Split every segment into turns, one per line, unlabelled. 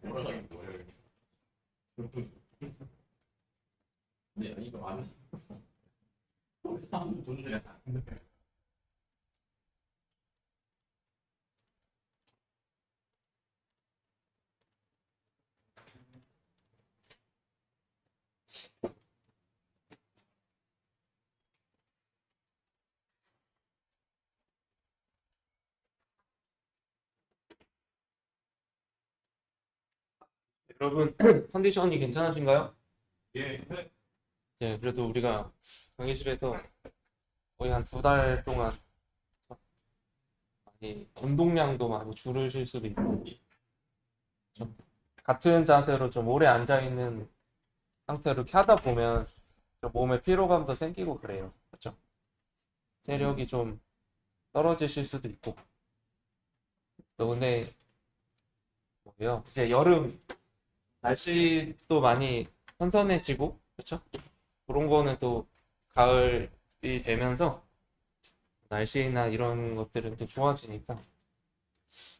올라가는 거예요. 네, 이거 안 사람도 돈 내야 안 돼.
여러분, 컨디션이 괜찮으신가요?
예, 네.
네, 그래도 우리가 강의실에서 거의 한 2달 동안 많이 운동량도 많이 줄으실 수도 있고, 좀 같은 자세로 좀 오래 앉아 있는 상태로 이렇게 하다 보면 좀 몸에 피로감도 생기고 그래요. 그렇죠? 체력이 좀 떨어지실 수도 있고. 또 근데 뭐요? 이제 여름 날씨도 많이 선선해지고, 그렇죠? 그런 거는 또 가을이 되면서 날씨나 이런 것들은 또 좋아지니까.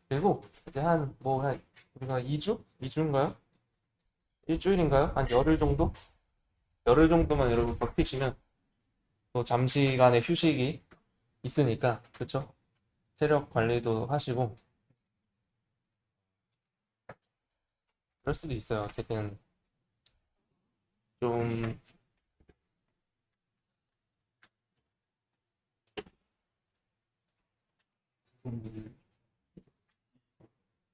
그리고 이제 한 우리가 2주? 2주인가요? 일주일인가요? 한 열흘 정도? 열흘 정도만 여러분 버티시면 또 잠시간의 휴식이 있으니까, 그렇죠? 체력 관리도 하시고 그럴 수도 있어요. 어쨌든 좀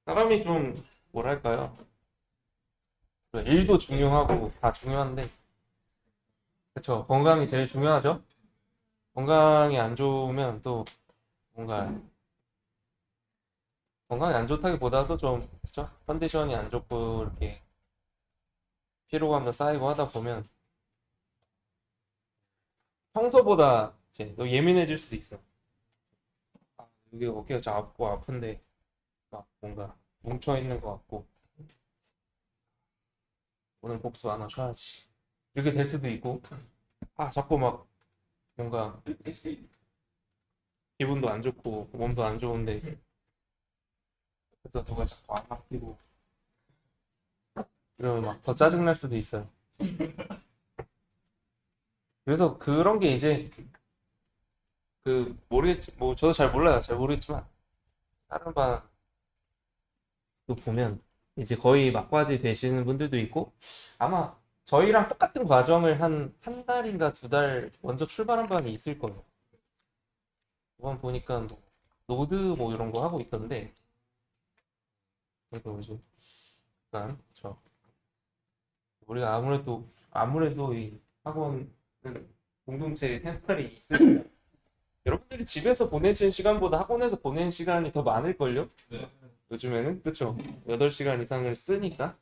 사람이 좀 뭐랄까요? 일도 중요하고 다 중요한데, 그렇죠? 건강이 제일 중요하죠? 건강이 안 좋으면 또 뭔가 건강이 안 좋다기보다도 좀 그쵸? 컨디션이 안 좋고 이렇게 피로감도 쌓이고 하다 보면 평소보다 이제 또 예민해질 수도 있어. 아, 여기 어깨가 자꾸 아픈데 막 뭔가 뭉쳐 있는 것 같고 오늘 복수 안 하셔야지. 이렇게 될 수도 있고 아 자꾸 막 뭔가 기분도 안 좋고 몸도 안 좋은데 그래서 누가 자꾸 안 맡기고 이러면 막 더 짜증 날 수도 있어요. 그래서 그런 게 이제 모르겠지 뭐 저도 잘 몰라요. 잘 모르겠지만 다른 반도 보면 이제 거의 막바지 되시는 분들도 있고 아마 저희랑 똑같은 과정을 한 달인가 2달 먼저 출발한 반이 있을 거예요. 그번 보니까 뭐 노드 뭐 이런 거 하고 있던데 그래서 이제 약간 우리가 아무래도 이 학원은 공동체 생활이 있으니까 여러분들이 집에서 보내신 시간보다 학원에서 보낸 시간이 더 많을걸요?
네.
요즘에는 그쵸? 8시간 이상을 쓰니까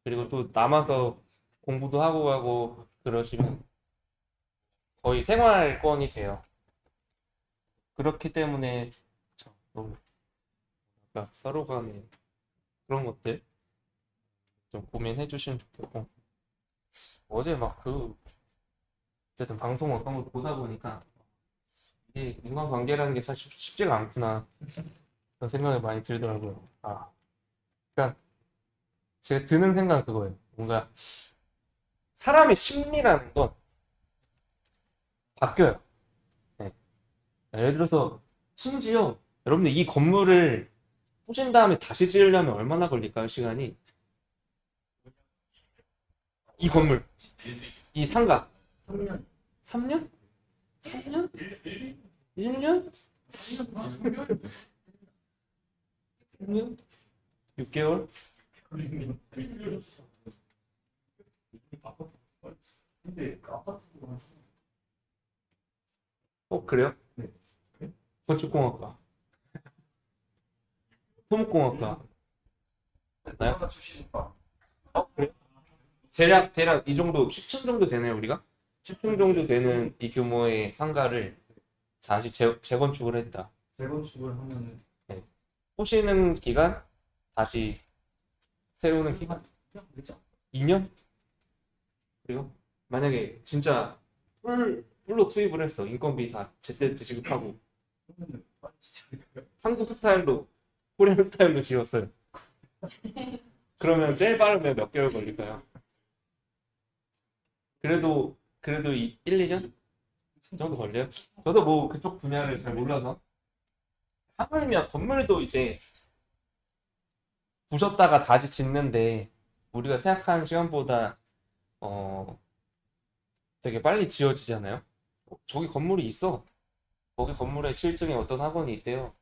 그리고 또 남아서 공부도 하고 가고 그러시면 거의 생활권이 돼요. 그렇기 때문에 너무 그러니까 서로 간에 그런 것들 좀 고민해 주시면 좋겠고 어제 어쨌든 방송 어떤 걸 보다 보니까 이게 인간관계라는 게 사실 쉽지가 않구나 그런 생각이 많이 들더라고요. 그러니까 제가 드는 생각은 그거예요. 뭔가 사람의 심리라는 건 바뀌어요. 네. 예를 들어서 심지어 여러분들 이 건물을 부신 다음에 다시 지으려면 얼마나 걸릴까요? 시간이 이 건물 이 상가
3년.
3년? 3년? 1년? 3년? 6개월?
근데 그 아파트도 한
그래요?
네.
건축공학과 토목공학과 맞나요?
아파트 출신이니까.
그래요? 대략 이 정도 10층 정도 되네요 우리가 10층 정도 되는 이 규모의 상가를 다시 재건축을 했다.
재건축을 하면은
네. 부시는 기간 다시 세우는 기간
그냥 되죠.
2년? 그리고 만약에 진짜 풀로 투입을 했어 인건비 다 제때 지급하고
그러면은 빠지지 않을까요?
한국 스타일로 코리안 스타일로 지었어요. 그러면 제일 빠르면 몇 개월 걸릴까요? 그래도 1, 2년 정도 걸려요? 저도 뭐 그쪽 분야를 잘 몰라서 하물며 건물도 이제 부셨다가 다시 짓는데 우리가 생각하는 시간보다 되게 빨리 지어지잖아요. 저기 건물이 있어. 거기 건물에 7층에 어떤 학원이 있대요.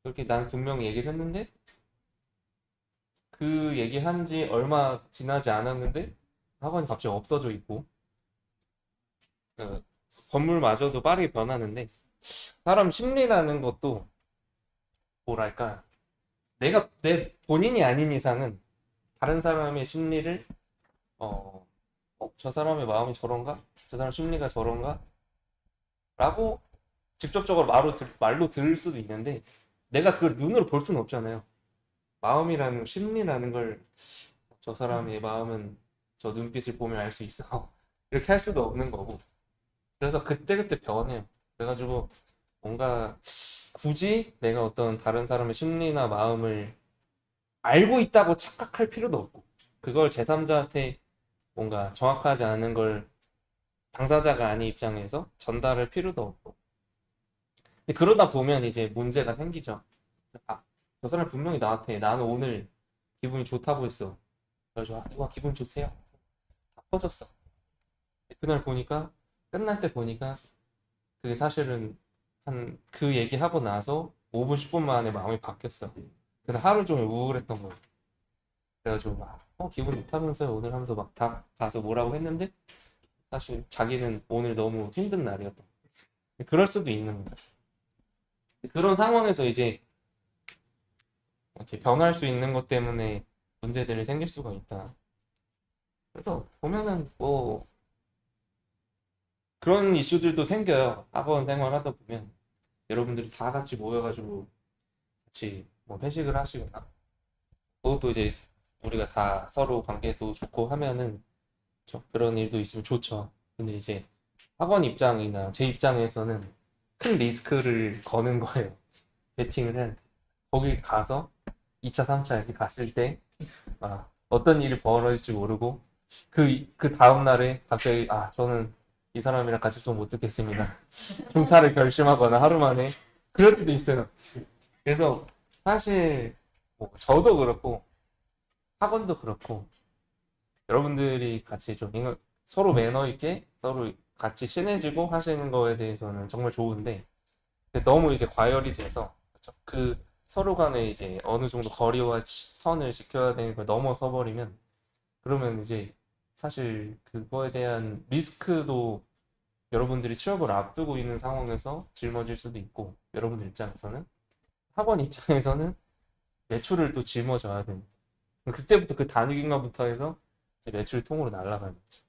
그렇게 난 분명히 얘기를 했는데 그 얘기한 지 얼마 지나지 않았는데 학원이 갑자기 없어져 있고 어, 건물마저도 빠르게 변하는데 사람 심리라는 것도 뭐랄까 내가 내 본인이 아닌 이상은 다른 사람의 심리를 저 사람의 마음이 저런가? 저 사람 심리가 저런가? 라고 직접적으로 말로 들을 수도 있는데 내가 그걸 눈으로 볼 수는 없잖아요. 마음이라는 심리라는 걸 저 사람의 마음은 저 눈빛을 보면 알 수 있어. 이렇게 할 수도 없는 거고. 그래서 그때그때 변해요. 그래가지고 뭔가 굳이 내가 어떤 다른 사람의 심리나 마음을 알고 있다고 착각할 필요도 없고 그걸 제3자한테 뭔가 정확하지 않은 걸 당사자가 아닌 입장에서 전달할 필요도 없고 근데 그러다 보면 이제 문제가 생기죠. 아, 저 사람 분명히 나한테 나는 오늘 기분이 좋다고 했어. 그래서 누가 기분 좋대요? 다 퍼졌어. 그날 보니까 끝날 때 보니까 그게 사실은 한 그 얘기하고 나서 5분 10분 만에 마음이 바뀌었어. 그날 하루 종일 우울했던 거예요. 그래가지고 막 기분 좋다면서요 오늘 하면서 막 다 가서 뭐라고 했는데 사실 자기는 오늘 너무 힘든 날이었다. 그럴 수도 있는 거죠. 그런 상황에서 이제 이렇게 변할 수 있는 것 때문에 문제들이 생길 수가 있다. 그래서 보면은 뭐 그런 이슈들도 생겨요. 학원 생활하다 보면 여러분들이 다 같이 모여가지고 같이 뭐 회식을 하시거나 그것도 이제 우리가 다 서로 관계도 좋고 하면은 그런 일도 있으면 좋죠. 근데 이제 학원 입장이나 제 입장에서는 큰 리스크를 거는 거예요. 베팅을 해. 거기 가서 2차, 3차 이렇게 갔을 때 어떤 일이 벌어질지 모르고 그 다음 날에 갑자기 저는 이 사람이랑 같이 수업 못 듣겠습니다. 중타를 결심하거나 하루 만에 그럴 수도 있어요. 그래서 사실 뭐 저도 그렇고 학원도 그렇고 여러분들이 같이 좀 서로 매너 있게 서로 같이 친해지고 하시는 거에 대해서는 정말 좋은데 너무 이제 과열이 돼서 그 서로 간에 이제 어느 정도 거리와 선을 지켜야 되는 걸 넘어서 버리면 그러면 이제 사실 그거에 대한 리스크도 여러분들이 취업을 앞두고 있는 상황에서 짊어질 수도 있고 여러분들 입장에서는 학원 입장에서는 매출을 또 짊어져야 됩니다. 그때부터 그 단위기간부터 해서 이제 매출 통으로 날아가는 거죠.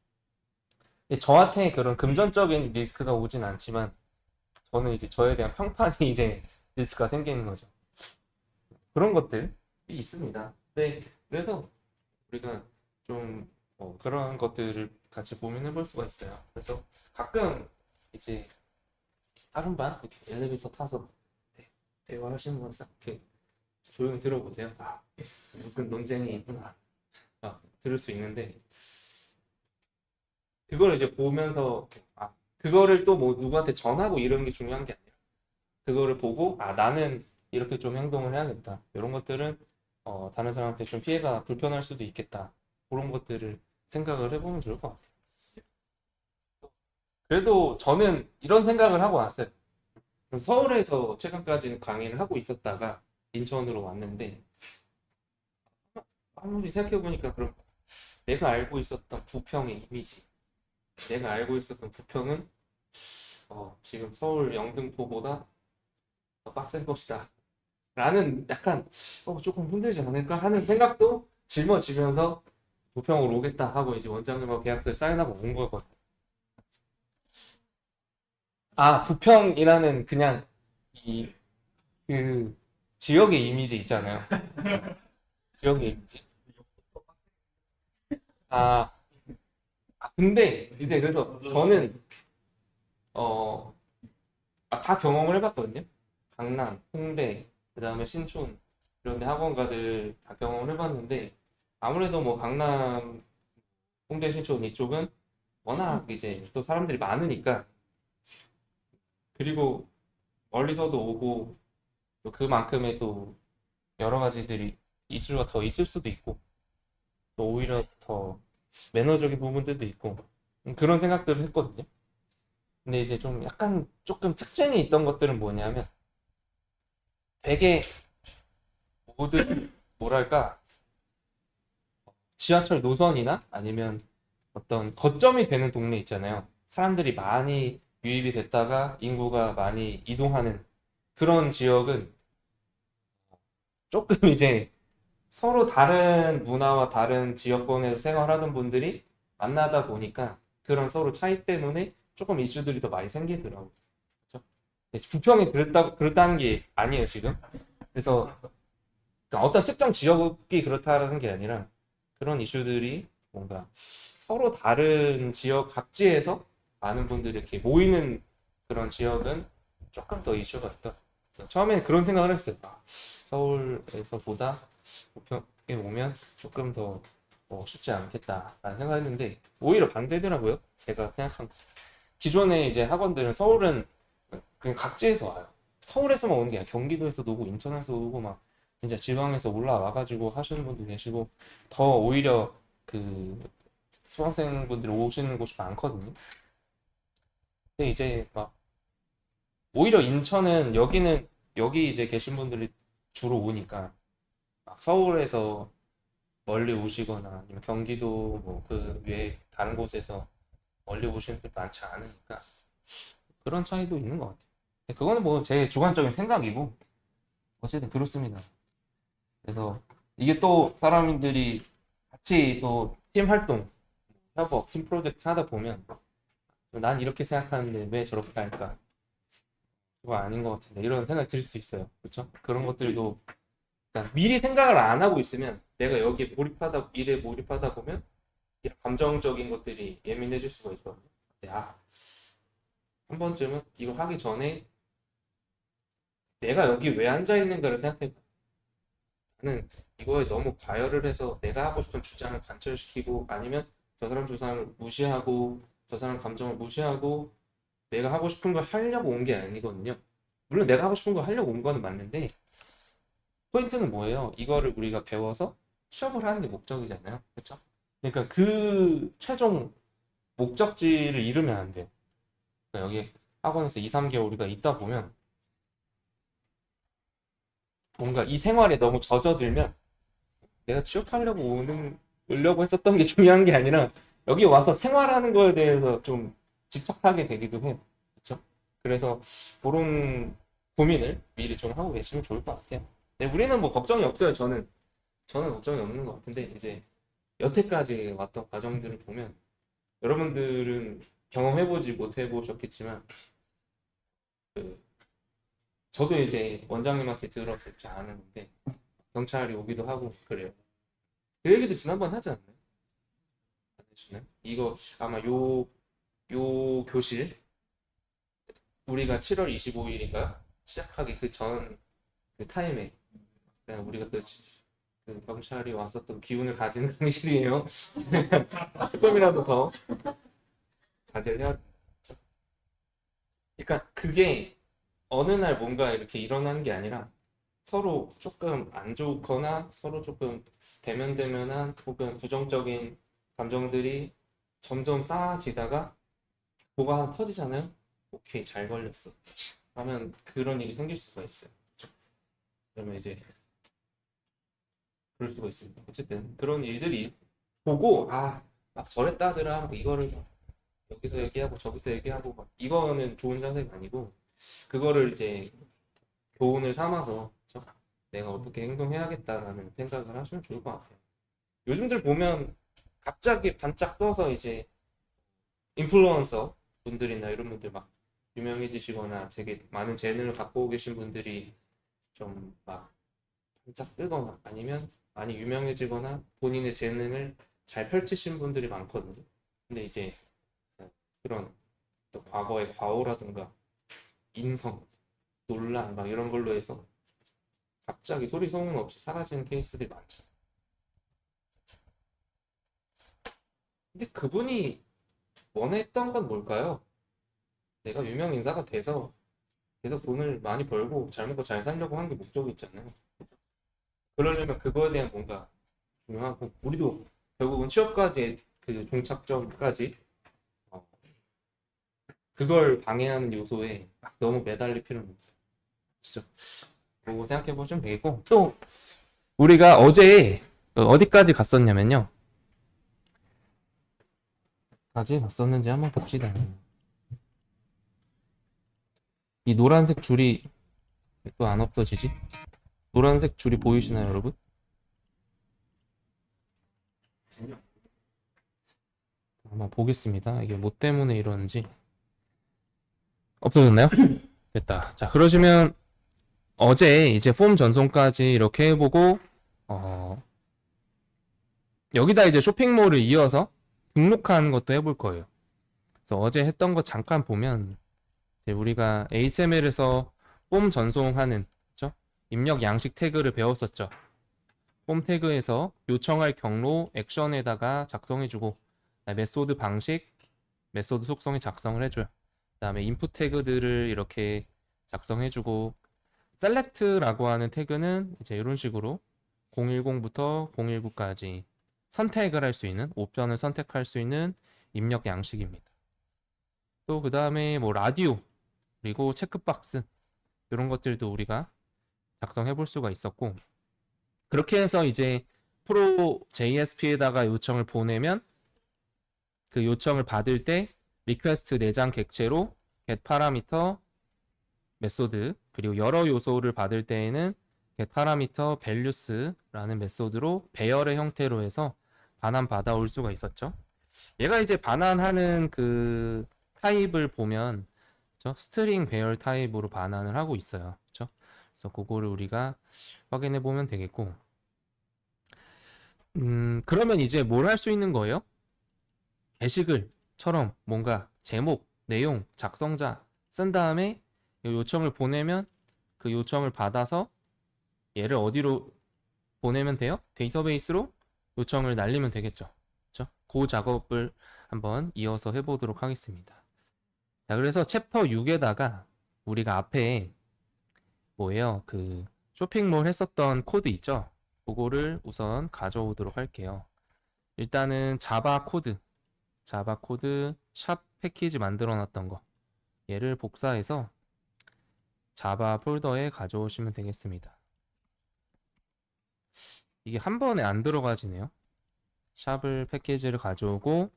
저한테 그런 금전적인 리스크가 오진 않지만 저는 이제 저에 대한 평판이 이제 리스크가 생기는 거죠. 그런 것들이 있습니다. 네, 그래서 우리가 좀 그런 것들을 같이 고민해 볼 수가 있어요. 그래서 가끔 이제 하룻밤 이렇게 엘리베이터 타서 대화하시는 걸 싹 이렇게 조용히 들어보세요. 무슨 논쟁이 있구나. 들을 수 있는데 그걸 이제 보면서 그거를 또 뭐 누구한테 전하고 이런 게 중요한 게 아니라 그거를 보고 나는 이렇게 좀 행동을 해야겠다. 이런 것들은 다른 사람한테 좀 피해가 불편할 수도 있겠다. 그런 것들을 생각을 해보면 좋을 것 같아요. 그래도 저는 이런 생각을 하고 왔어요. 서울에서 최근까지는 강의를 하고 있었다가 인천으로 왔는데 아무리 생각해보니까 그럼 내가 알고 있었던 부평의 이미지 내가 알고 있었던 부평은 지금 서울 영등포보다 더 빡센 것이다 라는 약간 조금 힘들지 않을까 하는 생각도 짊어지면서 부평으로 오겠다 하고 이제 원장님하고 계약서에 사인하고 온 거거든요. 부평이라는 그냥 그 지역의 이미지 있잖아요. 지역의 이미지. 근데 이제 그래서 저는 다 경험을 해봤거든요. 강남, 홍대, 그 다음에 신촌 그런데 학원가들 다 경험을 해봤는데 아무래도 뭐 강남, 홍대, 신촌 이쪽은 워낙 이제 또 사람들이 많으니까 그리고 멀리서도 오고 또 그만큼의 또 여러 가지들이 이슈가 더 있을 수도 있고 또 오히려 더 매너적인 부분들도 있고 그런 생각들을 했거든요. 근데 이제 좀 약간 조금 특징이 있던 것들은 뭐냐면 되게 모든 뭐랄까 지하철 노선이나 아니면 어떤 거점이 되는 동네 있잖아요. 사람들이 많이 유입이 됐다가 인구가 많이 이동하는 그런 지역은 조금 이제 서로 다른 문화와 다른 지역권에서 생활하는 분들이 만나다 보니까 그런 서로 차이 때문에 조금 이슈들이 더 많이 생기더라고요. 그렇죠? 부평이 그렇다는 게 아니에요, 지금. 그래서 그러니까 어떤 특정 지역이 그렇다는 게 아니라 그런 이슈들이 뭔가 서로 다른 지역 각지에서 많은 분들이 이렇게 모이는 그런 지역은 조금 더 이슈가 있다. 그래서 처음에는 그런 생각을 했어요. 아, 서울에서보다 부평에 오면 조금 더 쉽지 않겠다라는 생각했는데 오히려 반대더라고요. 제가 생각한 기존에 이제 학원들은 서울은 그냥 각지에서 와요. 서울에서만 오는 게 아니라 경기도에서도 오고 인천에서 오고 막 진짜 지방에서 올라와가지고 하시는 분도 계시고 더 오히려 그 수강생분들이 오시는 곳이 많거든요. 근데 이제 막 오히려 인천은 여기 이제 계신 분들이 주로 오니까 막 서울에서 멀리 오시거나 아니면 경기도 뭐 그 외에 다른 곳에서 멀리 오시는 분들 많지 않으니까 그런 차이도 있는 것 같아요. 근데 그거는 뭐 제 주관적인 생각이고 어쨌든 그렇습니다. 그래서 이게 또 사람들이 같이 또 팀 활동, 협업, 팀 프로젝트 하다 보면 난 이렇게 생각하는데 왜 저렇게 할까? 그거 아닌 것 같은데 이런 생각이 들 수 있어요. 그렇죠? 그런 것들도 그러니까 미리 생각을 안 하고 있으면 내가 여기에 일에 몰입하다 보면 이런 감정적인 것들이 예민해질 수가 있거든요. 근데 한 번쯤은 이거 하기 전에 내가 여기 왜 앉아 있는가를 생각해. 나는 이거에 너무 과열을 해서 내가 하고 싶은 주장을 관철시키고 아니면 저 사람 주장을 무시하고 저 사람 감정을 무시하고 내가 하고 싶은 걸 하려고 온 게 아니거든요. 물론 내가 하고 싶은 거 하려고 온 거는 맞는데 포인트는 뭐예요? 이거를 우리가 배워서 취업을 하는 게 목적이잖아요. 그렇죠? 그러니까 그 최종 목적지를 잃으면 안 돼요. 그러니까 여기 학원에서 2, 3개월 우리가 있다 보면 뭔가 이 생활에 너무 젖어들면 내가 취업하려고 오려고 했었던 게 중요한 게 아니라 여기 와서 생활하는 거에 대해서 좀 집착하게 되기도 해요. 그렇죠? 그래서 그런 고민을 미리 좀 하고 계시면 좋을 것 같아요. 네, 우리는 뭐 걱정이 없어요. 저는 걱정이 없는 것 같은데 이제 여태까지 왔던 과정들을 보면 여러분들은 경험해보지 못해보셨겠지만 그 저도 이제 원장님한테 들었을 줄 아는데 경찰이 오기도 하고 그래요. 그 얘기도 지난번 하지 않나요? 아저씨는? 이거 아마 요 교실 우리가 7월 25일인가 시작하기 그 전 그 타임에 그냥 우리가 그 경찰이 왔었던 기운을 가지는 강의실이에요. 조금이라도 더 자제를 해야. 그러니까 그게 어느 날 뭔가 이렇게 일어나는 게 아니라 서로 조금 안 좋거나 서로 조금 대면대면한 혹은 부정적인 감정들이 점점 쌓아지다가 뭐가 하나 터지잖아요. 오케이, 잘 걸렸어. 하면 그런 일이 생길 수가 있어요. 그러면 이제 그럴 수가 있습니다. 어쨌든 그런 일들이 보고 막 저랬다더라 막 이거를 막 여기서 얘기하고 저기서 얘기하고 막 이거는 좋은 자세가 아니고 그거를 이제 교훈을 삼아서 그쵸? 내가 어떻게 행동해야겠다라는 생각을 하시면 좋을 것 같아요. 요즘들 보면 갑자기 반짝 떠서 이제 인플루언서 분들이나 이런 분들 막 유명해지시거나 되게 많은 재능을 갖고 계신 분들이 좀 막 반짝 뜨거나 아니면 많이 유명해지거나 본인의 재능을 잘 펼치신 분들이 많거든요. 근데 이제 그런 또 과거의 과오라든가 인성, 논란 막 이런 걸로 해서 갑자기 소리 소문 없이 사라지는 케이스들이 많죠. 근데 그분이 원했던 건 뭘까요? 내가 유명 인사가 돼서 계속 돈을 많이 벌고 잘 먹고 잘 살려고 한 게 목적이 있잖아요. 그러려면 그거에 대한 뭔가 중요하고 우리도 결국은 취업까지 그 종착점까지 어, 그걸 방해하는 요소에 막 너무 매달릴 필요는 없어요. 진짜 그거 생각해 보시면 되겠고 또 우리가 어제 어디까지 갔었냐면요. 어디까지 갔었는지 한번 봅시다. 이 노란색 줄이 또 안 없어지지? 노란색 줄이 보이시나요, 여러분? 한번 보겠습니다. 이게 뭐 때문에 이러는지. 없어졌나요? 됐다. 자, 그러시면 어제 이제 폼 전송까지 이렇게 해보고 여기다 이제 쇼핑몰을 이어서 등록하는 것도 해볼 거예요. 그래서 어제 했던 거 잠깐 보면 이제 우리가 HTML에서 폼 전송하는 그쵸? 입력 양식 태그를 배웠었죠. 폼 태그에서 요청할 경로 액션에다가 작성해주고 메소드 방식, 메소드 속성에 작성을 해줘요. 그 다음에 인풋 태그들을 이렇게 작성해주고 select라고 하는 태그는 이제 이런 식으로 010부터 019까지 선택을 할 수 있는 옵션을 선택할 수 있는 입력 양식입니다. 또 그 다음에 뭐 라디오 그리고 체크박스 이런 것들도 우리가 작성해 볼 수가 있었고 그렇게 해서 이제 프로 JSP에다가 요청을 보내면 그 요청을 받을 때 리퀘스트 내장 객체로 get parameter 메소드 그리고 여러 요소를 받을 때에는 get parameter values라는 메소드로 배열의 형태로 해서 반환 받아올 수가 있었죠. 얘가 이제 반환하는 그 타입을 보면 그쵸? 스트링 배열 타입으로 반환을 하고 있어요. 그쵸? 그래서 그거를 우리가 확인해 보면 되겠고 그러면 이제 뭘 할 수 있는 거예요? 게시글처럼 뭔가 제목, 내용, 작성자 쓴 다음에 요청을 보내면 그 요청을 받아서 얘를 어디로 보내면 돼요? 데이터베이스로 요청을 날리면 되겠죠. 그렇죠? 그 작업을 한번 이어서 해보도록 하겠습니다. 자, 그래서 챕터 6에다가 우리가 앞에 뭐예요? 그 쇼핑몰 했었던 코드 있죠? 그거를 우선 가져오도록 할게요. 일단은 자바 코드 샵 패키지 만들어 놨던 거 얘를 복사해서 자바 폴더에 가져오시면 되겠습니다. 이게 한 번에 안 들어가지네요. 샵을 패키지를 가져오고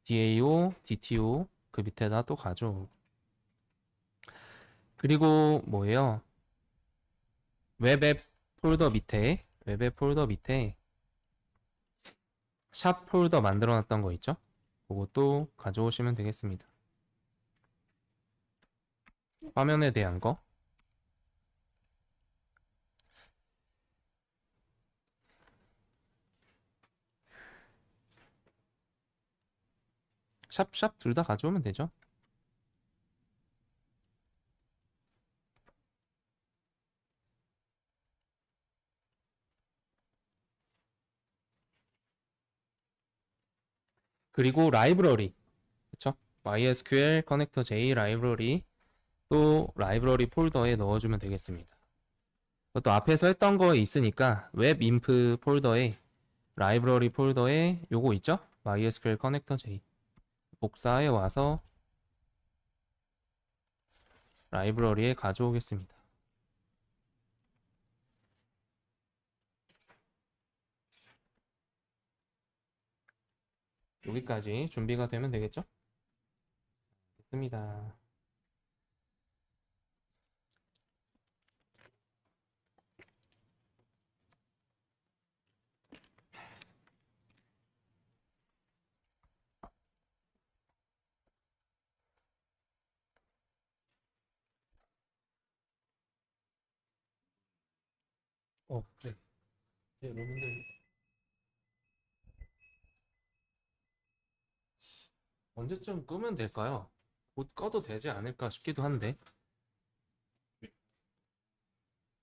DAO, DTO 그 밑에다 또 가져오고 그리고 뭐예요? 웹앱 폴더 밑에 샵 폴더 만들어 놨던 거 있죠? 그것도 가져오시면 되겠습니다. 화면에 대한 거 샵 둘 다 가져오면 되죠. 그리고 라이브러리 그쵸? MySQL 커넥터 J 라이브러리 또 라이브러리 폴더에 넣어주면 되겠습니다. 또 앞에서 했던 거 있으니까 웹 인프 폴더에 라이브러리 폴더에 요거 있죠? MySQL 커넥터 J 복사해 와서 라이브러리에 가져오겠습니다. 여기까지 준비가 되면 되겠죠? 됐습니다. 그래. 이제 여러분들 언제쯤 끄면 될까요? 곧 꺼도 되지 않을까 싶기도 한데.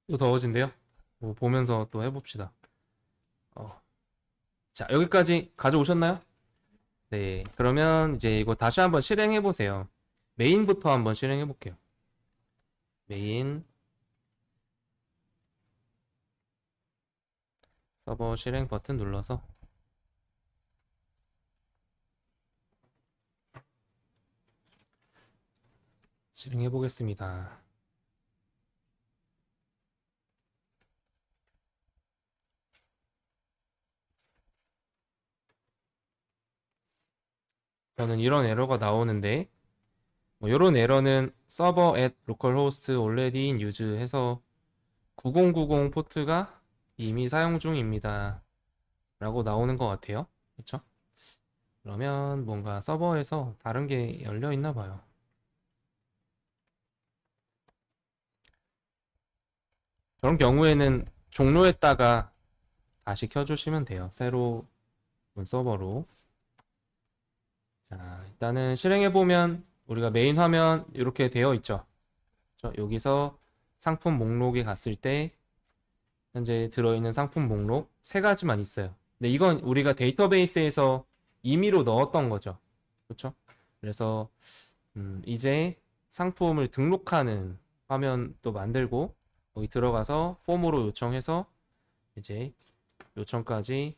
또 더워진대요? 보면서 또 해봅시다. 자, 여기까지 가져오셨나요? 네, 그러면 이제 이거 다시 한번 실행해 보세요. 메인부터 한번 실행해 볼게요. 메인 서버 실행 버튼 눌러서 실행해 보겠습니다. 저는 이런 에러가 나오는데 뭐 이런 에러는 서버 at localhost already in use 해서 9090 포트가 이미 사용 중입니다 라고 나오는 것 같아요. 그렇죠? 그러면 뭔가 서버에서 다른 게 열려 있나 봐요. 그런 경우에는 종료했다가 다시 켜주시면 돼요. 새로운 서버로. 자, 일단은 실행해보면 우리가 메인 화면 이렇게 되어 있죠. 여기서 상품 목록에 갔을 때 현재 들어있는 상품 목록 세 가지만 있어요. 근데 이건 우리가 데이터베이스에서 임의로 넣었던 거죠. 그렇죠? 그래서 이제 상품을 등록하는 화면도 만들고 거기 들어가서 폼으로 요청해서 이제 요청까지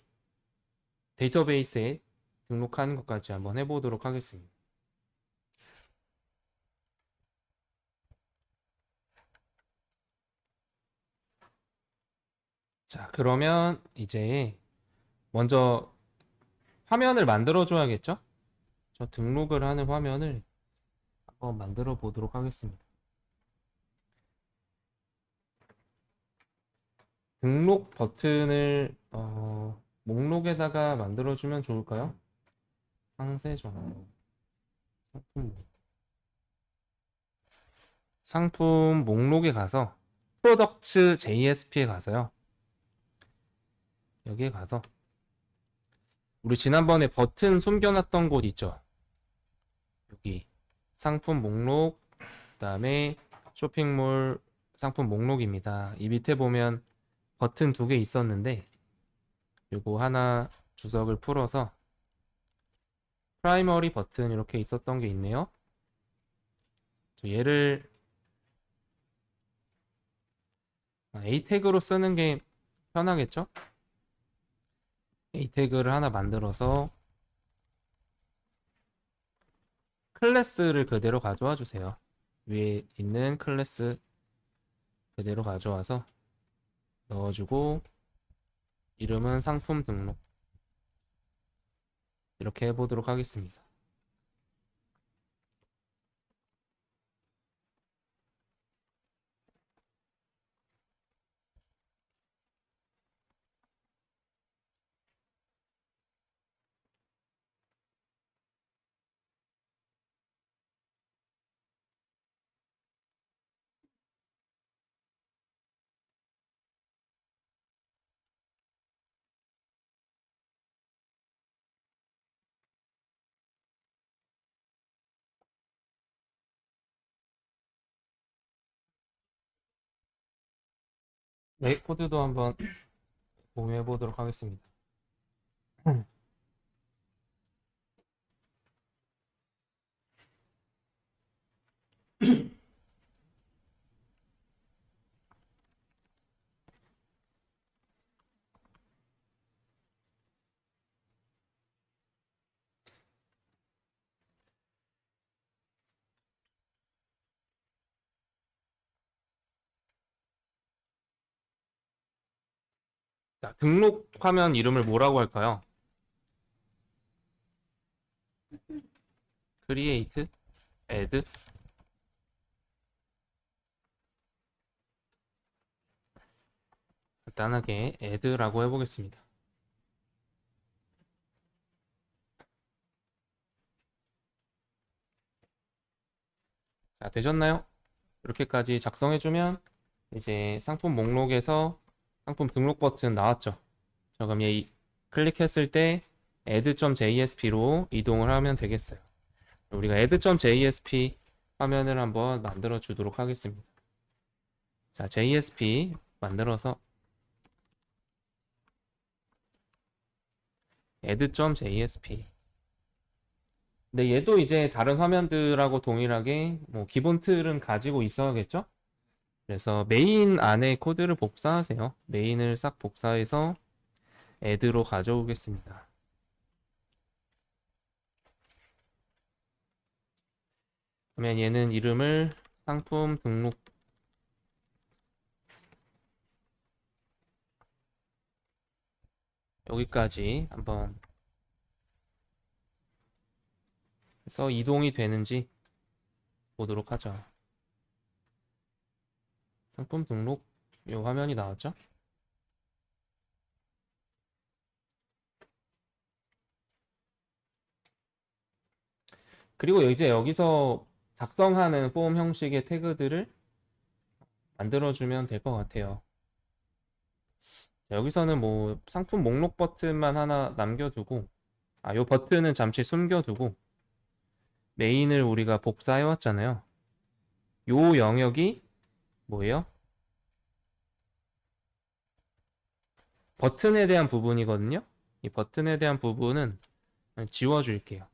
데이터베이스에 등록하는 것까지 한번 해보도록 하겠습니다. 자, 그러면 이제 먼저 화면을 만들어 줘야겠죠? 저 등록을 하는 화면을 한번 만들어 보도록 하겠습니다. 등록 버튼을 목록에다가 만들어 주면 좋을까요? 상세 전환 상품 목록에 가서 프로덕트 JSP에 가서요. 여기에 가서 우리 지난번에 버튼 숨겨놨던 곳 있죠? 여기 상품 목록, 그 다음에 쇼핑몰 상품 목록입니다. 이 밑에 보면 버튼 2개 있었는데 요거 하나 주석을 풀어서 프라이머리 버튼 이렇게 있었던 게 있네요. 얘를 A 태그로 쓰는 게 편하겠죠? A 태그를 하나 만들어서 클래스를 그대로 가져와 주세요. 위에 있는 클래스 그대로 가져와서 넣어주고 이름은 상품 등록 이렇게 해보도록 하겠습니다. 네, 코드도 한번 공유해 보도록 하겠습니다. 자, 등록 화면 이름을 뭐라고 할까요? create, add 간단하게 add라고 해보겠습니다. 자, 되셨나요? 이렇게까지 작성해주면 이제 상품 목록에서 상품 등록 버튼 나왔죠. 자, 그럼 얘 클릭했을 때 add.jsp로 이동을 하면 되겠어요. 우리가 add.jsp 화면을 한번 만들어 주도록 하겠습니다. 자, JSP 만들어서 add.jsp. 근데 얘도 이제 다른 화면들하고 동일하게 뭐 기본 틀은 가지고 있어야겠죠? 그래서 메인 안에 코드를 복사하세요. 메인을 싹 복사해서 add로 가져오겠습니다. 그러면 얘는 이름을 상품 등록 여기까지 한번 해서 이동이 되는지 보도록 하죠. 상품 등록 이 화면이 나왔죠? 그리고 이제 여기서 작성하는 폼 형식의 태그들을 만들어주면 될 것 같아요. 여기서는 뭐 상품 목록 버튼만 하나 남겨두고, 요 버튼은 잠시 숨겨두고, 메인을 우리가 복사해 왔잖아요. 요 영역이 뭐예요? 버튼에 대한 부분이거든요. 이 버튼에 대한 부분은 지워줄게요.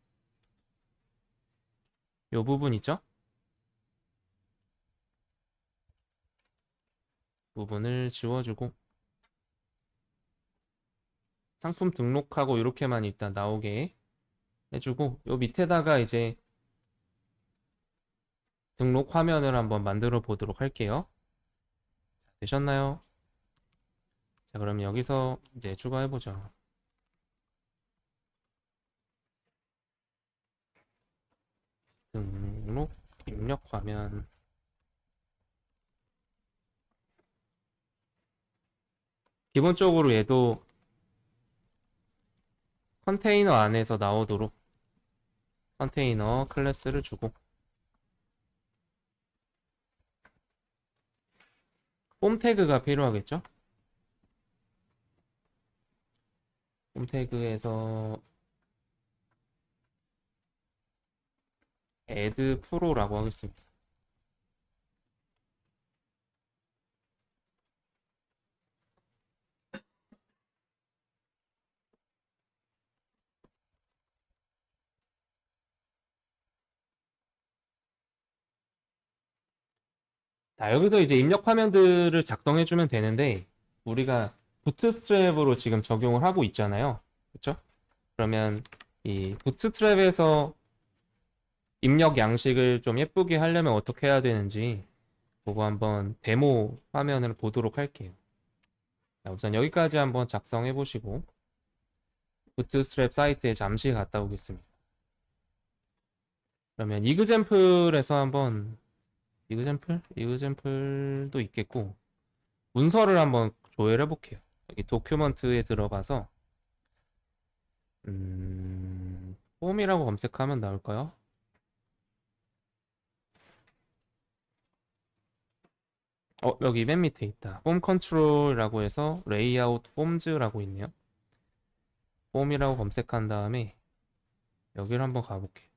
요 부분 있죠? 부분을 지워주고 상품 등록하고 이렇게만 일단 나오게 해주고 요 밑에다가 이제 등록 화면을 한번 만들어 보도록 할게요. 되셨나요? 자, 그럼 여기서 이제 추가해 보죠. 등록 입력 화면. 기본적으로 얘도 컨테이너 안에서 나오도록 컨테이너 클래스를 주고 폼 태그가 필요하겠죠? 폼 태그에서 add pro라고 하겠습니다. 자, 여기서 이제 입력 화면들을 작성해주면 되는데, 우리가 부트스트랩으로 지금 적용을 하고 있잖아요. 그쵸? 그러면 이 부트스트랩에서 입력 양식을 좀 예쁘게 하려면 어떻게 해야 되는지, 그거 한번 데모 화면을 보도록 할게요. 자, 우선 여기까지 한번 작성해 보시고, 부트스트랩 사이트에 잠시 갔다 오겠습니다. 그러면 이그젬플에서 한번 이그젬플도 있겠고 문서를 한번 조회를 해볼게요. 여기 도큐먼트에 들어가서 폼이라고 검색하면 나올까요? 여기 맨 밑에 있다. 폼 컨트롤이라고 해서 레이아웃 폼즈라고 있네요. 폼이라고 검색한 다음에 여기를 한번 가볼게요.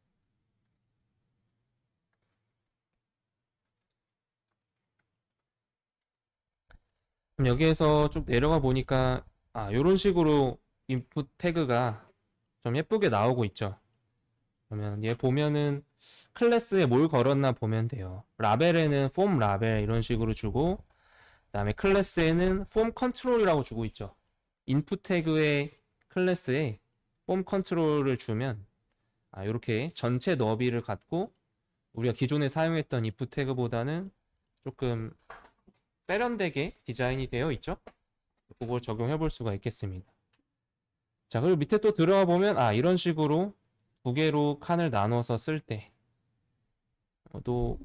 그럼 여기에서 쭉 내려가 보니까 이런 식으로 인풋 태그가 좀 예쁘게 나오고 있죠. 그러면 얘 보면은 클래스에 뭘 걸었나 보면 돼요. 라벨에는 폼 라벨 이런 식으로 주고 그다음에 클래스에는 폼 컨트롤이라고 주고 있죠. 인풋 태그의 클래스에 폼 컨트롤을 주면 이렇게 전체 너비를 갖고 우리가 기존에 사용했던 input 태그보다는 조금 세련되게 디자인이 되어 있죠. 그걸 적용해 볼 수가 있겠습니다. 자, 그리고 밑에 또 들어가 보면 이런 식으로 두 개로 칸을 나눠서 쓸 때도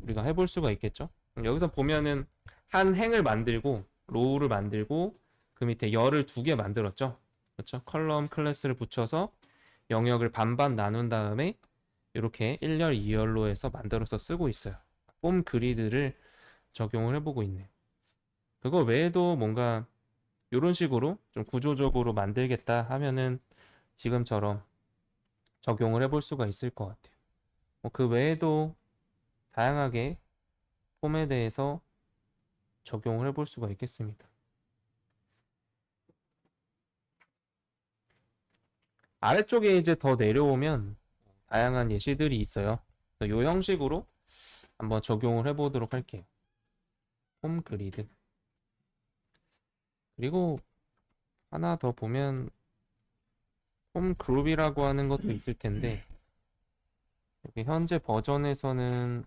우리가 해볼 수가 있겠죠. 여기서 보면은 한 행을 만들고 로우를 만들고 그 밑에 열을 두 개 만들었죠. 그렇죠? 컬럼 클래스를 붙여서 영역을 반반 나눈 다음에 이렇게 1열, 2열로 해서 만들어서 쓰고 있어요. 폼 그리드를 적용을 해보고 있네요. 그거 외에도 뭔가 이런 식으로 좀 구조적으로 만들겠다 하면은 지금처럼 적용을 해볼 수가 있을 것 같아요. 그 외에도 다양하게 폼에 대해서 적용을 해볼 수가 있겠습니다. 아래쪽에 이제 더 내려오면 다양한 예시들이 있어요. 이 형식으로 한번 적용을 해보도록 할게요. 홈 그리드. 그리고 하나 더 보면 홈 그룹이라고 하는 것도 있을 텐데 여기 현재 버전에서는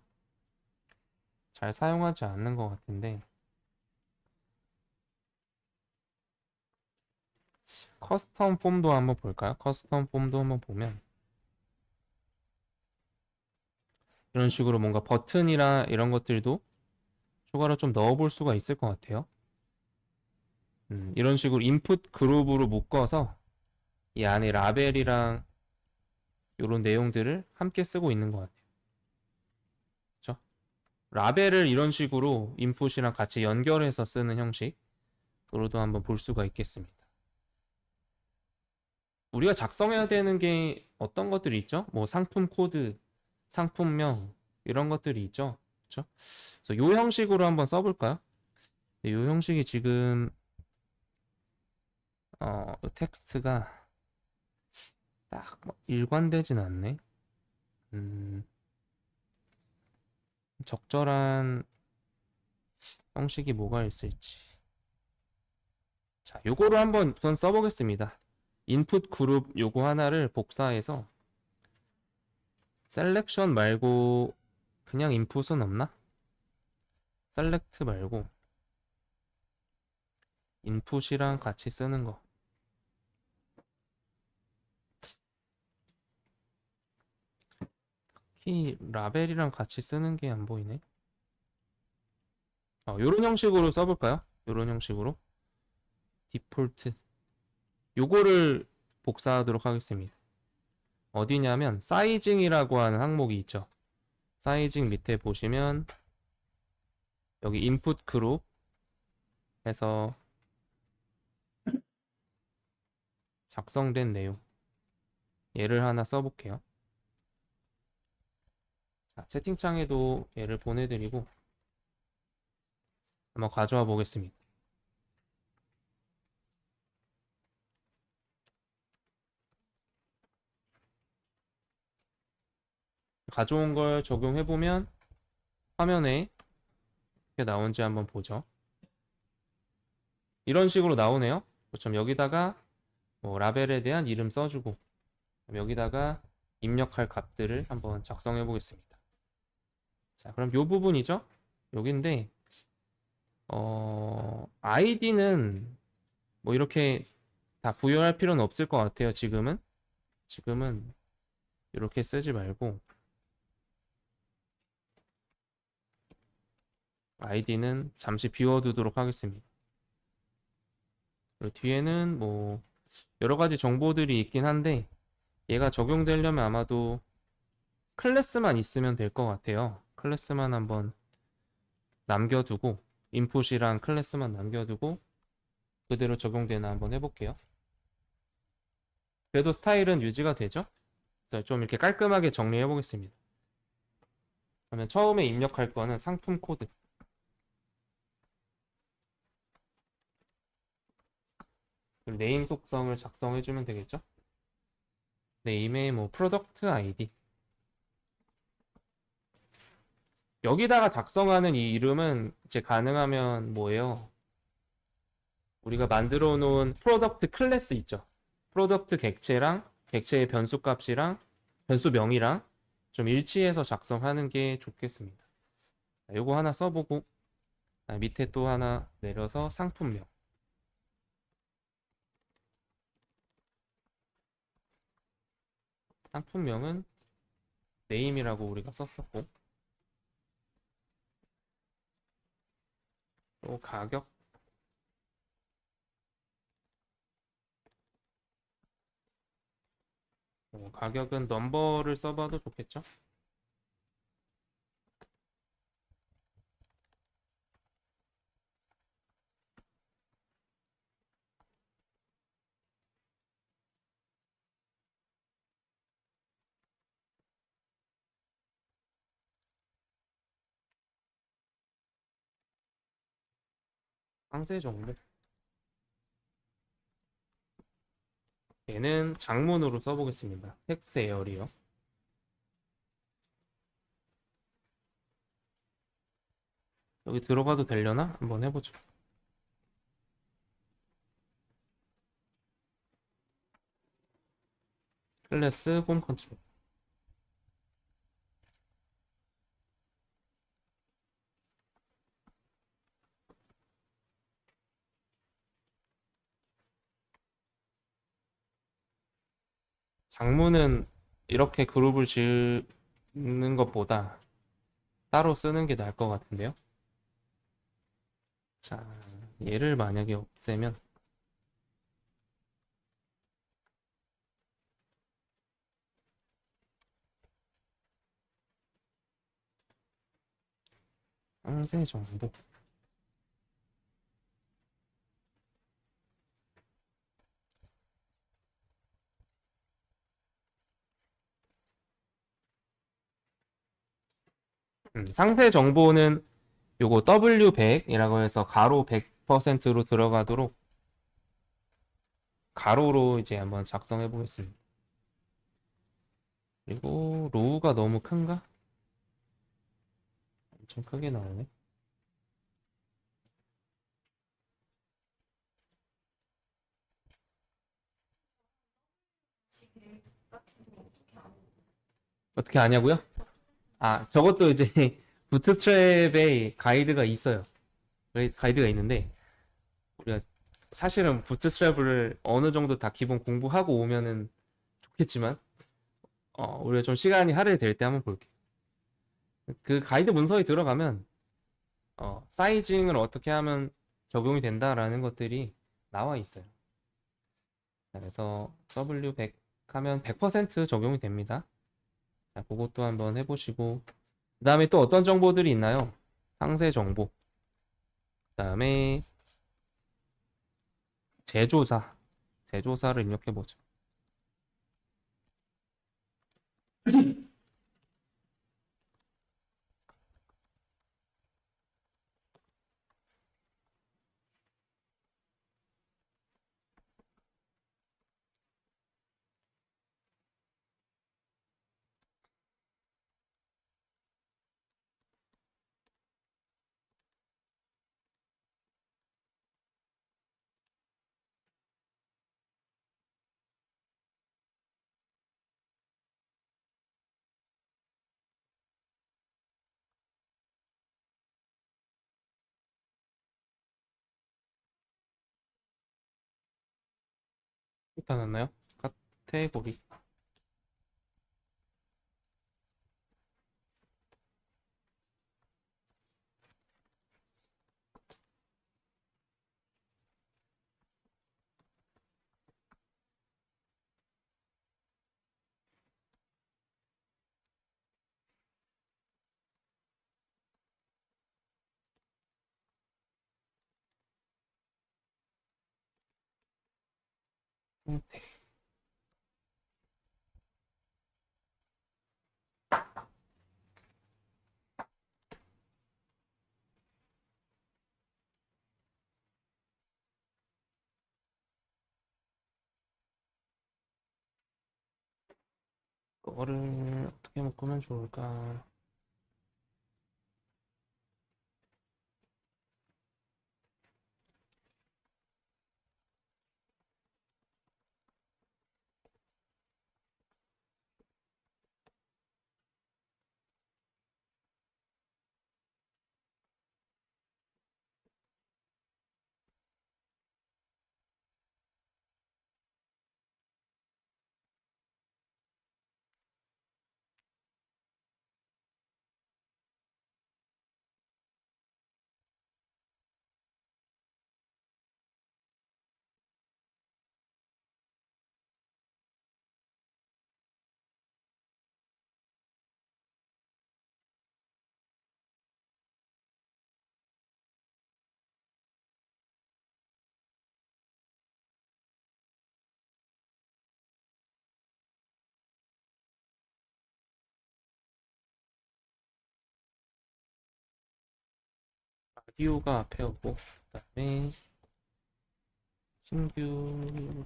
잘 사용하지 않는 것 같은데 커스텀 폼도 한번 볼까요? 커스텀 폼도 한번 보면 이런 식으로 뭔가 버튼이나 이런 것들도 추가로 좀 넣어볼 수가 있을 것 같아요. 이런 식으로 인풋 그룹으로 묶어서 이 안에 라벨이랑 이런 내용들을 함께 쓰고 있는 것 같아요. 그렇죠? 라벨을 이런 식으로 인풋이랑 같이 연결해서 쓰는 형식으로도 한번 볼 수가 있겠습니다. 우리가 작성해야 되는 게 어떤 것들이 있죠? 뭐 상품 코드, 상품명 이런 것들이 있죠. 그렇죠? 그래서 이 형식으로 한번 써볼까요? 이 형식이 지금 텍스트가 딱 일관되진 않네. 적절한 형식이 뭐가 있을지. 자, 요거를 한번 우선 써보겠습니다. 인풋 그룹 요거 하나를 복사해서 셀렉션 말고 그냥 인풋은 없나? 셀렉트 말고 인풋이랑 같이 쓰는 거. 특히 라벨이랑 같이 쓰는 게 안 보이네. 요런 형식으로 써볼까요? 요런 형식으로. 디폴트. 요거를 복사하도록 하겠습니다. 어디냐면 사이징이라고 하는 항목이 있죠. 사이징 밑에 보시면 여기 인풋 그룹 해서 작성된 내용 얘를 하나 써볼게요. 자, 채팅창에도 얘를 보내드리고 한번 가져와 보겠습니다. 가져온 걸 적용해보면 화면에 어떻게 나온지 한번 보죠. 이런 식으로 나오네요. 그렇죠. 여기다가 뭐 라벨에 대한 이름 써주고 여기다가 입력할 값들을 한번 작성해 보겠습니다. 자, 그럼 요 부분이죠. 여기인데 아이디는 뭐 이렇게 다 부여할 필요는 없을 것 같아요. 지금은 이렇게 쓰지 말고 아이디는 잠시 비워두도록 하겠습니다. 그리고 뒤에는 뭐 여러 가지 정보들이 있긴 한데 얘가 적용되려면 아마도 클래스만 있으면 될 것 같아요. 클래스만 한번 남겨두고 인풋이랑 클래스만 남겨두고 그대로 적용되나 한번 해볼게요. 그래도 스타일은 유지가 되죠? 그래서 좀 이렇게 깔끔하게 정리해 보겠습니다. 그러면 처음에 입력할 거는 상품 코드. 그리고 네임 속성을 작성해 주면 되겠죠? 네임에 뭐 프로덕트 아이디. 여기다가 작성하는 이 이름은 이제 가능하면 뭐예요? 우리가 만들어 놓은 프로덕트 클래스 있죠? 프로덕트 객체랑 객체의 변수 값이랑 변수명이랑 좀 일치해서 작성하는 게 좋겠습니다. 요거 하나 써보고 밑에 또 하나 내려서 상품명. 상품명은 네임이라고 우리가 썼었고 또 가격. 가격은 넘버를 써봐도 좋겠죠? 상세 정보. 얘는 장문으로 써보겠습니다. 텍스트 에어리어. 여기 들어가도 되려나? 한번 해보죠. 클래스 홈 컨트롤. 장문은 이렇게 그룹을 지는 것보다 따로 쓰는 게 나을 것 같은데요. 자, 얘를 만약에 없애면 상세 정보. 상세 정보는 요거 W100이라고 해서 가로 100%로 들어가도록 가로로 이제 한번 작성해 보겠습니다. 그리고 로우가 너무 큰가? 엄청 크게 나오네. 어떻게 아냐고요? 아, 저것도 이제 부트스트랩에 가이드가 있어요. 가이드가 있는데 우리가 사실은 부트스트랩을 어느 정도 다 기본 공부하고 오면은 좋겠지만 우리가 좀 시간이 할애될 때 한번 볼게요. 그 가이드 문서에 들어가면 사이징을 어떻게 하면 적용이 된다라는 것들이 나와 있어요. 그래서 W100 하면 100% 적용이 됩니다. 자, 그것도 한번 해보시고 그 다음에 또 어떤 정보들이 있나요? 상세 정보, 그 다음에 제조사를 입력해보죠. 나타났나요? 카테고리. 상태. 그거를 어떻게 묶으면 좋을까? 라디오가 앞에 오고 그다음에 신규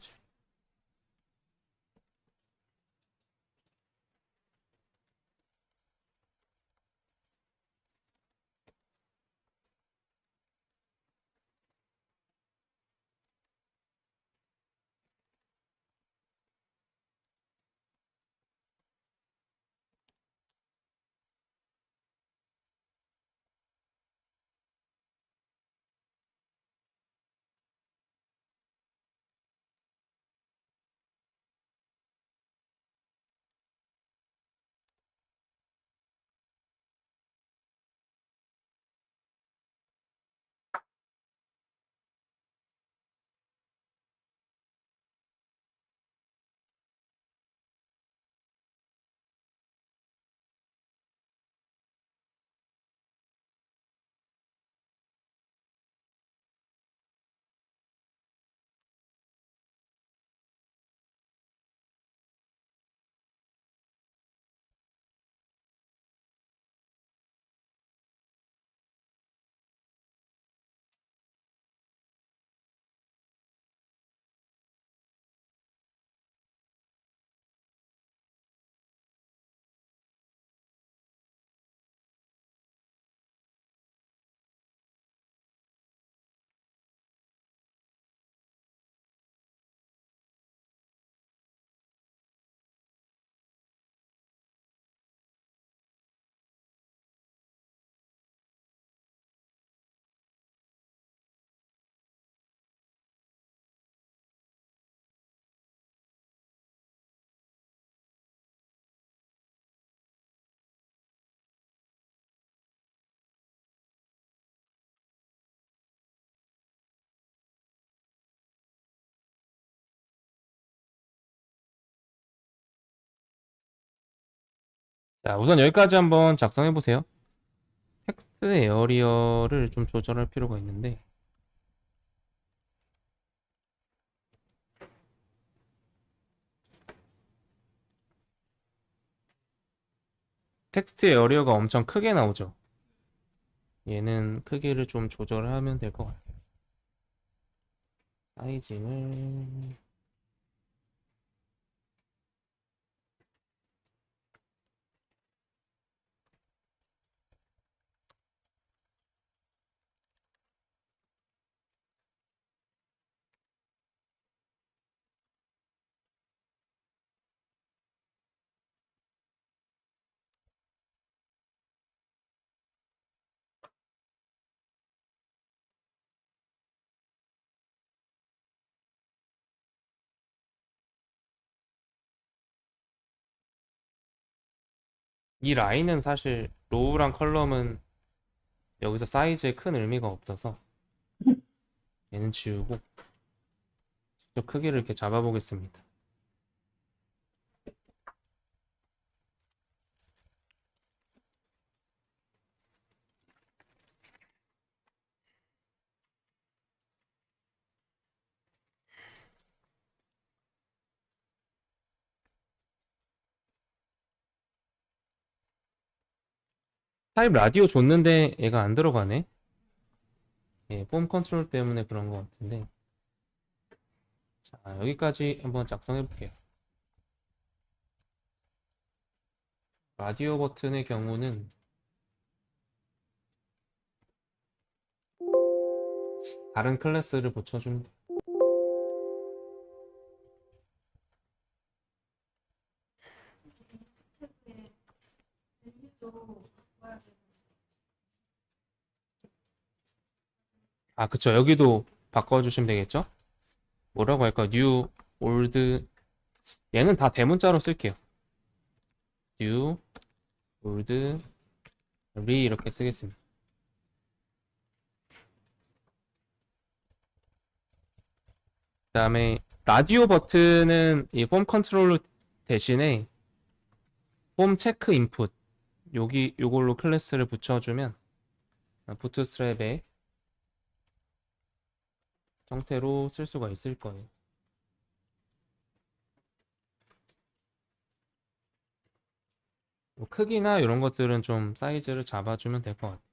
자, 우선 여기까지 한번 작성해 보세요. 텍스트 에어리어를 좀 조절할 필요가 있는데 텍스트 에어리어가 엄청 크게 나오죠. 얘는 크기를 좀 조절하면 될 것 같아요. 사이즈를 이 라인은 사실 로우랑 컬럼은 여기서 사이즈에 큰 의미가 없어서 얘는 지우고 직접 크기를 이렇게 잡아보겠습니다. 타입 라디오 줬는데 얘가 안 들어가네. 예, 폼 컨트롤 때문에 그런 것 같은데. 자, 여기까지 한번 작성해 볼게요. 라디오 버튼의 경우는 다른 클래스를 붙여주면 돼요. 아, 그쵸. 여기도 바꿔주시면 되겠죠? 뭐라고 할까요? new, old. 얘는 다 대문자로 쓸게요. new, old, re 이렇게 쓰겠습니다. 그 다음에 라디오 버튼은 이 폼 컨트롤 대신에 폼 체크 인풋 요걸로 클래스를 붙여주면 부트스트랩의 형태로 쓸 수가 있을 거예요. 크기나 이런 것들은 좀 사이즈를 잡아주면 될 것 같아요.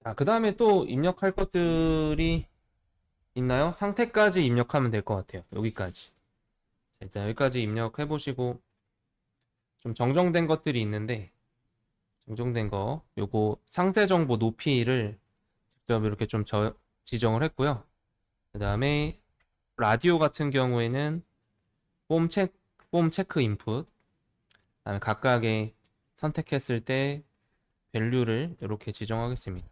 자, 그 다음에 또 입력할 것들이 있나요? 상태까지 입력하면 될 것 같아요. 여기까지. 자, 일단 여기까지 입력해 보시고 좀 정정된 것들이 있는데 정정된 거 요거 상세 정보 높이를 직접 이렇게 좀 지정을 했고요. 그 다음에 라디오 같은 경우에는 폼 체크 인풋 그다음에 각각의 선택했을 때 밸류를 이렇게 지정하겠습니다.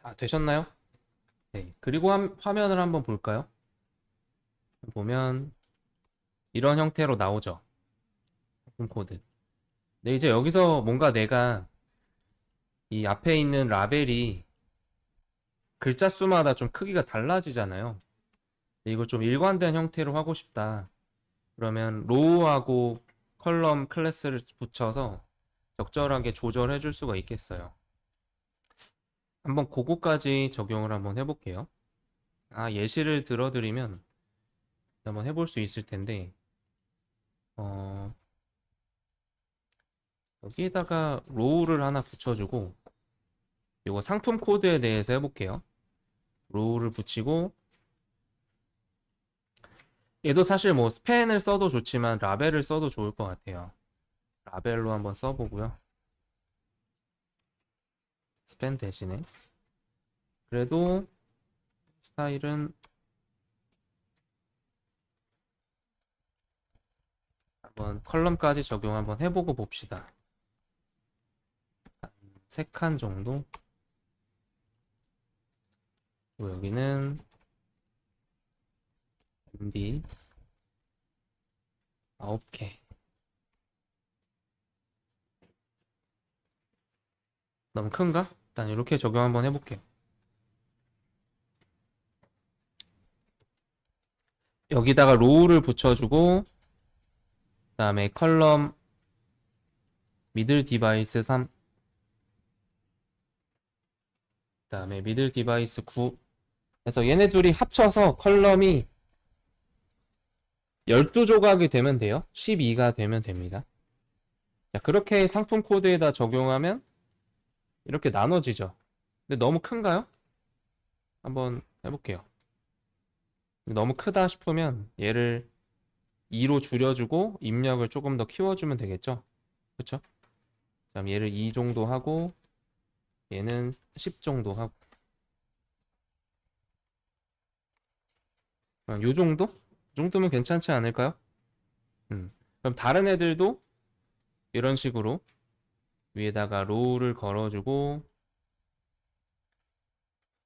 자, 되셨나요? 네. 그리고 화면을 한번 볼까요? 보면 이런 형태로 나오죠. 상품 코드. 근데 이제 여기서 뭔가 내가 이 앞에 있는 라벨이 글자 수마다 좀 크기가 달라지잖아요. 근데 이걸 좀 일관된 형태로 하고 싶다. 그러면 로우하고 컬럼 클래스를 붙여서 적절하게 조절해 줄 수가 있겠어요. 한번 그거까지 적용을 한번 해볼게요. 예시를 들어드리면 한번 해볼 수 있을 텐데 여기에다가 로우를 하나 붙여주고 이거 상품 코드에 대해서 해볼게요. 로우를 붙이고 얘도 사실 뭐 스팬을 써도 좋지만 라벨을 써도 좋을 것 같아요. 라벨로 한번 써보고요. 스팬 대신에 그래도 스타일은 한번 컬럼까지 적용 한번 해보고 봅시다. 3칸 정도. 그리고 여기는 MD 9개. 너무 큰가? 일단 이렇게 적용 한번 해볼게요. 여기다가 로우를 붙여주고 그다음에 컬럼 미들 디바이스 3 그다음에 미들 디바이스 9 그래서 얘네 둘이 합쳐서 컬럼이 12조각이 되면 돼요. 12가 되면 됩니다. 자, 그렇게 상품 코드에다 적용하면 이렇게 나눠지죠. 근데 너무 큰가요? 한번 해볼게요. 너무 크다 싶으면 얘를 2로 줄여주고 입력을 조금 더 키워주면 되겠죠? 그쵸? 그럼 얘를 2 정도 하고 얘는 10 정도 하고 요 정도? 이 정도면 괜찮지 않을까요? 그럼 다른 애들도 이런 식으로 위에다가 로우를 걸어주고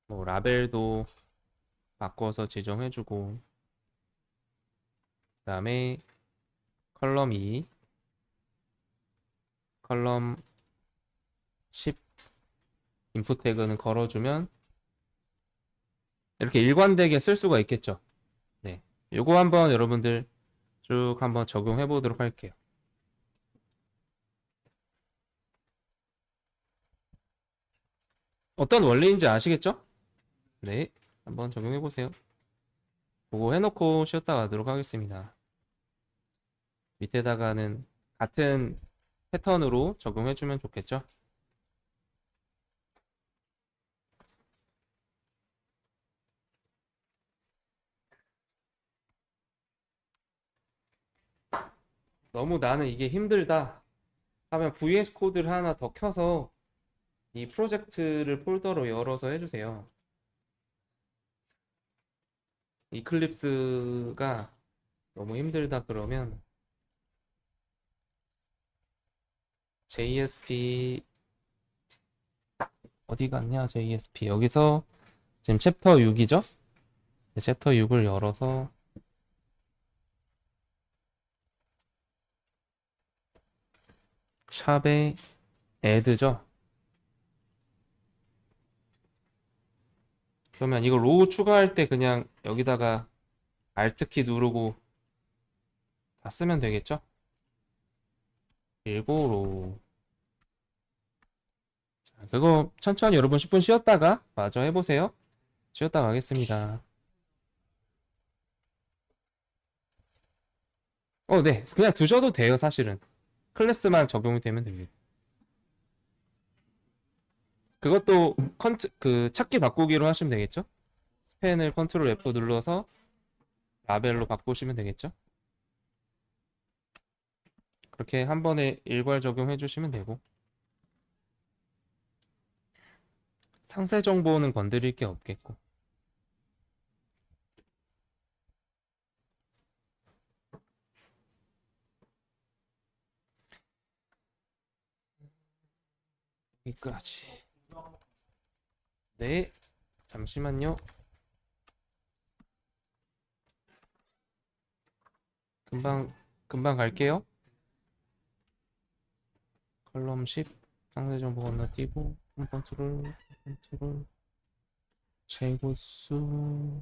뭐 라벨도 바꿔서 지정해주고 그 다음에 컬럼 2 컬럼 10 인풋 태그는 걸어주면 이렇게 일관되게 쓸 수가 있겠죠. 네, 요거 한번 여러분들 쭉 한번 적용해 보도록 할게요. 어떤 원리인지 아시겠죠? 네, 한번 적용해 보세요. 그거 해놓고 쉬었다 가도록 하겠습니다. 밑에다가는 같은 패턴으로 적용해주면 좋겠죠? 너무 나는 이게 힘들다 하면 VS 코드를 하나 더 켜서 이 프로젝트를 폴더로 열어서 해주세요. 이클립스가 너무 힘들다 그러면 JSP 어디 갔냐? JSP 여기서 지금 챕터 6이죠? 챕터 6을 열어서 샵에 add죠? 그러면 이거 로우 추가할 때 그냥 여기다가 Alt키 누르고 다 쓰면 되겠죠? 그리고 로우 자, 그거 천천히 여러분 10분 쉬었다가 마저 해보세요. 쉬었다 가겠습니다. 네. 그냥 두셔도 돼요, 사실은. 클래스만 적용이 되면 됩니다. 그것도 찾기 바꾸기로 하시면 되겠죠? 스펜을 컨트롤 F 눌러서 라벨로 바꾸시면 되겠죠? 그렇게 한 번에 일괄 적용해 주시면 되고 상세 정보는 건드릴 게 없겠고 여기까지. 네, 잠시만요. 금방 갈게요. 컬럼 10 상세 정보 건너뛰고 컨트롤 재고수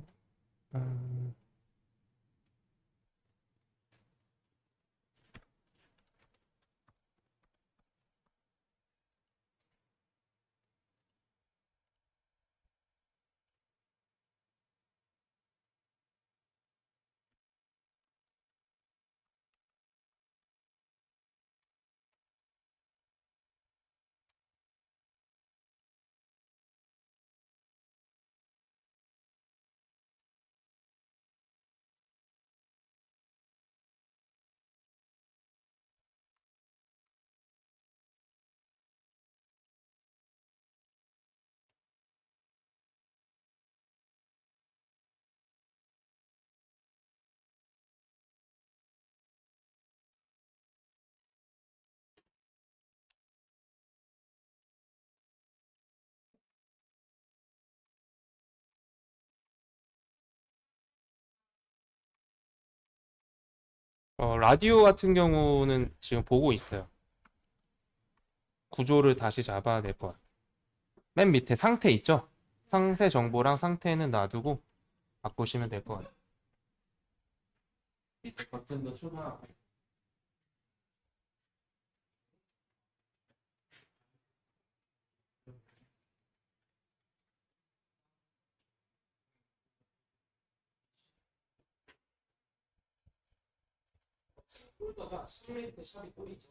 라디오 같은 경우는 지금 보고 있어요. 구조를 다시 잡아야 될 것 같아요. 맨 밑에 상태 있죠? 상세 정보랑 상태는 놔두고 바꾸시면 될 것 같아요. 밑에 버튼도 추가하고. 폴더가 시뮬레이터 샵이 또 있죠.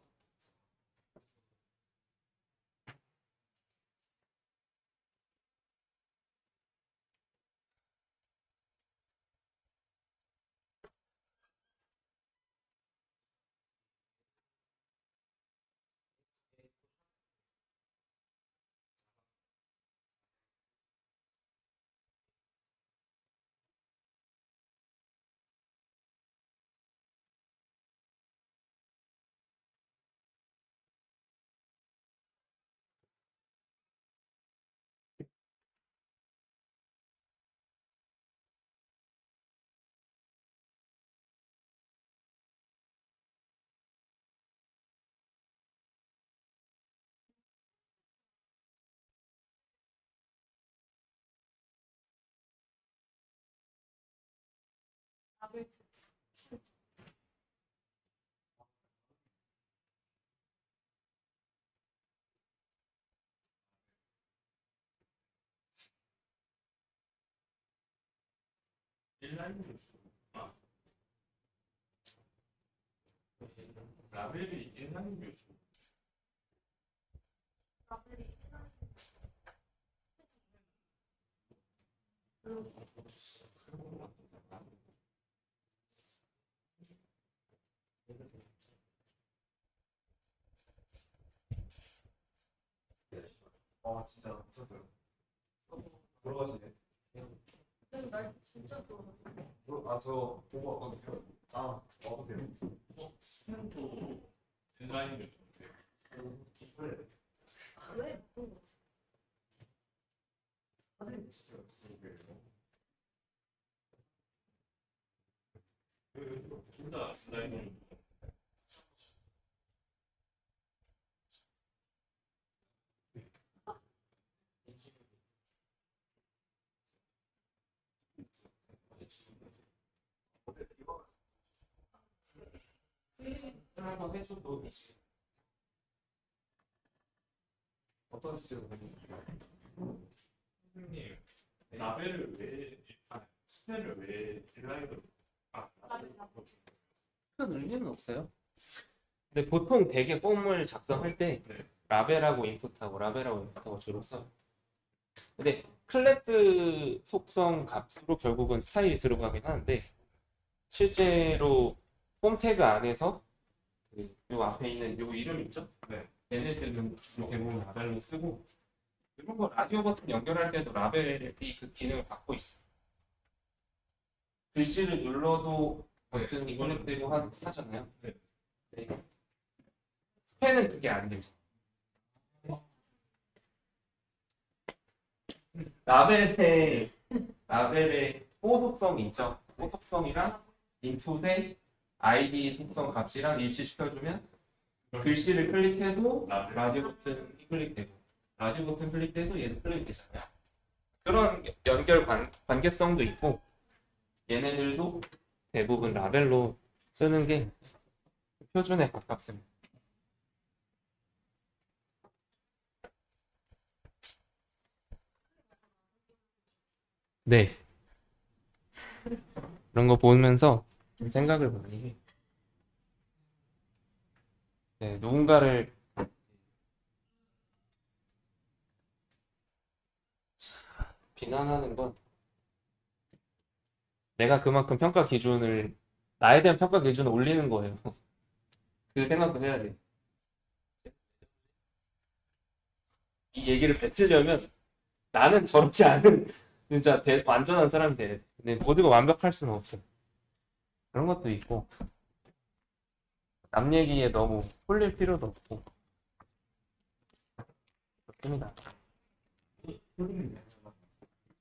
인라인 교수. 아, 라벨이 인라인 교수.
아 진짜 미쳤어요. 돌아가시네.
근데 날 진짜 좋아.
아저 보고 왔거든요. 아 와보세요.
수면도 인라인 교수인데.
왜 바쁜 거지?
둘다 인라인 교수.
한번 해줘도 되지.
어떤 주제로 보셨나요?
선생님, 라벨을 왜, 스펠을 왜 인라인으로?
큰 의미는 없어요. 근데 보통 되게 폼을 작성할 때
네.
라벨하고 인풋하고 주로 써. 근데 클래스 속성 값으로 결국은 스타일이 들어가긴 하는데 실제로 폼 태그 안에서 요 앞에 있는 요 이름 있죠?
네.
얘네들은 주로 대부분 라벨로 쓰고 이런 거 라디오 버튼 연결할 때도 라벨이 그 기능을 갖고 있어. 글씨를 눌러도 버튼이 클릭되고 하잖아요.
네.
네. 스펜은 그게 안 되죠. 라벨의 호속성이 있죠. 호속성이랑 인풋의 ID 속성 값이랑 일치시켜주면 글씨를 클릭해도 라디오 버튼이 클릭되고 라디오 버튼 클릭돼도 얘도 클릭되잖아요. 그런 연결 관계성도 있고 얘네들도 대부분 라벨로 쓰는 게 표준에 가깝습니다. 네. 그런 거 보면서 좀 생각을 많이 해. 네, 누군가를 비난하는 건 내가 그만큼 평가 기준을 나에 대한 평가 기준을 올리는 거예요. 그 생각도 해야 돼. 이 얘기를 뱉으려면 나는 저렇지 않은 진짜 완전한 사람이 돼야 돼. 근데 모두가 완벽할 수는 없어. 그런 것도 있고 남 얘기에 너무 홀릴 필요도 없고 그렇습니다.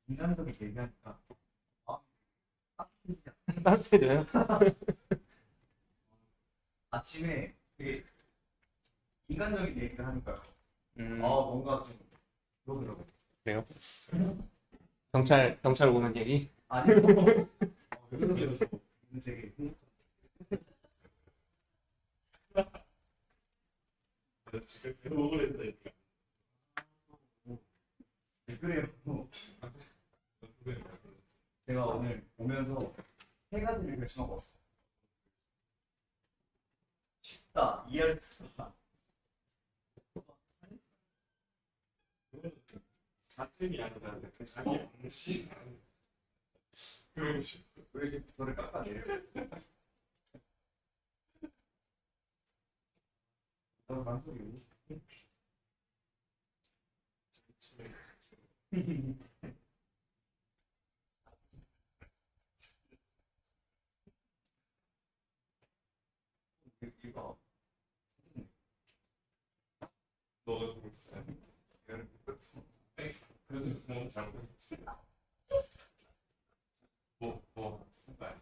인간적인 얘기하니까 아
따뜻해져요?
아침에 되게 인간적인 얘기를 하니까
음,
뭔가 좀 그러더라고요.
그래요? 경찰 오는 얘기?
아니 왜 그러세요? 되게
지금 욕을 했으니까.
왜 그래요? 제가 오늘 오면서 세 가지를 결심하고 왔어요. 쉽다, 이해할 수 있다.
자책이 아니라 자기 암시. 그런 식.
왜 이렇게 저를 깎아내요? 망설이고. 이거
너가 좀 있어요. 그래도 너무 잘못했어. 신발.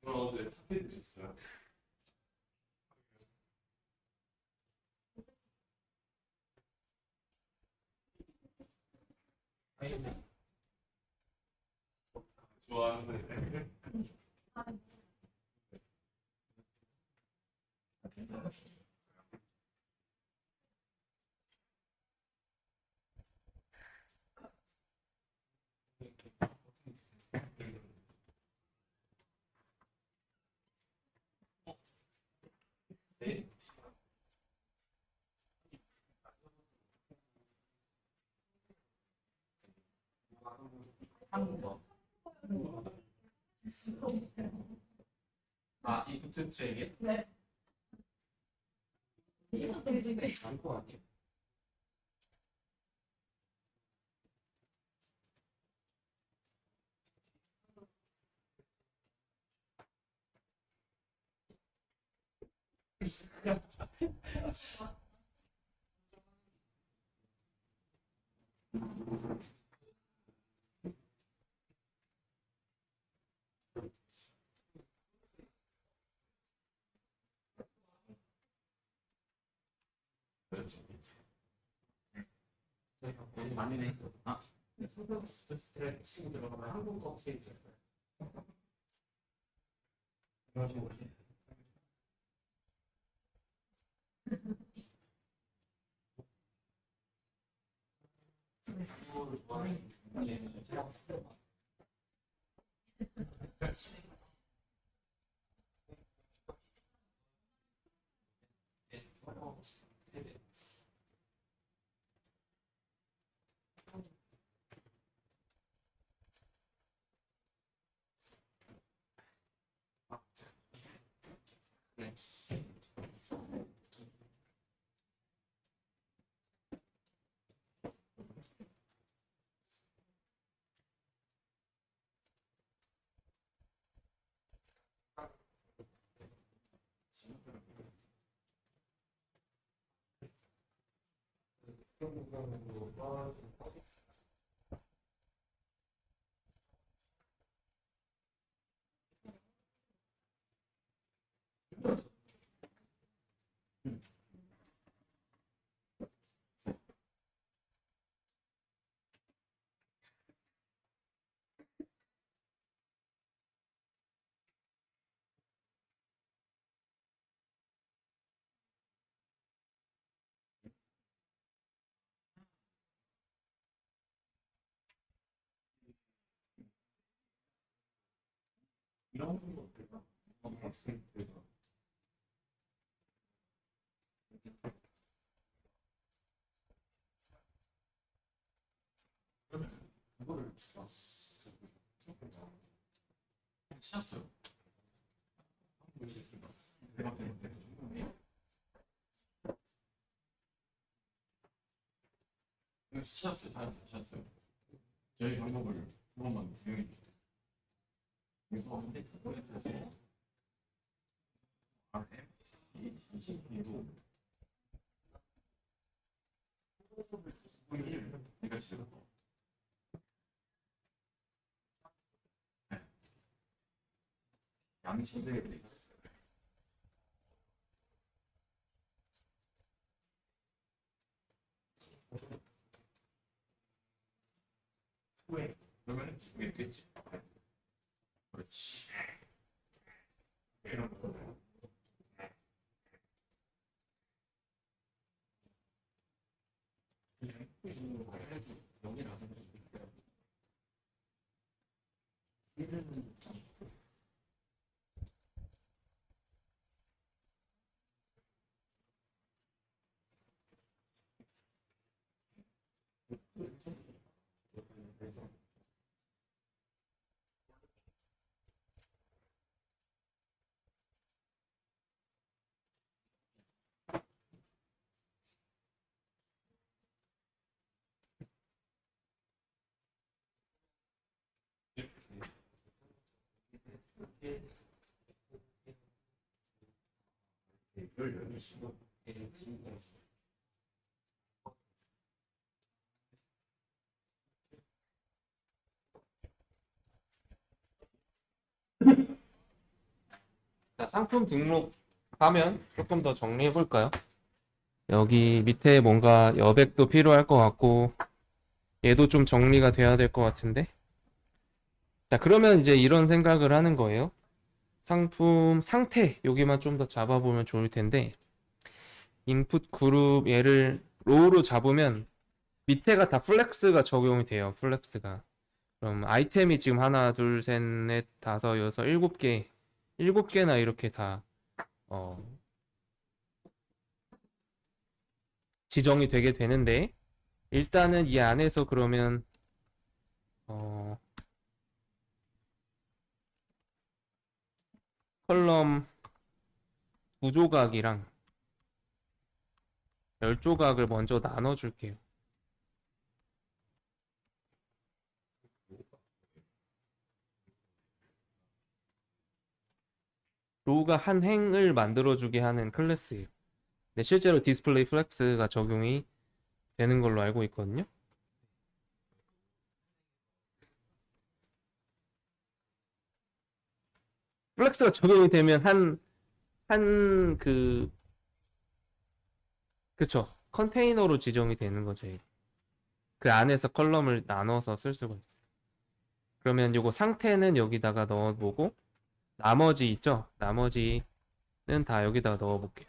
그럼 어제 사케 드셨어요? 좋아하는데. 네? 아, 이 부츠 얘기?
네. 이해서 되게 진짜
안거 아니에요?
너무 많이 내. 아, 스트레칭 들어가면 한국 껍질 있어요. 이런 것들가 학생들과 그거를 찾았어요. 한국에 있을 것 같습니다. 대박 대박. 이거 찾았어요. 저희 방법을 한 번만 설명해 주세요. 그래서 근데 그거에서 RM 이20로 내가 지금 양심되게 돼 있었어요. 후에 그러면 왜 있겠지? 그렇지. 이런 거. 여기라서 이걸 열으시고
자, 상품 등록하면 조금 더 정리해 볼까요? 여기 밑에 뭔가 여백도 필요할 것 같고 얘도 좀 정리가 돼야 될 것 같은데. 자, 그러면 이제 이런 생각을 하는 거예요. 상품 상태 여기만 좀 더 잡아보면 좋을 텐데 인풋 그룹 얘를 로우로 잡으면 밑에가 다 플렉스가 적용이 돼요. 플렉스가. 그럼 아이템이 지금 하나, 둘, 셋, 넷, 다섯, 여섯, 일곱 개나 이렇게 다 지정이 되게 되는데 일단은 이 안에서 그러면 컬럼 두 조각이랑 10조각을 먼저 나눠 줄게요. 로우가 한 행을 만들어주게 하는 클래스예요. 근데 실제로 디스플레이 플렉스가 적용이 되는 걸로 알고 있거든요. 플렉스가 적용이 되면 그쵸. 컨테이너로 지정이 되는 거죠. 이게. 그 안에서 컬럼을 나눠서 쓸 수가 있어요. 그러면 요거 상태는 여기다가 넣어보고 나머지 있죠? 나머지는 다 여기다가 넣어볼게요.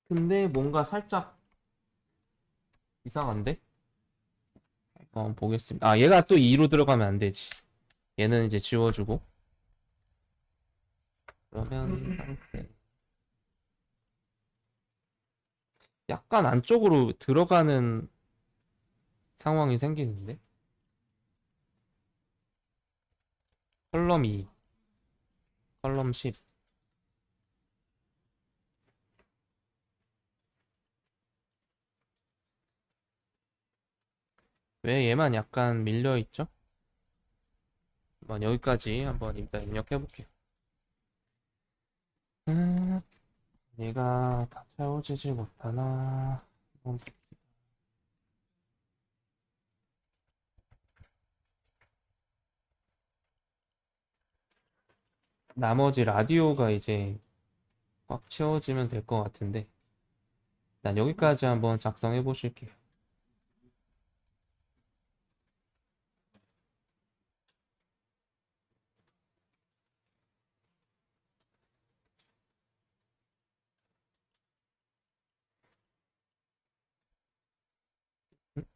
근데 뭔가 살짝 이상한데? 보겠습니다. 아, 얘가 또 2로 들어가면 안 되지. 얘는 이제 지워주고. 그러면 상태. 약간 안쪽으로 들어가는 상황이 생기는데? 컬럼 2, 컬럼 10. 왜 얘만 약간 밀려 있죠? 여기까지 한번 일단 입력해 볼게요. 얘가 다 채워지지 못하나? 나머지 라디오가 이제 꽉 채워지면 될 것 같은데 난 여기까지 한번 작성해 보실게요.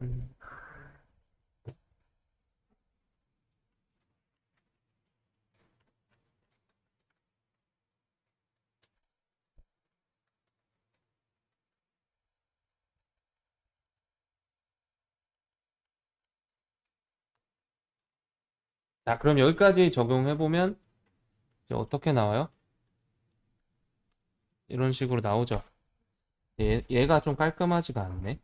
음. 자, 그럼 여기까지 적용해보면 이제 어떻게 나와요? 이런 식으로 나오죠. 얘가 좀 깔끔하지가 않네.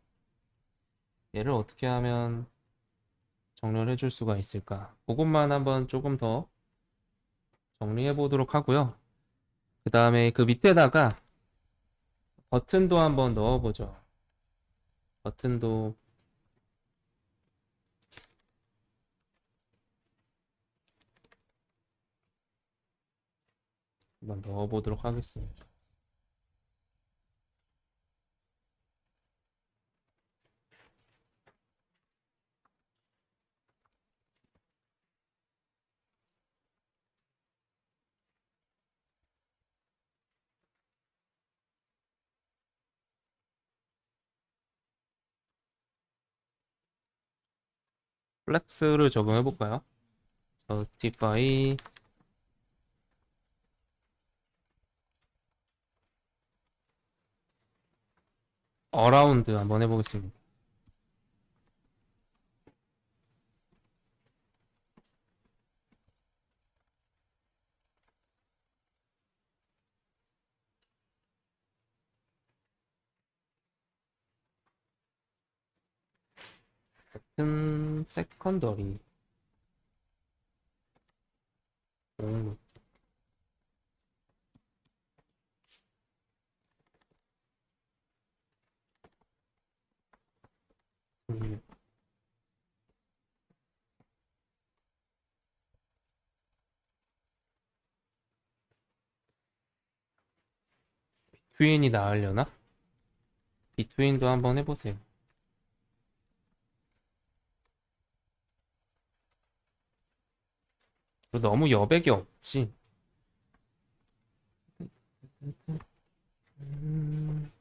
얘를 어떻게 하면 정렬해 줄 수가 있을까? 그것만 한번 조금 더 정리해 보도록 하고요. 그 다음에 그 밑에다가 버튼도 한번 넣어보죠. 버튼도 한번 넣어보도록 하겠습니다. 플렉스를 적용해 볼까요? justify around 한번 해보겠습니다. 버튼 세컨더리 목록 종류. between이 나으려나? between도 한번 해보세요. 너무 여백이 없지. 음,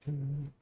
음.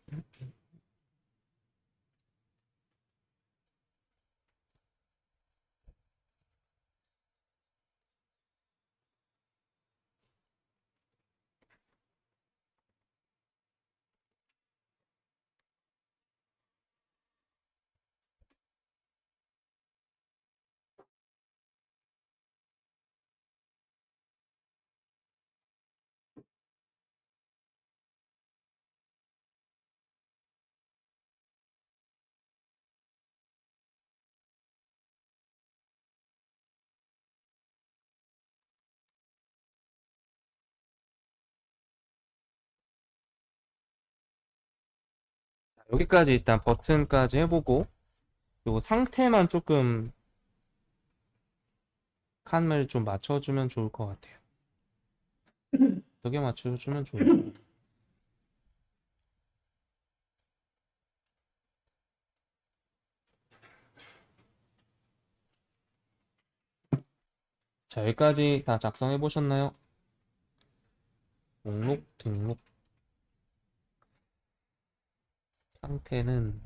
여기까지 일단 버튼까지 해보고 요 상태만 조금 칸을 좀 맞춰주면 좋을 것 같아요. 어떻게 맞춰주면 좋을까요? 자, 여기까지 다 작성해 보셨나요? 목록, 등록, 상태는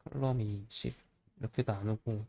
컬럼 20 이렇게 나누고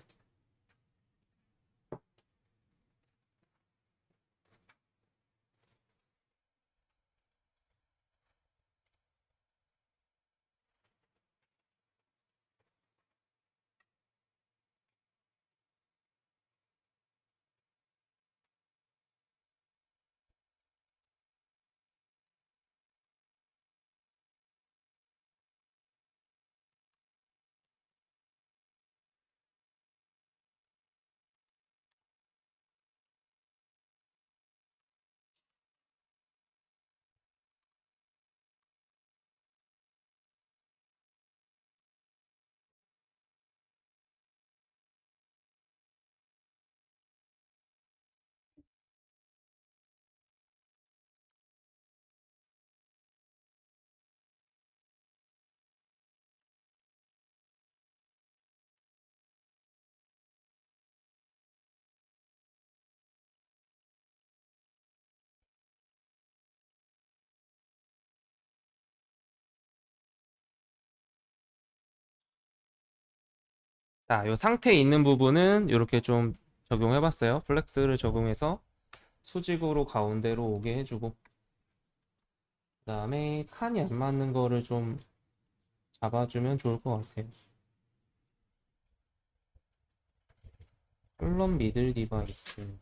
자, 요 상태에 있는 부분은 이렇게 좀 적용해 봤어요. 플렉스를 적용해서 수직으로 가운데로 오게 해주고, 그 다음에 칸이 안 맞는 거를 좀 잡아주면 좋을 것 같아요. 콜럼 미들 디바이스.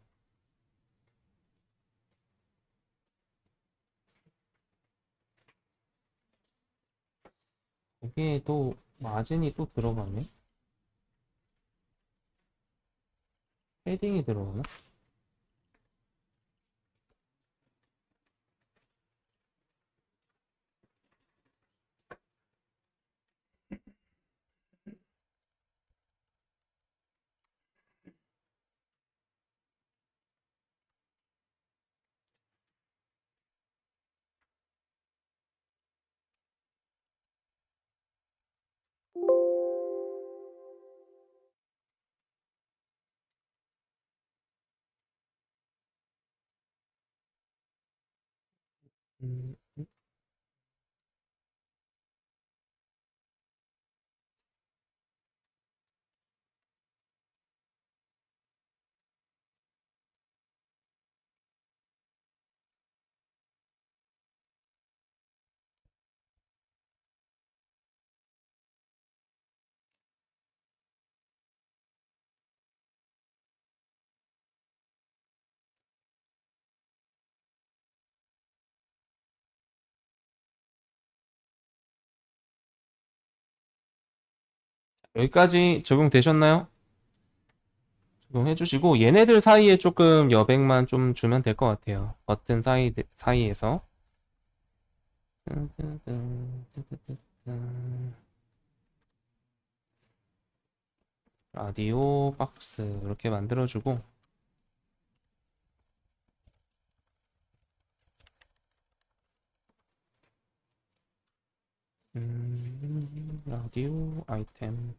여기에 또 마진이 또 들어가네. 패딩이 들어가나? 음, 여기까지 적용되셨나요? 적용해 주시고 얘네들 사이에 조금 여백만 좀 주면 될 것 같아요. 버튼 사이에서. 라디오 박스 이렇게 만들어주고, 라디오 아이템.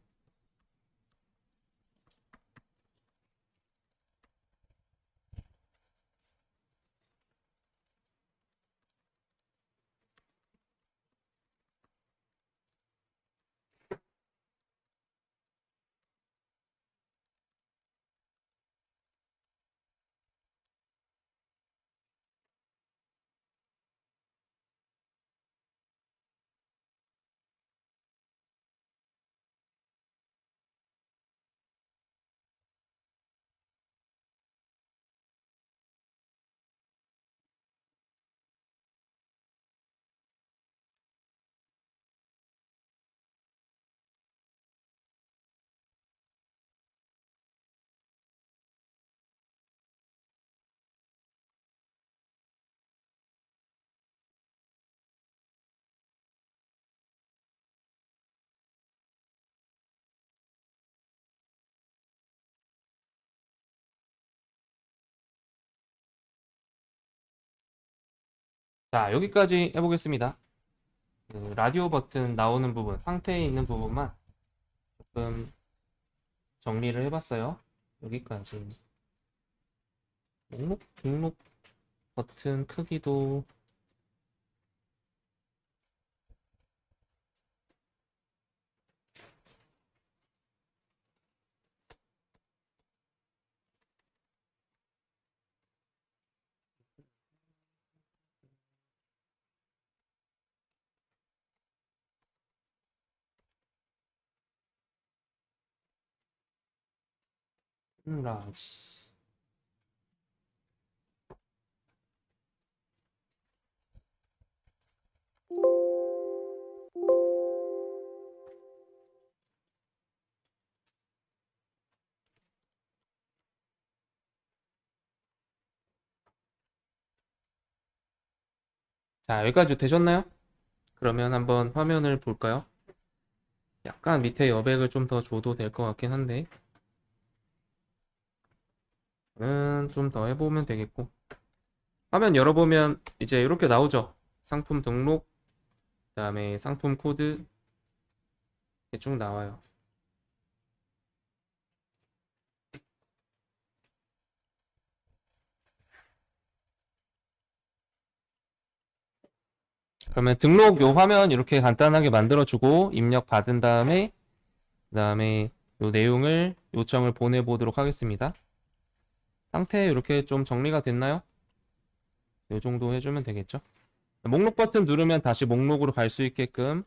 자, 여기까지 해보겠습니다. 그 라디오 버튼 나오는 부분, 상태에 있는 부분만 조금 정리를 해봤어요. 여기까지. 목록 버튼 크기도 라지. 자, 여기까지 되셨나요? 그러면 한번 화면을 볼까요? 약간 밑에 여백을 좀 더 줘도 될 것 같긴 한데, 좀 더 해보면 되겠고. 화면 열어보면 이제 이렇게 나오죠. 상품 등록, 그 다음에 상품 코드 이렇게 쭉 나와요. 그러면 등록 요 화면 이렇게 간단하게 만들어주고 입력 받은 다음에 그 다음에 요 내용을 요청을 보내보도록 하겠습니다. 상태 이렇게 좀 정리가 됐나요? 이 정도 해주면 되겠죠. 목록 버튼 누르면 다시 목록으로 갈 수 있게끔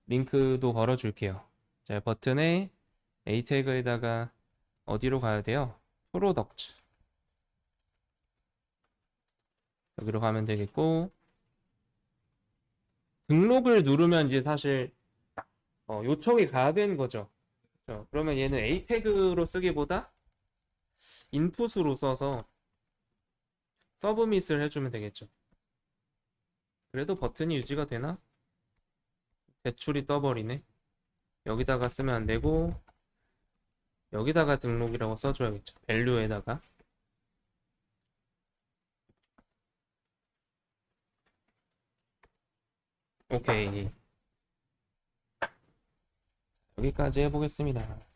링크도 걸어줄게요. 자, 버튼에 A 태그에다가 어디로 가야 돼요? 프로덕트. 여기로 가면 되겠고, 등록을 누르면 이제 사실 요청이 가야 되는 거죠. 그렇죠? 그러면 얘는 A 태그로 쓰기보다 인풋으로 써서 서브밋을 해주면 되겠죠. 그래도 버튼이 유지가 되나? 대출이 떠버리네. 여기다가 쓰면 안 되고 여기다가 등록이라고 써줘야겠죠. 밸류에다가. 오케이. 여기까지 해보겠습니다.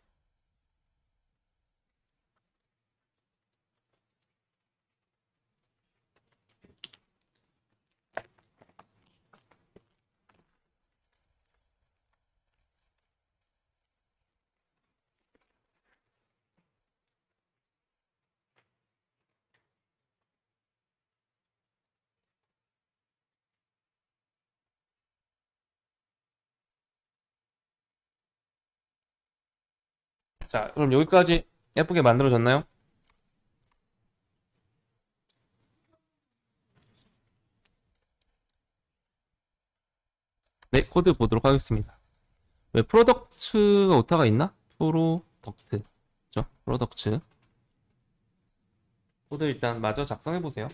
자, 그럼 여기까지 예쁘게 만들어졌나요? 네, 코드 보도록 하겠습니다. 왜 프로덕트가 오타가 있나? 프로덕트. 그죠? 프로덕트. 코드 일단 마저 작성해 보세요.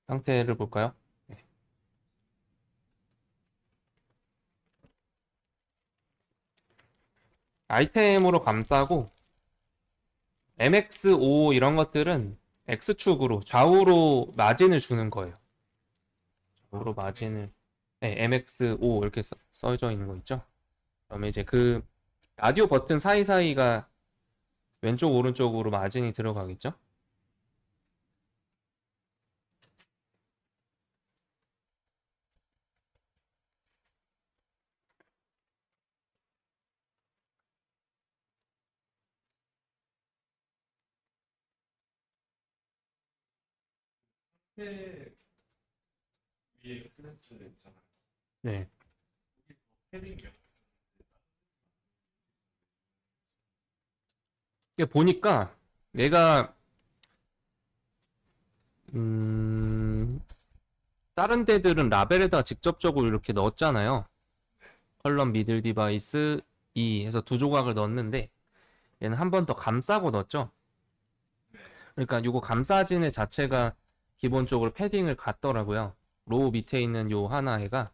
상태를 볼까요? 네. 아이템으로 감싸고 MX5 이런 것들은 X축으로 좌우로 마진을 주는 거예요. 좌우로 마진을 네, MX5 이렇게 써져 있는 거 있죠? 그러면 이제 그 라디오 버튼 사이사이가 왼쪽 오른쪽으로 마진이 들어가겠죠?
네. 위에 클래스 있잖아요.
네.
패딩이요.
이게 보니까 내가 다른 데들은 라벨에다 직접적으로 이렇게 넣었잖아요. 컬럼 미들 디바이스 2 해서 두 조각을 넣었는데 얘는 한 번 더 감싸고 넣었죠. 그러니까 요거 감싸지는 자체가 기본적으로 패딩을 갖더라고요. 로우 밑에 있는 요 하나에가.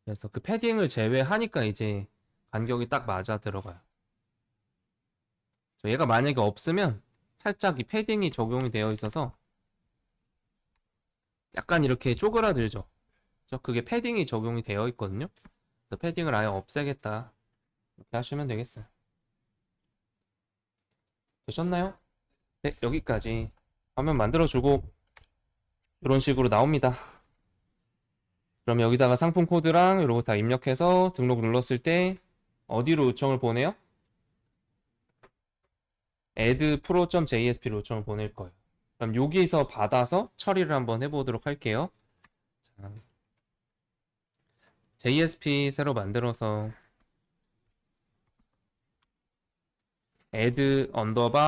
그래서 그 패딩을 제외하니까 이제 간격이 딱 맞아 들어가요. 얘가 만약에 없으면 살짝 이 패딩이 적용이 되어 있어서 약간 이렇게 쪼그라들죠. 그래서 그게 패딩이 적용이 되어 있거든요. 그래서 패딩을 아예 없애겠다. 이렇게 하시면 되겠어요. 되셨나요? 네, 여기까지 화면 만들어주고 이런 식으로 나옵니다. 그럼 여기다가 상품 코드랑 이런 거 다 입력해서 등록 눌렀을 때 어디로 요청을 보내요? add.pro.jsp로 요청을 보낼 거예요. 그럼 여기서 받아서 처리를 한번 해보도록 할게요. 자, JSP 새로 만들어서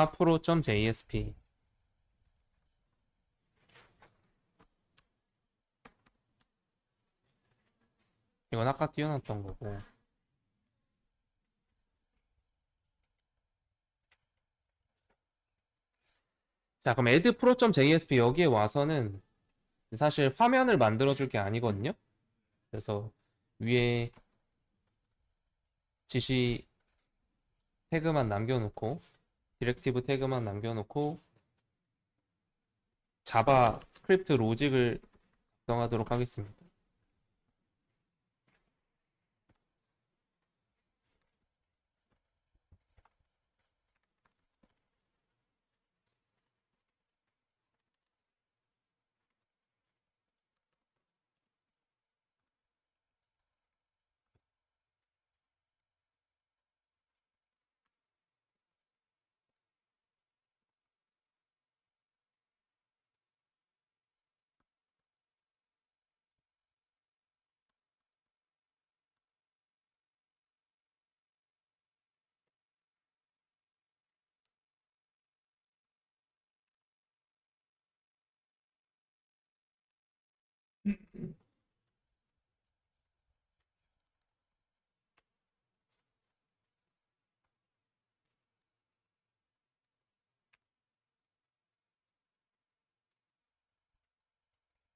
add_pro.jsp 이건 아까 띄워놨던 거고 자 그럼 add_pro.jsp 여기에 와서는 사실 화면을 만들어줄 게 아니거든요. 그래서 위에 지시 태그만 남겨놓고 디렉티브 태그만 남겨놓고 자바 스크립트 로직을 작성하도록 하겠습니다.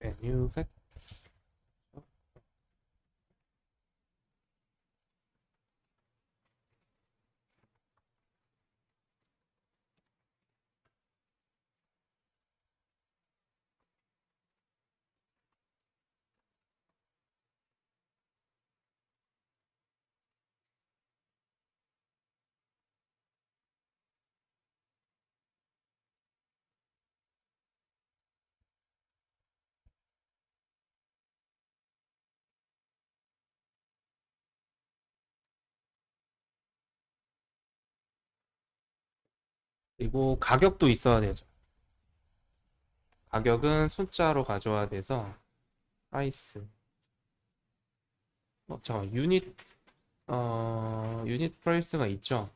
메뉴 그리고 가격도 있어야 되죠. 가격은 숫자로 가져와야 돼서 프라이스. 잠깐 유닛 프라이스가 있죠.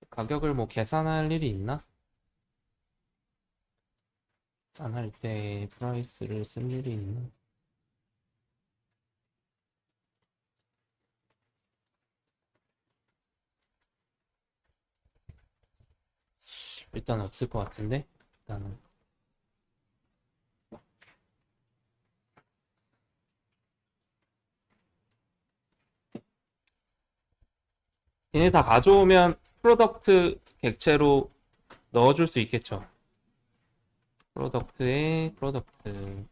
가격을 뭐 계산할 일이 있나? 계산할 때 프라이스를 쓸 일이 있나? 일단 없을 것 같은데 일단은 얘네 다 가져오면 프로덕트 객체로 넣어줄 수 있겠죠. 프로덕트에 프로덕트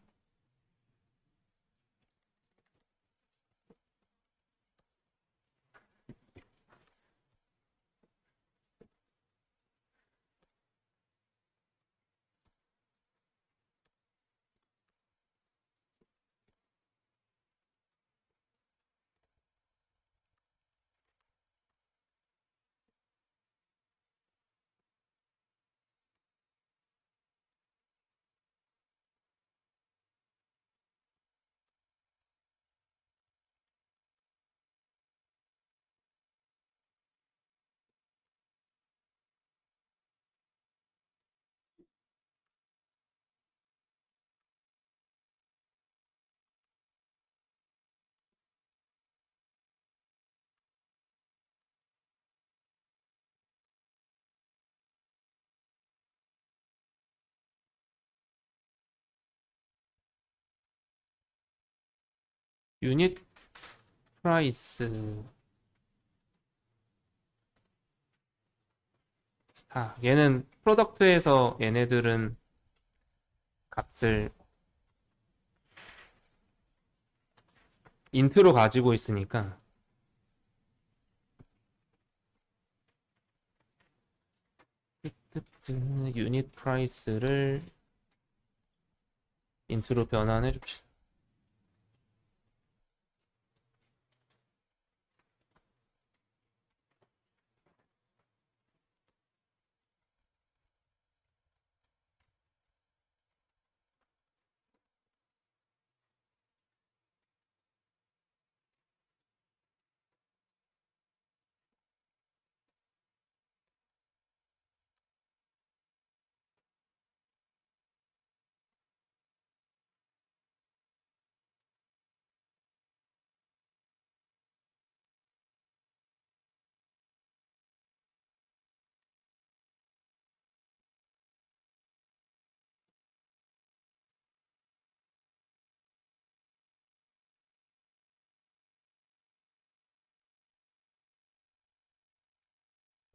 유닛 프라이스 얘는 프로덕트에서 얘네들은 값을 인트로 가지고 있으니까 유닛 프라이스를 인트로 변환해 줍시다.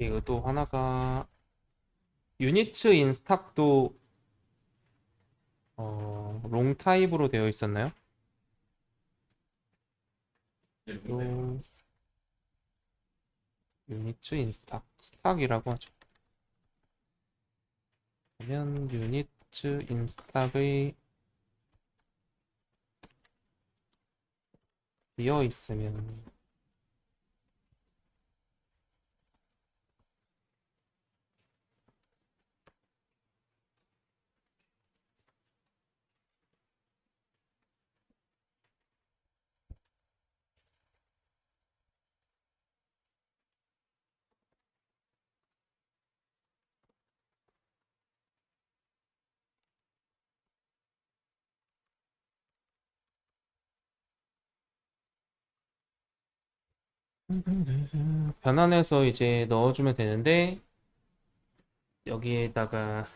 그리고 또 하나가 유니츠 인스탁도 롱 타입으로 되어 있었나요? 또 유니츠 인스탁 스탁이라고 하죠. 그러면 유니츠 인스탁의 비어 있으면 변환해서 이제 넣어주면 되는데 여기에다가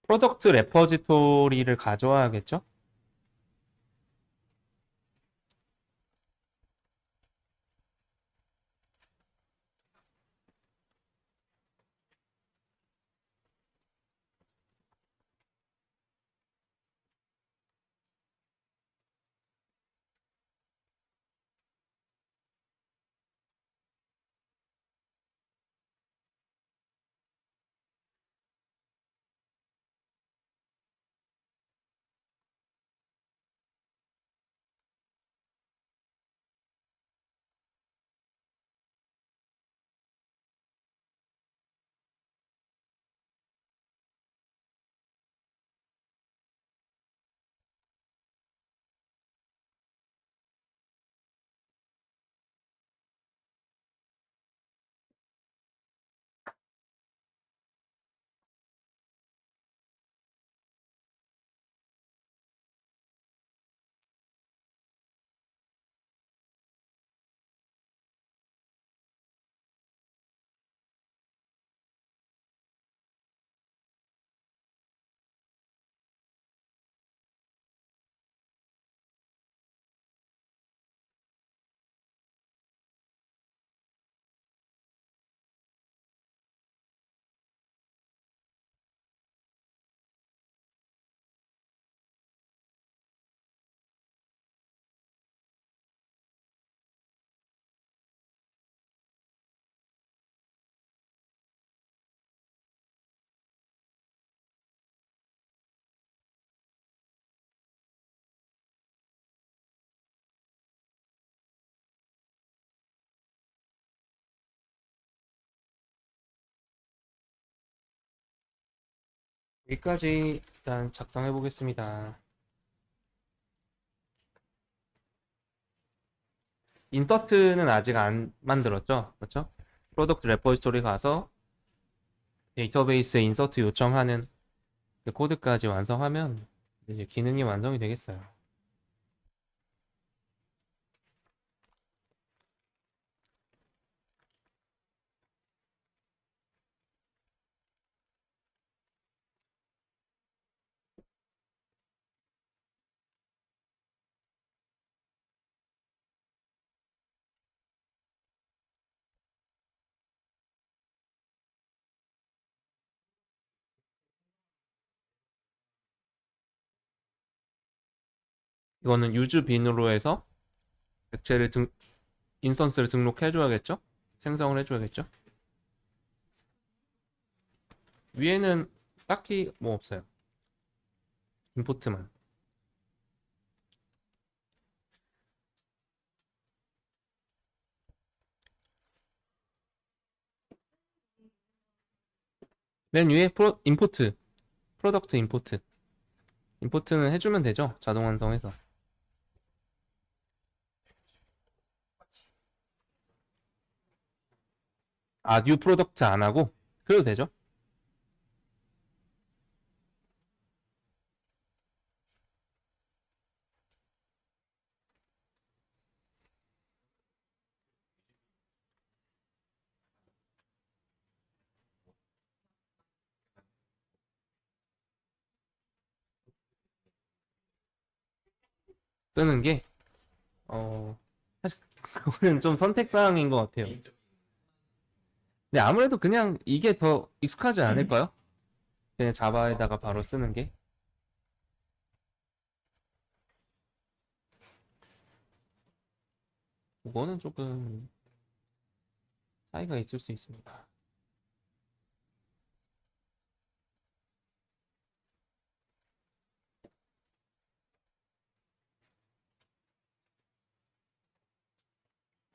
프로덕트 레퍼지토리를 가져와야겠죠? 여기까지 일단 작성해 보겠습니다. 인서트는 아직 안 만들었죠? 그렇죠? 프로덕트 레포지토리 가서 데이터베이스에 인서트 요청하는 그 코드까지 완성하면 이제 기능이 완성이 되겠어요. 이거는 유즈 빈으로 해서 객체를 인스턴스를 등록해 줘야겠죠? 생성을 해 줘야겠죠? 위에는 딱히 뭐 없어요. 임포트만. 맨 위에 임포트, 프로덕트 임포트. 임포트는 해주면 되죠? 자동 완성해서. 아, 뉴 프로덕트 안 하고? 그래도 되죠? 쓰는 게, 사실 그거는 좀 선택사항인 것 같아요. 근데 아무래도 그냥 이게 더 익숙하지 않을까요? 그냥 자바에다가 바로 쓰는 게. 그거는 조금 차이가 있을 수 있습니다.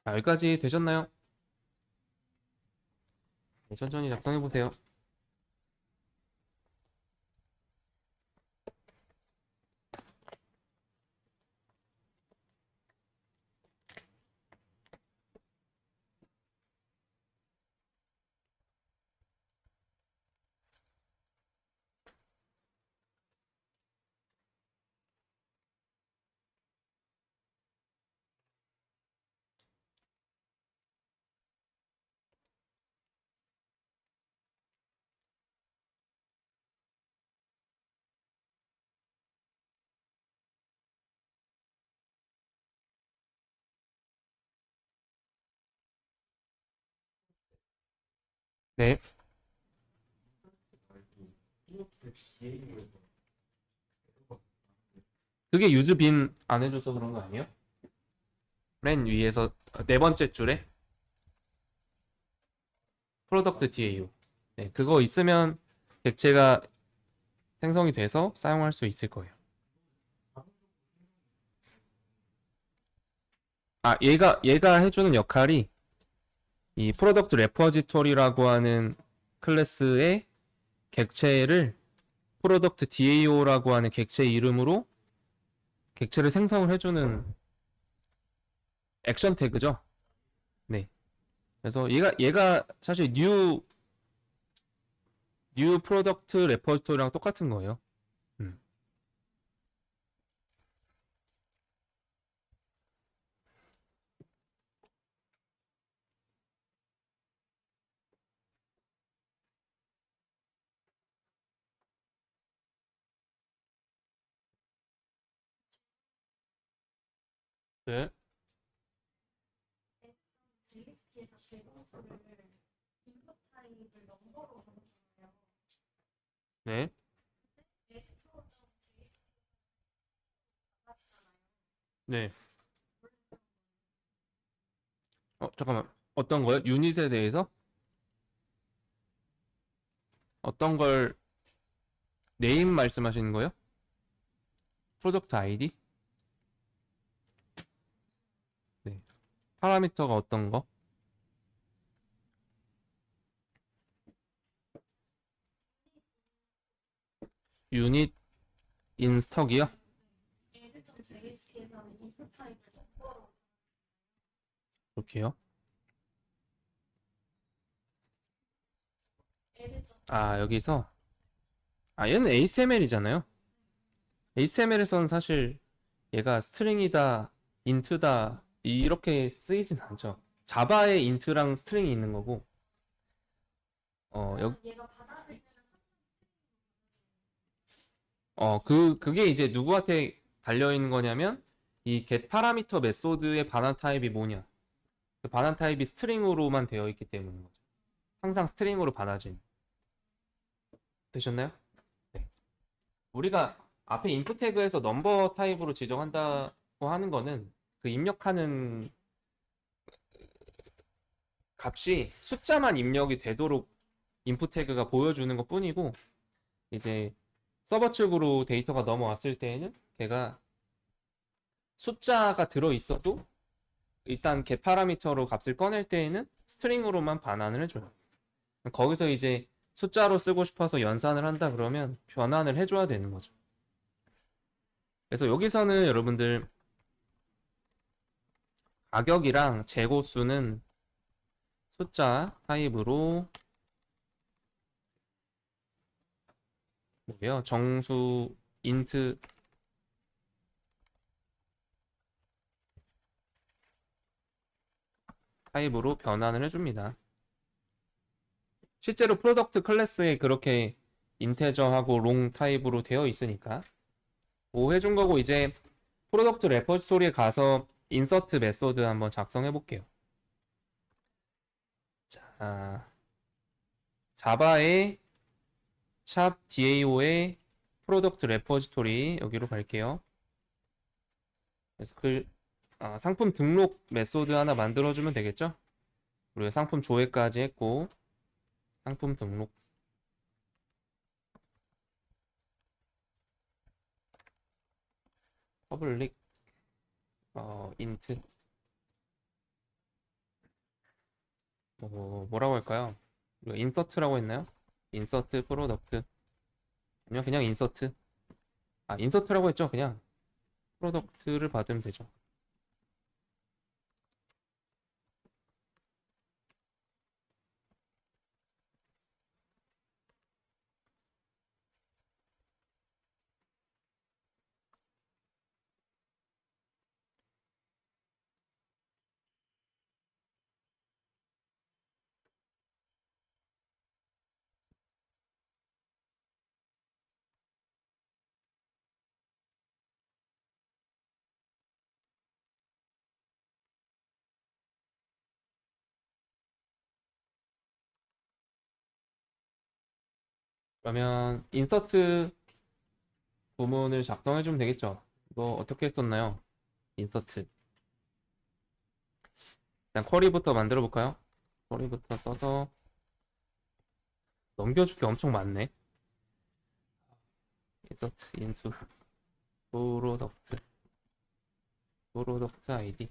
자, 여기까지 되셨나요? 네, 천천히 작성해 보세요. 네. 그게 유즈 빈 안 해줘서 그런 거 아니에요? 맨 위에서 네 번째 줄에 프로덕트 DAO. 네, 그거 있으면 객체가 생성이 돼서 사용할 수 있을 거예요. 아, 얘가 해주는 역할이 이 프로덕트 레포지토리라고 하는 클래스의 객체를 프로덕트 DAO라고 하는 객체 이름으로 객체를 생성을 해주는 액션 태그죠. 네. 그래서 얘가 사실 뉴 프로덕트 레포지토리랑 똑같은 거예요. 음. 네.
JSP에서 제공수를 인풋 타입을 넘버로 적었잖아요.
네.
S 프로.js 가지잖아요.
네. 잠깐만. 어떤 거요? 유닛에 대해서? 어떤 걸 네임 말씀하시는 거예요? 프로덕트 아이디? 네. 파라미터가 어떤 거? 유닛 인스톡이요?
add.jsp에서는 인풋 타입을 넘버로
이렇게요.
add.
아, 여기서 얘는 HTML이잖아요. HTML에서는 사실 얘가 스트링이다, 인트다 이렇게 쓰이진 않죠. 자바에 인트랑 스트링이 있는 거고.
얘가 받아들일 때는
그게 이제 누구한테 달려 있는 거냐면 이 get 파라미터 메소드의 반환 타입이 뭐냐. 그 반환 타입이 스트링으로만 되어 있기 때문인 거죠. 항상 스트링으로 받아진. 되셨나요? 네. 우리가 앞에 인풋 태그에서 넘버 타입으로 지정한다고 하는 거는 그 입력하는 값이 숫자만 입력이 되도록 인풋 태그가 보여주는 것 뿐이고, 이제 서버 측으로 데이터가 넘어왔을 때에는 걔가 숫자가 들어 있어도 일단 get 파라미터로 값을 꺼낼 때에는 스트링으로만 반환을 해줘요. 거기서 이제 숫자로 쓰고 싶어서 연산을 한다 그러면 변환을 해줘야 되는 거죠. 그래서 여기서는 여러분들 가격이랑 재고수는 숫자 타입으로 뭐예요? 정수 인트 타입으로 변환을 해줍니다. 실제로 프로덕트 클래스에 그렇게 인테저하고 롱 타입으로 되어 있으니까 해준 거고, 이제 프로덕트 레포지토리에 가서 인서트 메소드 한번 작성해 볼게요. 자, 자바의 샵 DAO의 프로덕트 레포지토리 여기로 갈게요. 그래서 상품 등록 메소드 하나 만들어주면 되겠죠? 우리가 상품 조회까지 했고, 상품 등록 퍼블릭 인트 뭐라고 할까요? 우리가 인서트라고 했나요? 인서트 프로덕트 아니면 그냥 인서트. 인서트라고 했죠. 그냥 프로덕트를 받으면 되죠. 그러면 인서트 부문을 작성해 주면 되겠죠? 이거 어떻게 했었나요? 인서트. 일단 쿼리부터 만들어 볼까요? 쿼리부터 써서 넘겨줄 게 엄청 많네. 인서트 인투 프로덕트 아이디.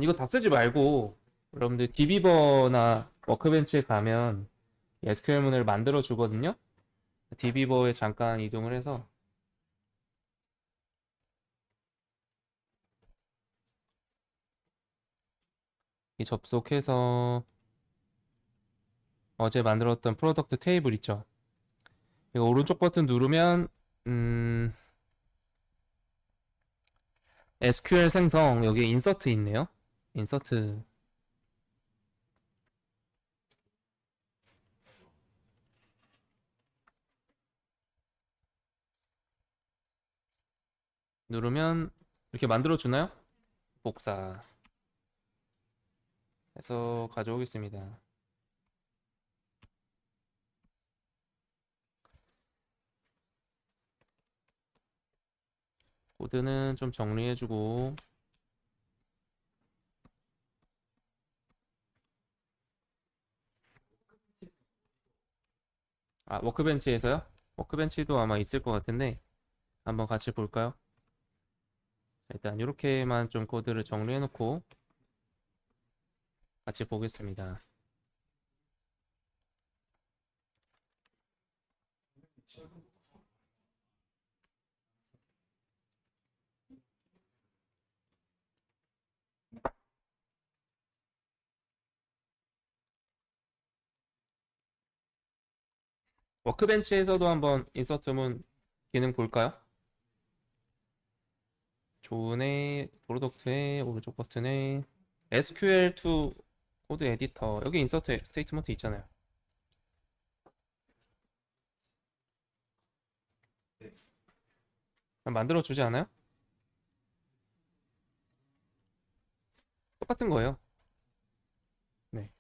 이거 다 쓰지 말고 여러분들 디비버나 워크벤치에 가면 SQL문을 만들어 주거든요. 디비버에 잠깐 이동을 해서 이 접속해서 어제 만들었던 프로덕트 테이블 있죠. 이거 오른쪽 버튼 누르면 SQL 생성 여기 인서트 있네요. 인서트 누르면 이렇게 만들어 주나요? 복사 해서 가져오겠습니다. 코드는 좀 정리해주고 아 워크벤치에서요? 워크벤치도 아마 있을 것 같은데 한번 같이 볼까요? 일단 이렇게만 좀 코드를 정리해 놓고 같이 보겠습니다. 워크벤치에서도 한번 인서트문 기능 볼까요? 좋은에 프로덕트에 오른쪽 버튼에 SQL2 코드 에디터 여기 인서트 스테이트먼트 있잖아요. 만들어 주지 않아요? 똑같은 거예요. 네.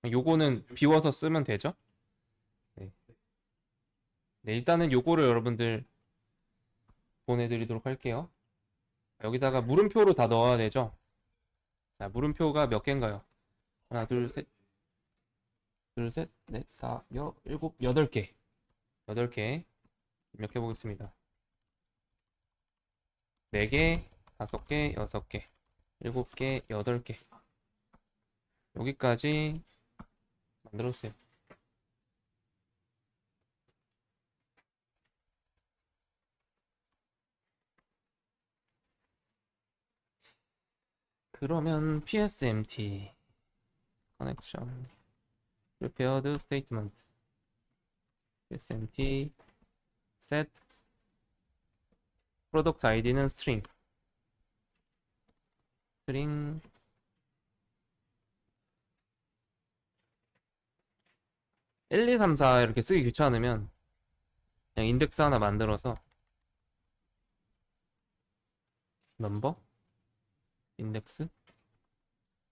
요거는 비워서 쓰면 되죠? 네. 네, 일단은 요거를 여러분들 보내드리도록 할게요. 여기다가 물음표로 다 넣어야 되죠? 자, 물음표가 몇 개인가요? 하나, 둘, 셋, 넷, 다, 일곱, 여덟 개. 여덟 개 입력해 보겠습니다. 네 개, 다섯 개, 여섯 개, 일곱 개, 여덟 개. 여기까지 만들었어요. 그러면 PSMT connection prepared statement PSMT set product ID는 string 1, 2, 3, 4 이렇게 쓰기 귀찮으면 그냥 인덱스 하나 만들어서 넘버 인덱스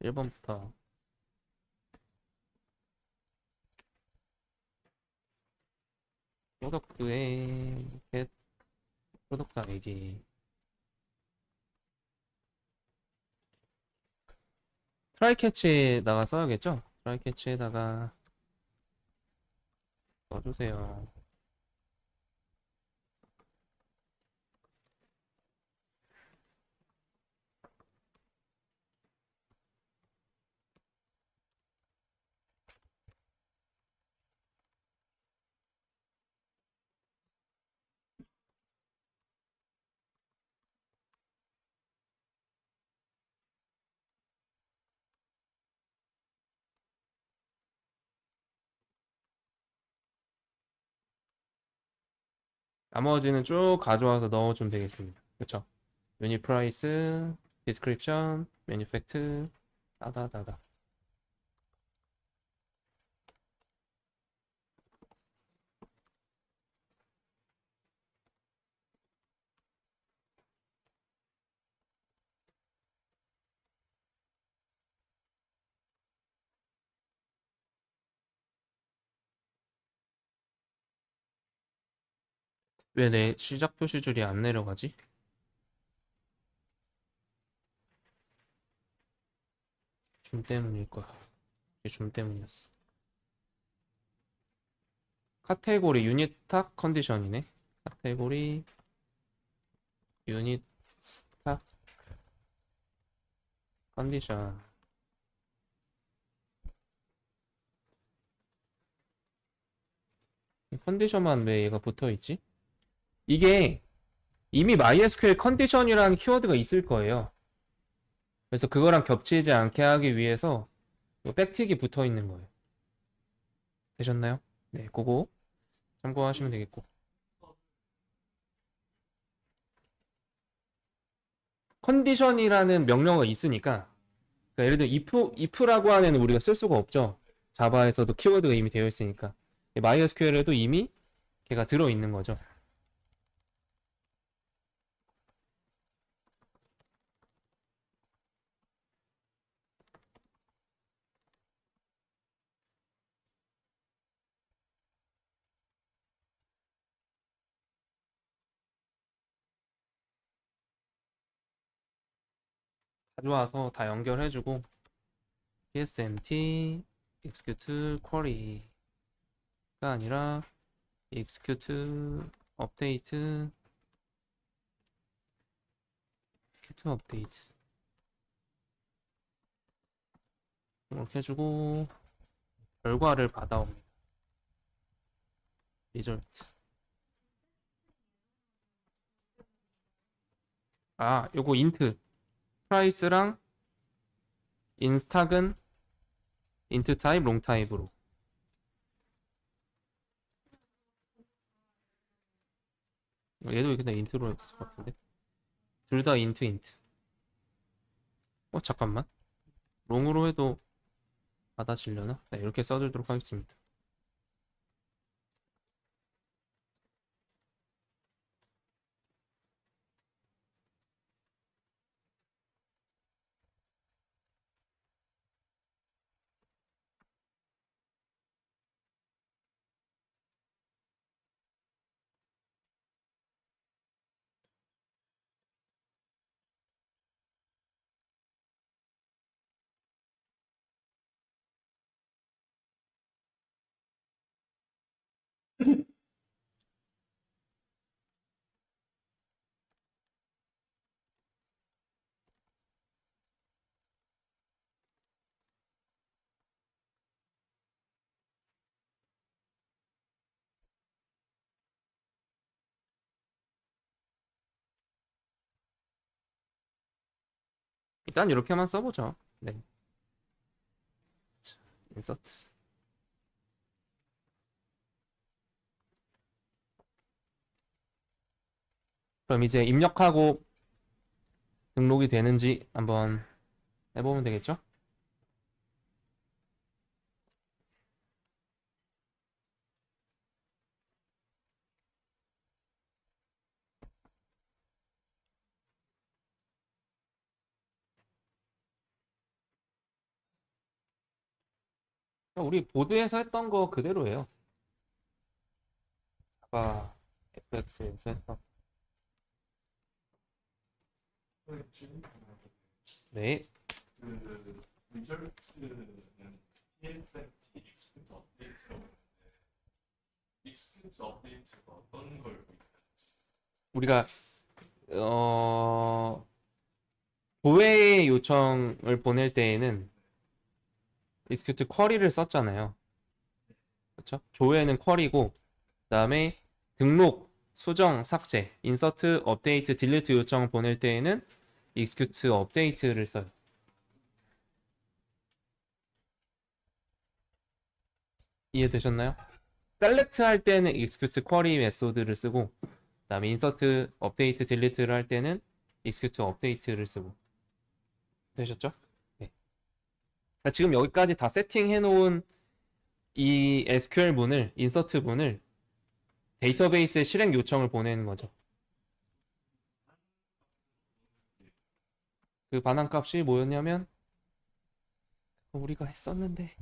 1번부터 프로덕트에 get 프로덕트 아이디 트라이 캐치에다가 써야겠죠? 트라이 캐치에다가 써주세요. 나머지는 쭉 가져와서 넣어주면 되겠습니다. 그쵸? 유닛 프라이스, 디스크립션, 매니팩트, 다다다다. 왜 내 시작 표시줄이 안 내려가지? 줌 때문일 거야. 이게 줌 때문이었어. 카테고리 유닛 스탁 컨디션이네. 카테고리 유닛 스탁 컨디션. 이 컨디션만 왜 얘가 붙어 있지? 이게 이미 MySQL 컨디션이라는 키워드가 있을 거예요. 그래서 그거랑 겹치지 않게 하기 위해서 이 백틱이 붙어 있는 거예요. 되셨나요? 네, 그거 참고하시면 되겠고. 컨디션이라는 명령어가 있으니까, 그러니까 예를 들어 if라고 하는 애는 우리가 쓸 수가 없죠. 자바에서도 키워드가 이미 되어 있으니까. MySQL에도 이미 걔가 들어 있는 거죠. 가져와서 다 연결해주고 psmt execute query가 아니라 execute update 이렇게 해주고 결과를 받아옵니다. result. 아, 요거 int price랑 인스탁은 int 타입, long 타입으로. 얘도 그냥 int로 했을 것 같은데. 둘 다 int. 잠깐만. long으로 해도 받아지려나? 네, 이렇게 써주도록 하겠습니다. 일단 이렇게만 써보죠. 네. 자, insert. 그럼 이제 입력하고 등록이 되는지 한번 해보면 되겠죠? 우리 보드에서 했던 거 그대로예요. 아까 FX에서 했던. 네.
그 리절트는 PSMT 익스큐트 업데이트라고 하는데 익스큐트 업데이트가 어떤 걸
우리가 도해 요청을 보낼 때에는 execute query를 썼잖아요. 그렇죠? 조회는 쿼리고 그다음에 등록, 수정, 삭제, insert, update, delete 요청을 보낼 때에는 execute update를 써요. 이해되셨나요? select 할 때는 execute query 메소드를 쓰고 그다음에 insert, update, delete를 할 때는 execute update를 쓰고 되셨죠? 네. 그러니까 지금 여기까지 다 세팅해 놓은 이 SQL 문을 insert 문을 데이터베이스에 실행 요청을 보내는 거죠. 그 반환값이 뭐였냐면 우리가 했었는데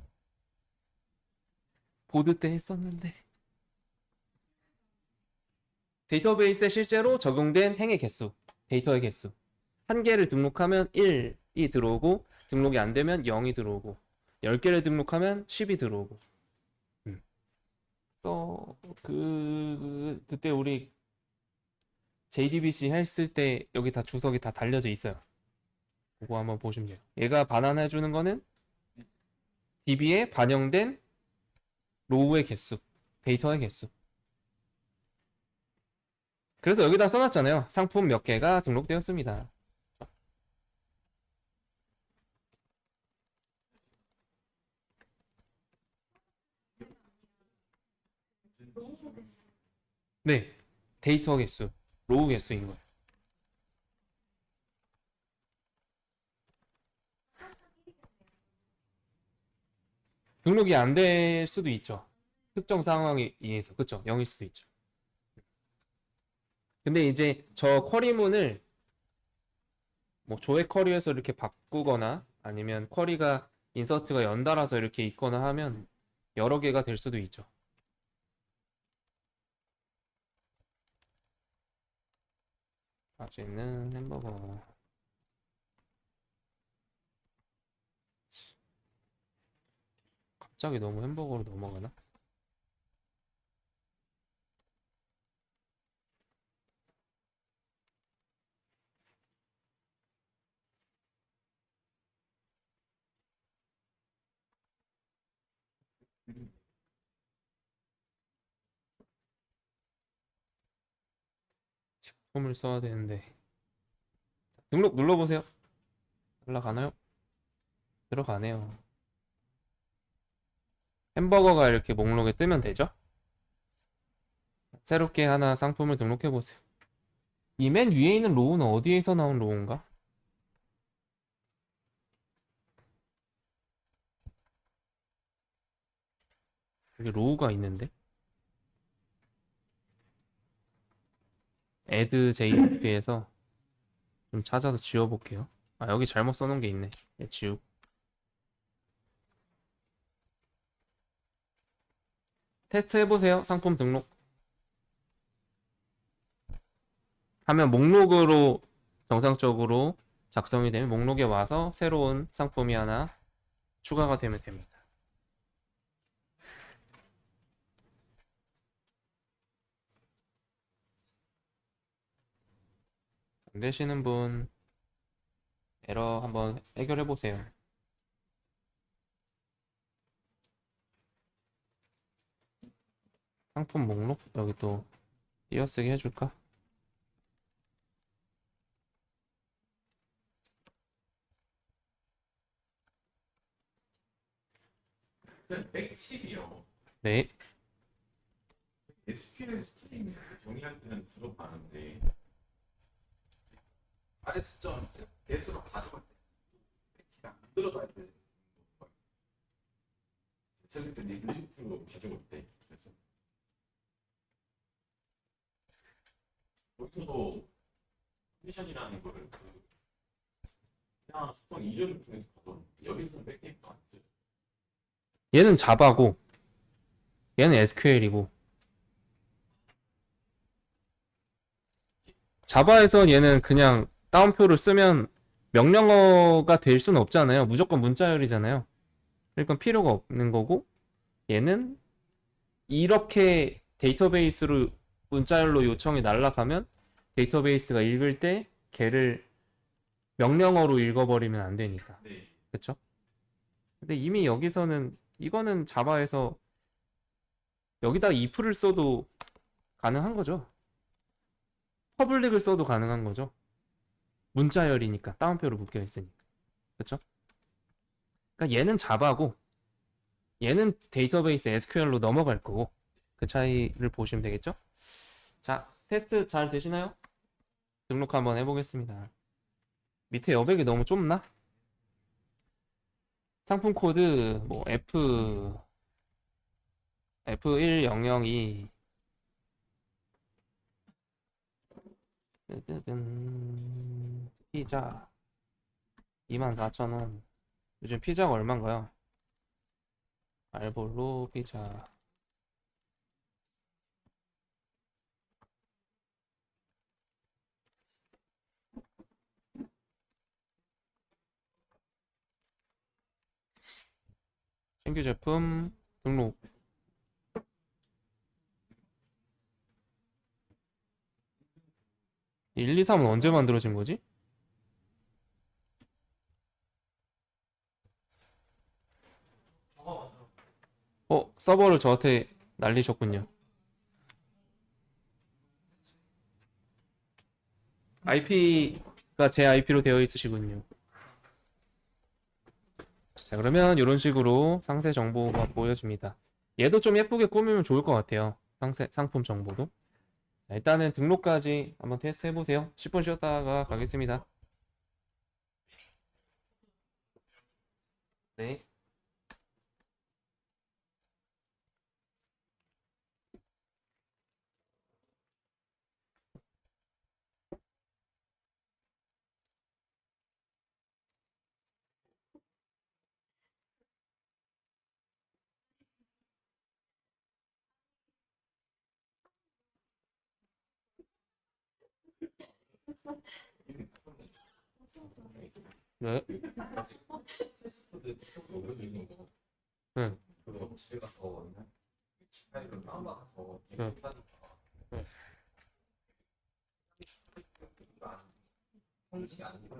보드 때 했었는데 데이터베이스에 실제로 적용된 행의 개수, 데이터의 개수. 한 개를 등록하면 1이 들어오고 등록이 안 되면 0이 들어오고 10개를 등록하면 10이 들어오고. 그래서 그때 우리 JDBC 했을 때 여기 다 주석이 다 달려져 있어요. 그거 한번 보시면 돼요. 얘가 반환해 주는 거는 DB에 반영된 로우의 개수, 데이터의 개수. 그래서 여기다 써놨잖아요. 상품 몇 개가 등록되었습니다.
너무 됐어.
네, 데이터 개수, 로우 개수인 거예요. 등록이 안 될 수도 있죠. 특정 상황에 의해서. 그쵸? 0일 수도 있죠. 근데 이제 저 쿼리문을 뭐 조회 쿼리에서 이렇게 바꾸거나 아니면 쿼리가 인서트가 연달아서 이렇게 있거나 하면 여러 개가 될 수도 있죠. 맛있는 햄버거. 갑자기 너무 햄버거로 넘어가나? 제품을 써야 되는데. 등록 눌러보세요. 올라가나요? 들어가네요. 햄버거가 이렇게 목록에 뜨면 되죠? 새롭게 하나 상품을 등록해 보세요. 이 맨 위에 있는 로우는 어디에서 나온 로우인가? 여기 로우가 있는데? add jsp에서 좀 찾아서 지워볼게요. 아, 여기 잘못 써놓은 게 있네. 네, 지우고. 테스트 해보세요. 상품 등록. 하면 목록으로 정상적으로 작성이 되면 목록에 와서 새로운 상품이 하나 추가가 되면 됩니다. 안 되시는 분 에러 한번 해결해 보세요. 상품 목록 여기 또 띄어쓰기 해줄까?
쌤, 백팁이요.
네.
SQL 스트링 정의할 때는 들어가는데 아래 숫자 개수로 가져갈 때 백팁이 안 들어가야 돼. 제가 그때 리스트로 가져올 때 그래서 여기서도 컨디션이라는 거를 그냥 수성 이름을 통해서 가져오는데 여기서는 백팁도 안 써요.
얘는 자바고 얘는 SQL이고 자바에서 얘는 그냥 따옴표를 쓰면 명령어가 될 수는 없잖아요. 무조건 문자열이잖아요. 그러니까 필요가 없는 거고 얘는 이렇게 데이터베이스로 문자열로 요청이 날아가면 데이터베이스가 읽을 때 걔를 명령어로 읽어버리면 안 되니까.
네.
그쵸? 근데 이미 여기서는 이거는 자바에서 여기다 if를 써도 가능한 거죠. 퍼블릭을 써도 가능한 거죠. 문자열이니까 따옴표로 묶여 있으니까. 그쵸? 그러니까 얘는 자바고 얘는 데이터베이스 SQL로 넘어갈 거고 그 차이를 보시면 되겠죠? 자, 테스트 잘 되시나요? 등록 한번 해보겠습니다. 밑에 여백이 너무 좁나? 상품 코드 뭐 F1002 뜨뜨든 피자 24,000원. 요즘 피자가 얼마인가요? 알볼로 피자 신규 제품 등록. 이 1, 2, 3은 언제 만들어진 거지? 서버를 저한테 날리셨군요. IP가 제 IP로 되어 있으시군요. 자, 그러면 이런 식으로 상세 정보가 보여집니다. 얘도 좀 예쁘게 꾸미면 좋을 것 같아요. 상품 정보도. 자, 일단은 등록까지 한번 테스트 해보세요. 10분 쉬었다가 가겠습니다. 네. 네.
패스트푸드 틱톡 올려주는 거.
응.
그거 집에 가서 파일을 다운받아서
응. 응.
홍시 아니고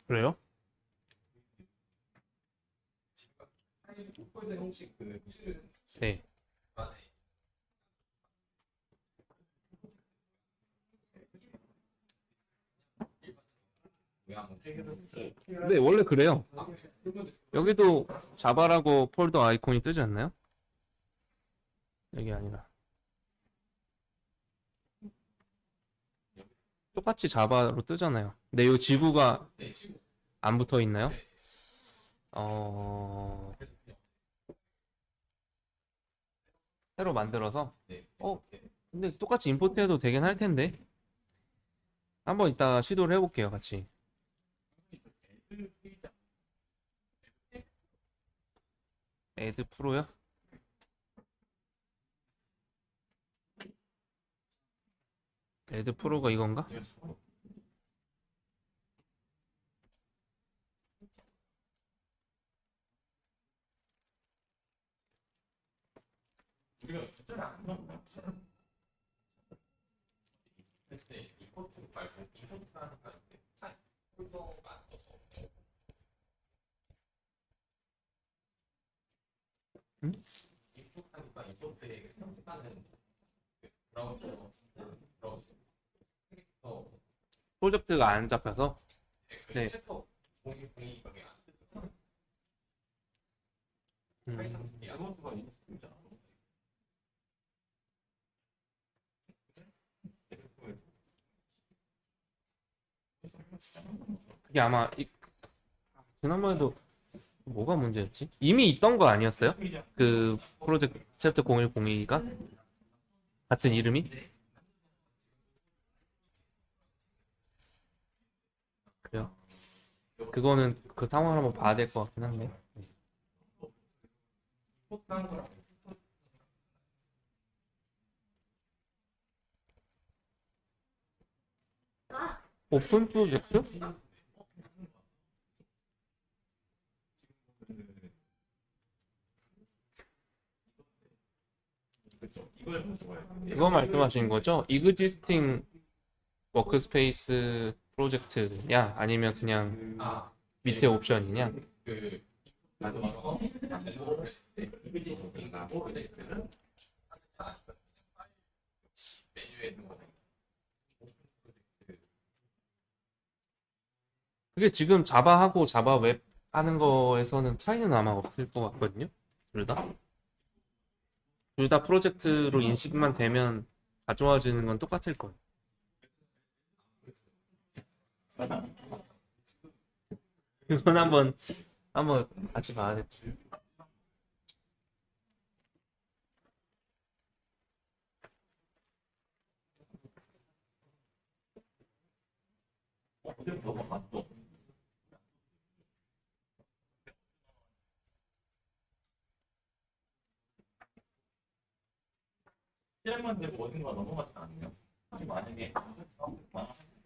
그래요?
폴더 형식 그
네. 네, 원래 그래요. 여기도 자바라고 폴더 아이콘이 뜨지 않나요? 여기 아니라. 똑같이 자바로 뜨잖아요. 근데 이 지구가 안 붙어 있나요? 새로 만들어서? 근데 똑같이 임포트해도 되긴 할 텐데. 한번 이따 시도를 해볼게요, 같이. 애드 프로요? 애드 프로가 이건가?
우리가 숫자를 안 넣었나? 근데 이포트 말고 이포트라는 건데 폴더가 안 떠서
응?
이포트하니까 이포트에 선택하는 브라우저
프로젝트가 안 잡혀서? 네.
챕터 0202 거기 안 뜨거든요. 파일 상승이 이모트가 있습니다.
그게 아마 지난번에도 뭐가 문제였지? 이미 있던 거 아니었어요? 그 프로젝트 챕터 0102가 같은 이름이? 그래요? 그거는 그 상황을 한번 봐야 될 것 같긴 한데. 오픈 프로젝트? 그거 말씀하시는 거죠? 이그지스팅 워크스페이스 프로젝트냐? 아니면 그냥 밑에 옵션이냐? 그게 지금 자바하고 자바 웹 하는 거에서는 차이는 아마 없을 것 같거든요. 둘 다. 둘 다 프로젝트로 인식만 되면 가져와지는 건 똑같을 거예요. 이건 한번 같이 봐야겠지.
시간만 되고 어딘가 넘어갔다 아니면 만약에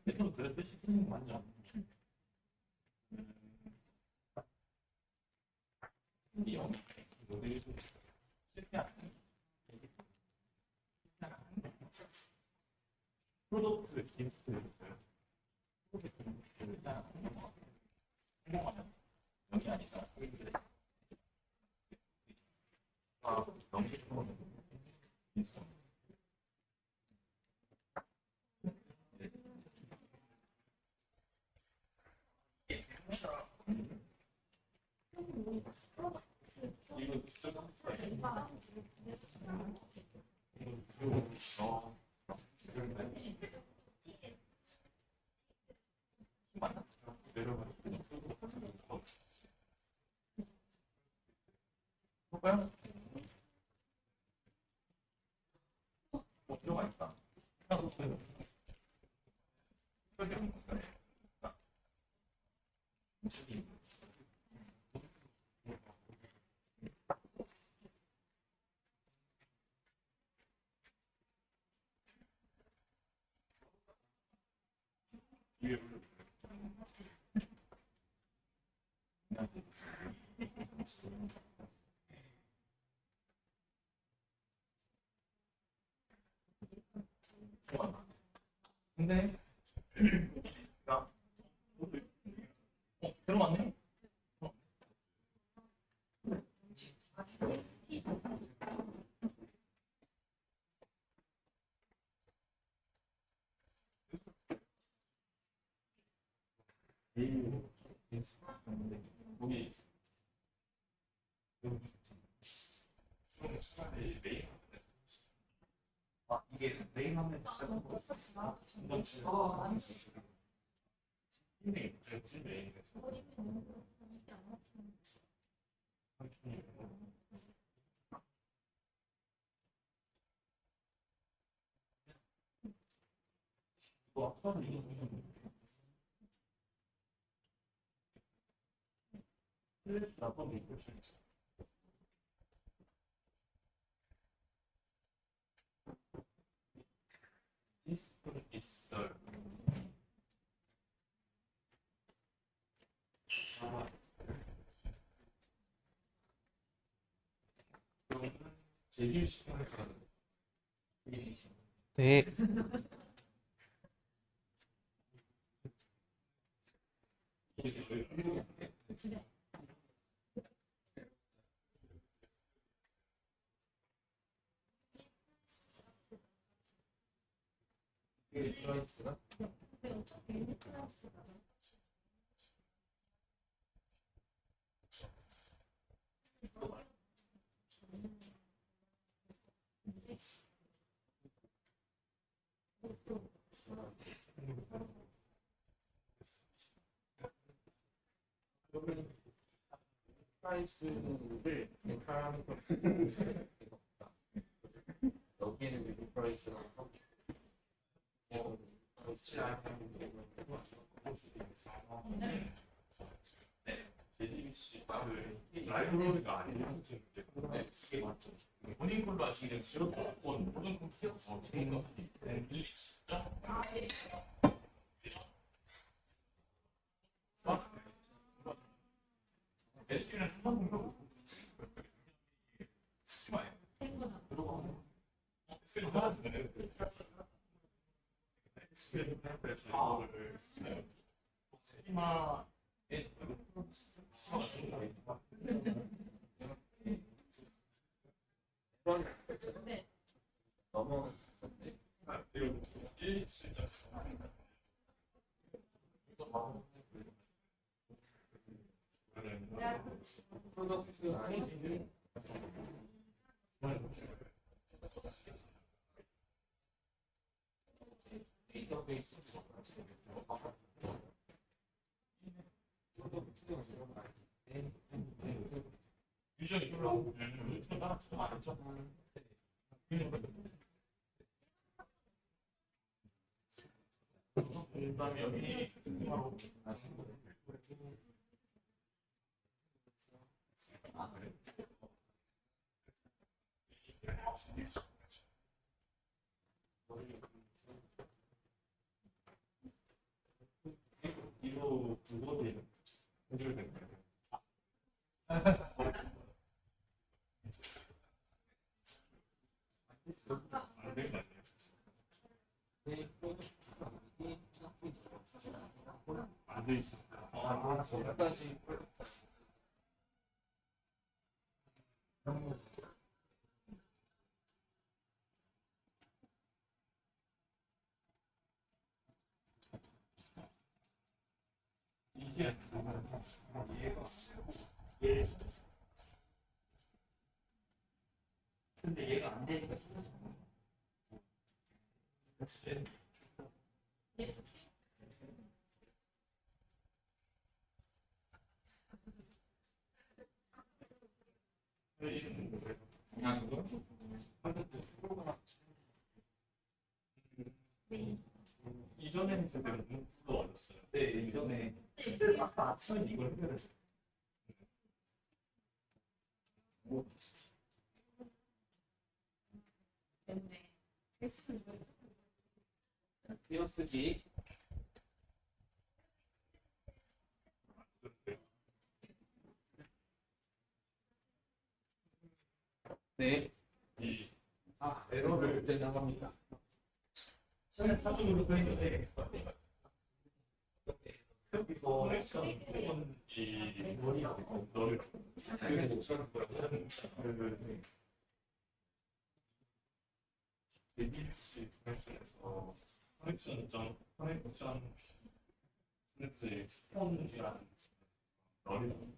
대표도 그래도 시키는 거 맞죠? 이 영상 모델도 실패하는 프로덕트 인스트를 있어요. 프로덕트 인스트를 일단 성공하면 영이 아니라 넘기는 거는 인스트. 이거 진짜 볼까요? 필요가 있다. 근데 들어왔네? 우리
아, 이게 메인 화면 시작한 거.
This is the 제휴시간을 가는
네.
플라이스가
근데 어차피 유닛 클래스가
프라이스를 엔카하는 거 여기에는 미국 프라이스라고 하고 프라이스 JDBC 말을 라이브러리가 아니면 이게 맞죠. 본인 걸로 하시기엔 지역권 모든 컴퓨터 개인 것들이 일리지 SQL은 한번 보면 쓰지 마요. 들어가면 SQL 하나 되면 SQL 프레스 이거를 스키마에 스키마가 정말
네.
넘어 그리고 1, 7점 프로덕트 아이디는 데이터베이스 유저이 별로 유저가 좀 많죠. 일단 여기 바로 아 그래. 이거 그거를 해줘야 되는데. 안 되는 거 아니에요? 안 돼 있어.
여기까지.
이게
근데 얘가 안 되니까
이전에 했을 때는 너무 어려웠어요.
네 이전에 아까 아침에 이걸 해결했어요.
띄어쓰기. 네.
이
에러를 이제 나갑니다.
시간을 차분으로 했는데 여기서 액션 이 너를 그게 목소리를 하는 ABS 커넥션에서 커넥션 스트레스의 스폰이라는 너를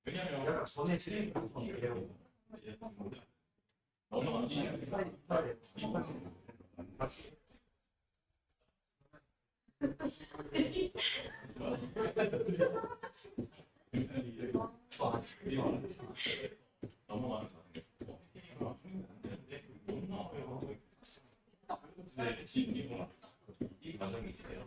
왜냐면
약간 전에 진행했던
너무 다시 넘어가는 이 과정이 돼요.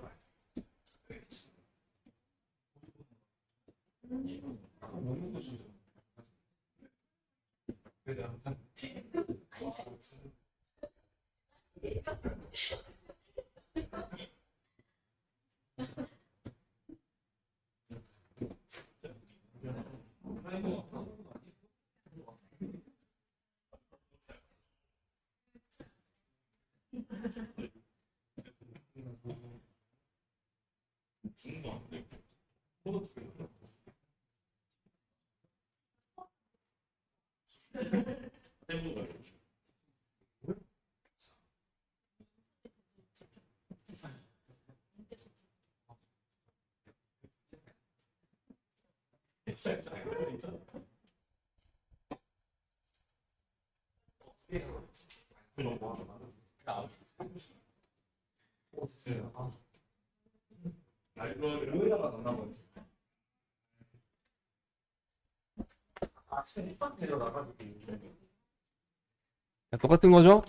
오해다가 만난 거지. 아침에 힙합 데려나가지고
자, 똑같은 거죠?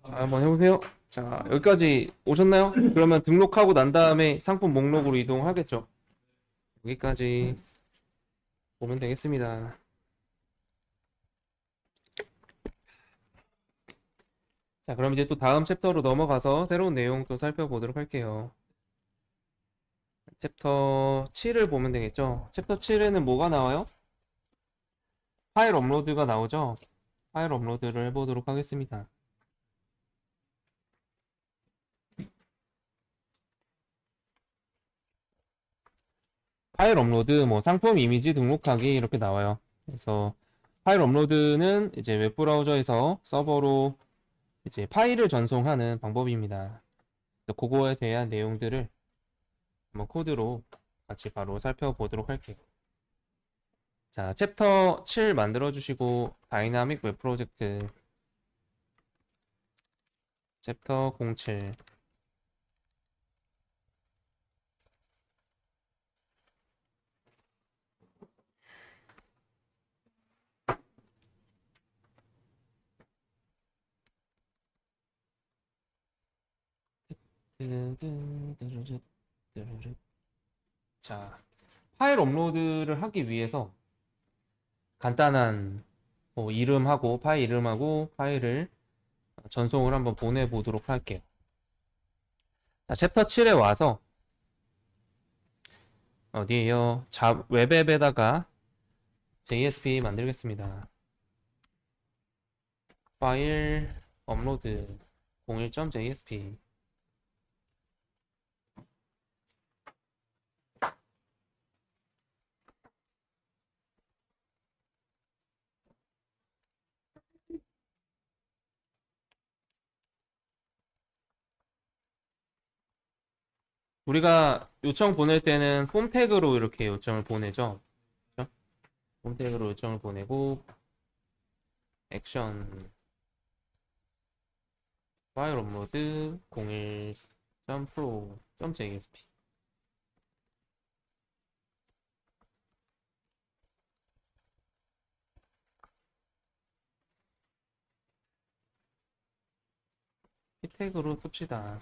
자, 한번 해보세요. 자, 여기까지 오셨나요? 그러면 등록하고 난 다음에 상품 목록으로 이동하겠죠. 여기까지 보면 되겠습니다. 자, 그럼 이제 또 다음 챕터로 넘어가서 새로운 내용 또 살펴보도록 할게요. 챕터 7을 보면 되겠죠. 챕터 7에는 뭐가 나와요? 파일 업로드가 나오죠. 파일 업로드를 해보도록 하겠습니다. 파일 업로드, 뭐 상품 이미지 등록하기 이렇게 나와요. 그래서 파일 업로드는 이제 웹브라우저에서 서버로 이제 파일을 전송하는 방법입니다. 그래서 그거에 대한 내용들을 한번 코드로 같이 바로 살펴보도록 할게요. 자, 챕터 7 만들어 주시고 다이나믹 웹 프로젝트 챕터 07 자, 파일 업로드를 하기 위해서 간단한 뭐 이름하고 파일 이름하고 파일을 전송을 한번 보내보도록 할게요. 자, 챕터 7에 와서 어디에요? 웹앱에다가 JSP 만들겠습니다. 파일 업로드 01.jsp. 우리가 요청 보낼 때는 폼 태그로 이렇게 요청을 보내죠. 그죠? 폼 태그로 요청을 보내고 액션 파일 업로드 01.pro.jsp. 이 태그로 씁시다.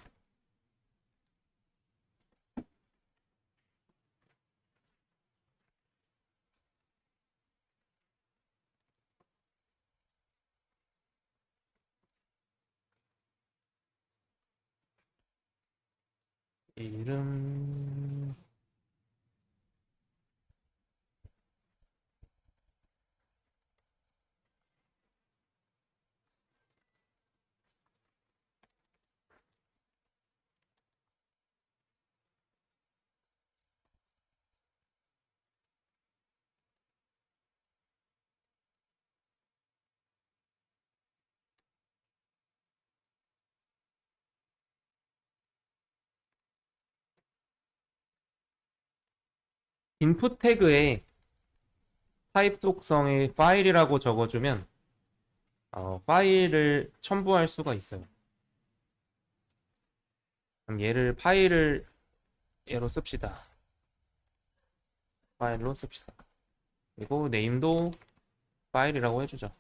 이름 인풋 태그에 타입 속성에 파일이라고 적어주면 파일을 첨부할 수가 있어요. 그럼 얘를 파일을 얘로 씁시다. 파일로 씁시다. 그리고 네임도 파일이라고 해주죠.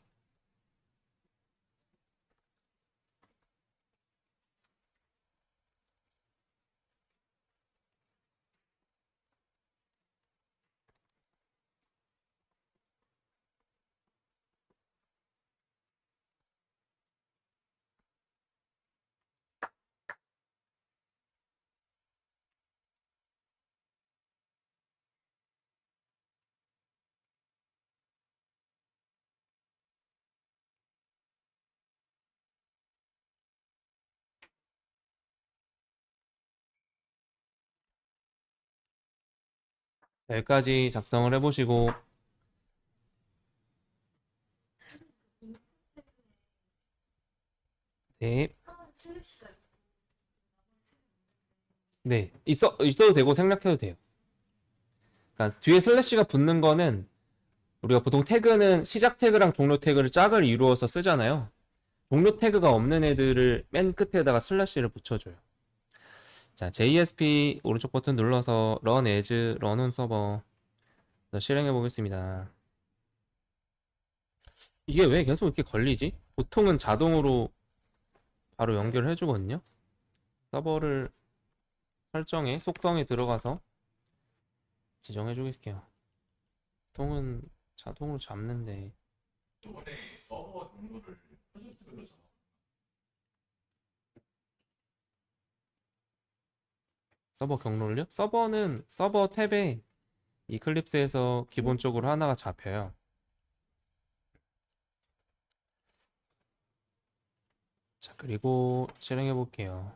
자, 여기까지 작성을 해보시고 네,
슬래시가 있고
네 있어도 되고 생략해도 돼요. 그러니까 뒤에 슬래시가 붙는 거는 우리가 보통 태그는 시작 태그랑 종료 태그를 짝을 이루어서 쓰잖아요. 종료 태그가 없는 애들을 맨 끝에다가 슬래시를 붙여줘요. 자, JSP 오른쪽 버튼 눌러서 run as run on server 실행해 보겠습니다. 이게 왜 계속 이렇게 걸리지? 보통은 자동으로 바로 연결해 주거든요. 서버를 설정에 속성에 들어가서 지정해 주겠게요. 보통은 자동으로 잡는데
이번에 서버 경로를 프로젝트별로 잡아.
서버 경로를요? 서버는 서버 탭에 이클립스에서 기본적으로 하나가 잡혀요. 자, 그리고 실행해 볼게요.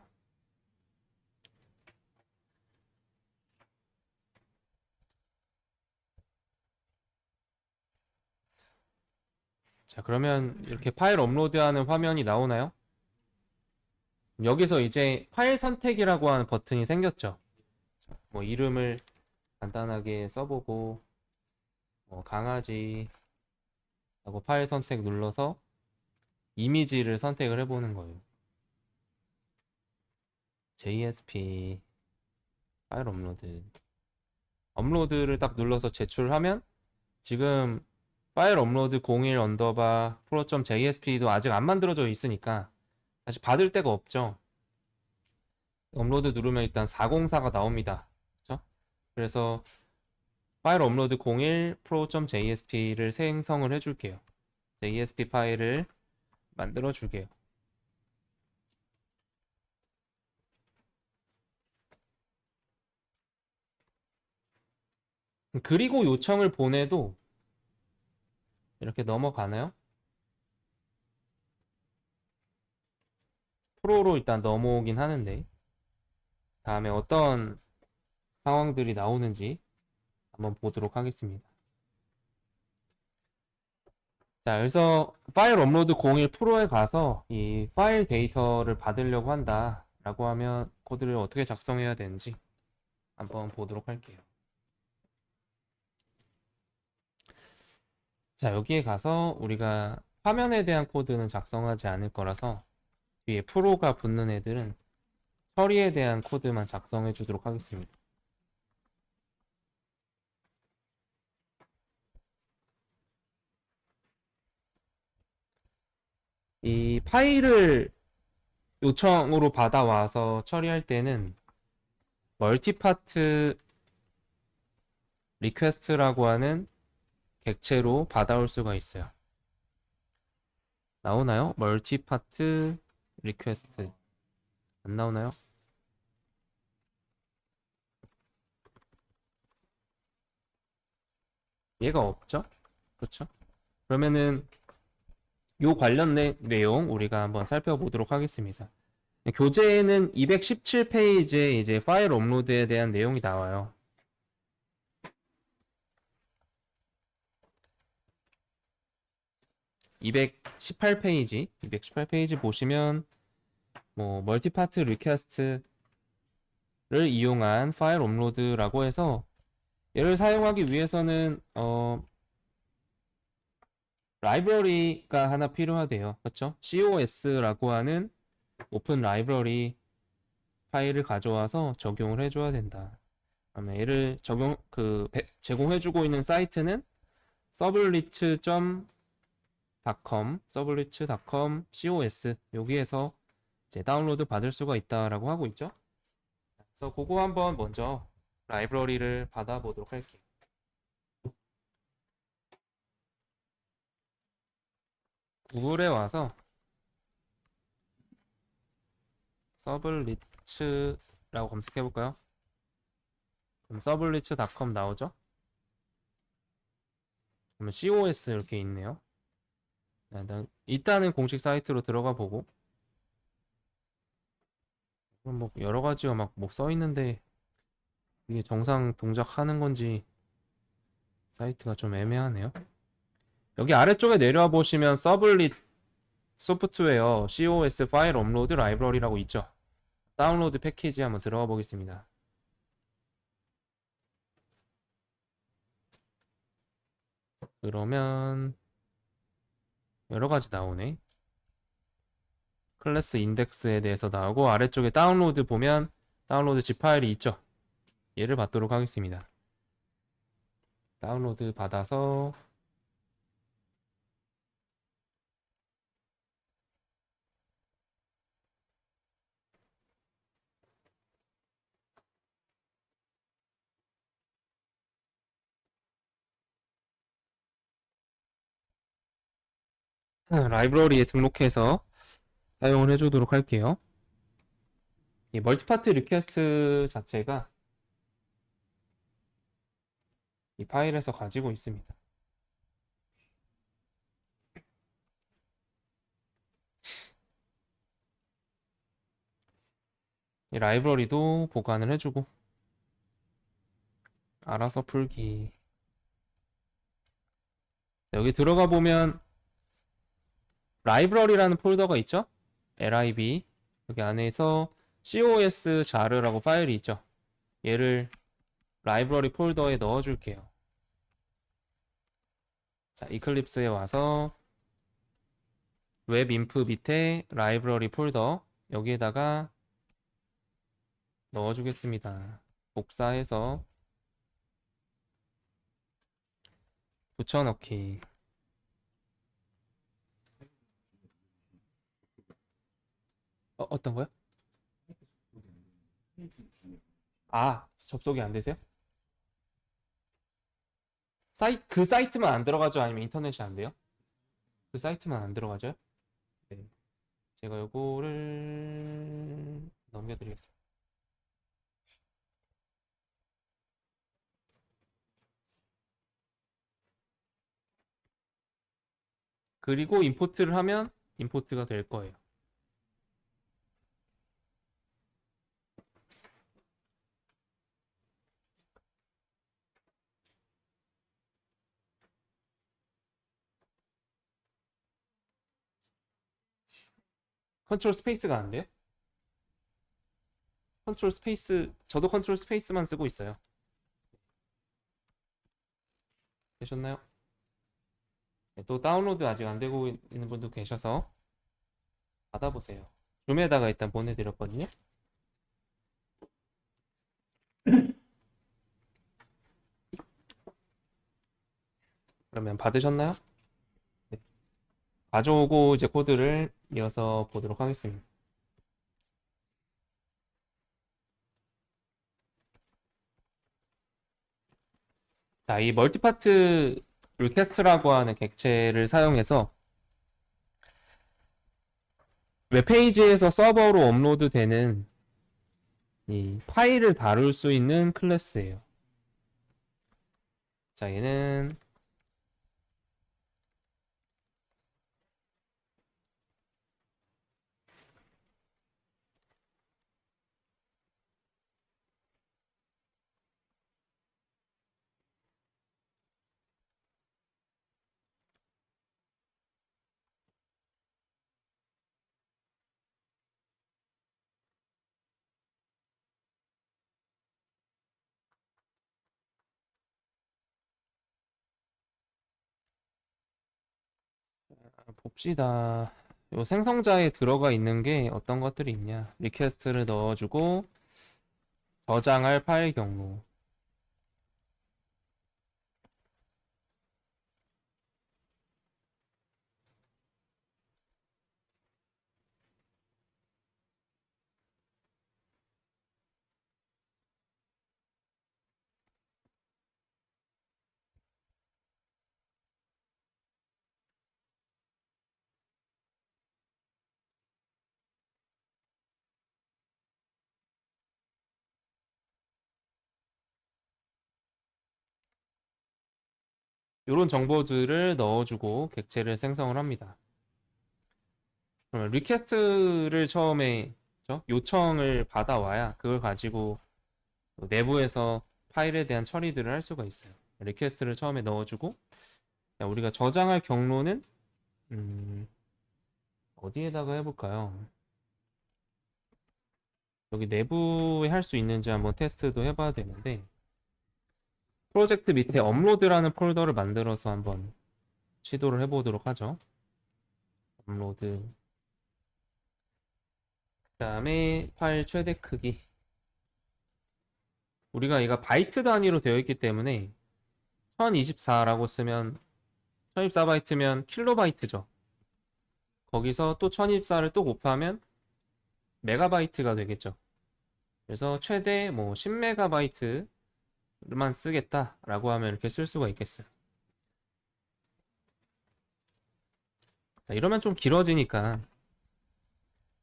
자, 그러면 이렇게 파일 업로드하는 화면이 나오나요? 여기서 이제 파일 선택이라고 하는 버튼이 생겼죠. 뭐 이름을 간단하게 써보고 강아지 하고 파일 선택 눌러서 이미지를 선택을 해보는 거예요. JSP 파일 업로드를 딱 눌러서 제출하면 지금 파일 업로드 01 언더바 pro.jsp도 아직 안 만들어져 있으니까 다시 받을 데가 없죠. 업로드 누르면 일단 404가 나옵니다. 그렇죠? 그래서 파일 업로드 01 pro.jsp를 생성을 해줄게요. JSP 파일을 만들어 줄게요. 그리고 요청을 보내도 이렇게 넘어가나요? 프로로 일단 넘어오긴 하는데 다음에 어떤 상황들이 나오는지 한번 보도록 하겠습니다. 자, 그래서 파일 업로드 01 프로에 가서 이 파일 데이터를 받으려고 한다 라고 하면 코드를 어떻게 작성해야 되는지 한번 보도록 할게요. 자, 여기에 가서 우리가 화면에 대한 코드는 작성하지 않을 거라서 뒤에 프로가 붙는 애들은 처리에 대한 코드만 작성해 주도록 하겠습니다. 이 파일을 요청으로 받아와서 처리할 때는 멀티파트 리퀘스트라고 하는 객체로 받아올 수가 있어요. 나오나요? 멀티파트 리퀘스트 안 나오나요? 얘가 없죠? 그렇죠? 그러면은 요 관련 내용 우리가 한번 살펴보도록 하겠습니다. 교재에는 217페이지에 이제 파일 업로드에 대한 내용이 나와요. 218페이지 보시면 뭐 멀티파트 리퀘스트를 이용한 파일 업로드라고 해서 얘를 사용하기 위해서는 라이브러리가 하나 필요하대요. 그렇죠? COS라고 하는 오픈 라이브러리 파일을 가져와서 적용을 해줘야 된다. 그러면 얘를 제공해주고 있는 사이트는 sublist.com, sublist.com COS 여기에서 이제 다운로드 받을 수가 있다라고 하고 있죠. 그래서 그거 한번 먼저 라이브러리를 받아보도록 할게요. 구글에 와서 sublist라고 검색해 볼까요? 그럼 sublist.com 나오죠? 그러면 COS 이렇게 있네요. 일단은 공식 사이트로 들어가 보고 그럼 뭐 여러 가지가 막 뭐 써 있는데 이게 정상 동작하는 건지 사이트가 좀 애매하네요. 여기 아래쪽에 내려와 보시면 서블릿 소프트웨어 COS 파일 업로드 라이브러리라고 있죠. 다운로드 패키지 한번 들어가 보겠습니다. 그러면 여러 가지 나오네. 클래스 인덱스에 대해서 나오고 아래쪽에 다운로드 보면 다운로드 zip 파일이 있죠. 얘를 받도록 하겠습니다. 다운로드 받아서 라이브러리에 등록해서 사용을 해주도록 할게요. 이 멀티파트 리퀘스트 자체가 이 파일에서 가지고 있습니다. 이 라이브러리도 보관을 해주고 알아서 풀기. 여기 들어가 보면 라이브러리라는 폴더가 있죠? lib 여기 안에서 cos 자르라고 파일이 있죠? 얘를 라이브러리 폴더에 넣어줄게요. 자, 이클립스에 와서 웹인프 밑에 라이브러리 폴더 여기에다가 넣어주겠습니다. 복사해서 붙여넣기. 어떤 거요? 아, 접속이 안 되세요? 그 사이트만 안 들어가죠? 아니면 인터넷이 안 돼요? 그 사이트만 안 들어가죠? 네. 제가 요거를 넘겨드리겠습니다. 그리고 임포트를 하면 임포트가 될 거예요. 컨트롤 스페이스가 안 돼요? 컨트롤 스페이스, 저도 컨트롤 스페이스만 쓰고 있어요. 되셨나요? 네, 또 다운로드 아직 안 되고 있는 분도 계셔서 받아보세요. 줌에다가 일단 보내드렸거든요. 그러면 받으셨나요? 네. 가져오고 이제 코드를 이어서 보도록 하겠습니다. 자, 이 멀티파트 리퀘스트라고 하는 객체를 사용해서 웹페이지에서 서버로 업로드되는 이 파일을 다룰 수 있는 클래스예요. 자, 얘는 봅시다. 요 생성자에 들어가 있는 게 어떤 것들이 있냐. 리퀘스트를 넣어주고 저장할 파일 경로. 이런 정보들을 넣어주고 객체를 생성을 합니다. 그러면 리퀘스트를 처음에 요청을 받아와야 그걸 가지고 내부에서 파일에 대한 처리들을 할 수가 있어요. 리퀘스트를 처음에 넣어주고 우리가 저장할 경로는 어디에다가 해볼까요? 여기 내부에 할 수 있는지 한번 테스트도 해봐야 되는데 프로젝트 밑에 업로드라는 폴더를 만들어서 한번 시도를 해보도록 하죠. 업로드. 그 다음에 파일 최대 크기. 우리가 얘가 바이트 단위로 되어 있기 때문에 1024라고 쓰면 1024바이트면 킬로바이트죠. 거기서 또 1024를 또 곱하면 메가바이트가 되겠죠. 그래서 최대 뭐 10메가바이트만 쓰겠다라고 하면 이렇게 쓸 수가 있겠어요. 자, 이러면 좀 길어지니까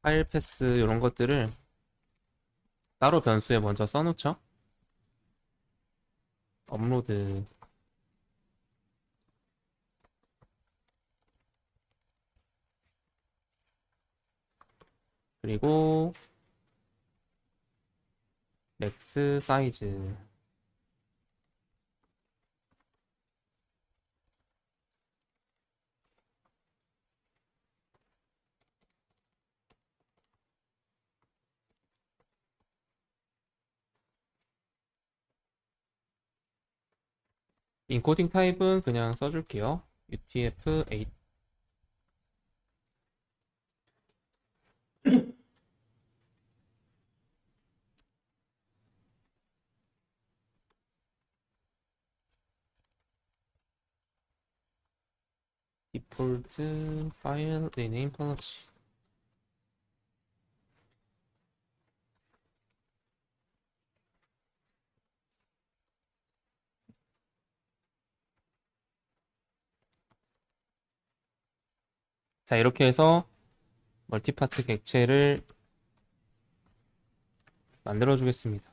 파일 패스 이런 것들을 따로 변수에 먼저 써놓죠. 업로드. 그리고 맥스 사이즈. 인코딩 타입은 그냥 써줄게요. UTF-8. 디폴트 파일 리네임 폴러시. 자, 이렇게 해서 멀티파트 객체를 만들어 주겠습니다.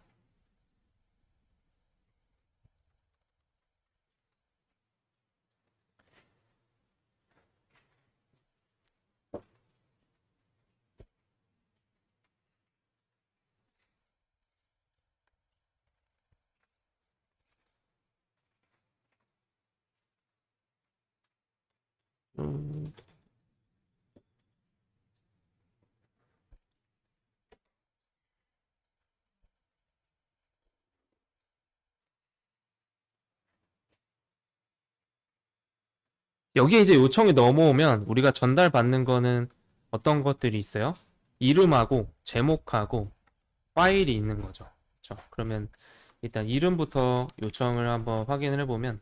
음, 여기에 이제 요청이 넘어오면 우리가 전달받는 거는 어떤 것들이 있어요? 이름하고 제목하고 파일이 있는 거죠. 그렇죠? 그러면 일단 이름부터 요청을 한번 확인을 해보면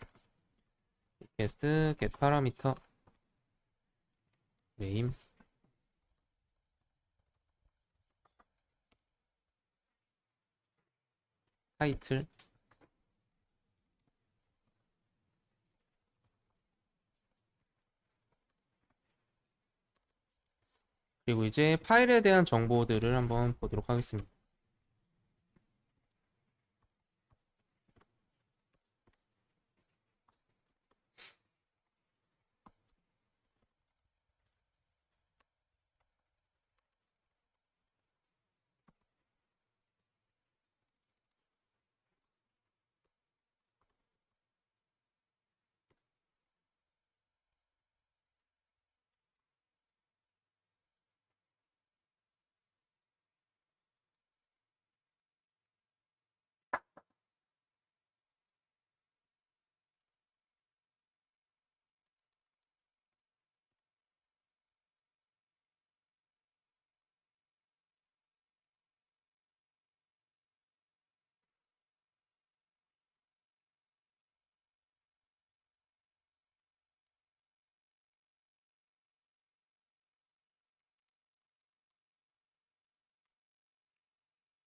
게스트 get 파라미터 name 타이틀 그리고 이제 파일에 대한 정보들을 한번 보도록 하겠습니다.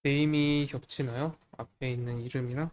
네임이 겹치나요? 앞에 있는 이름이랑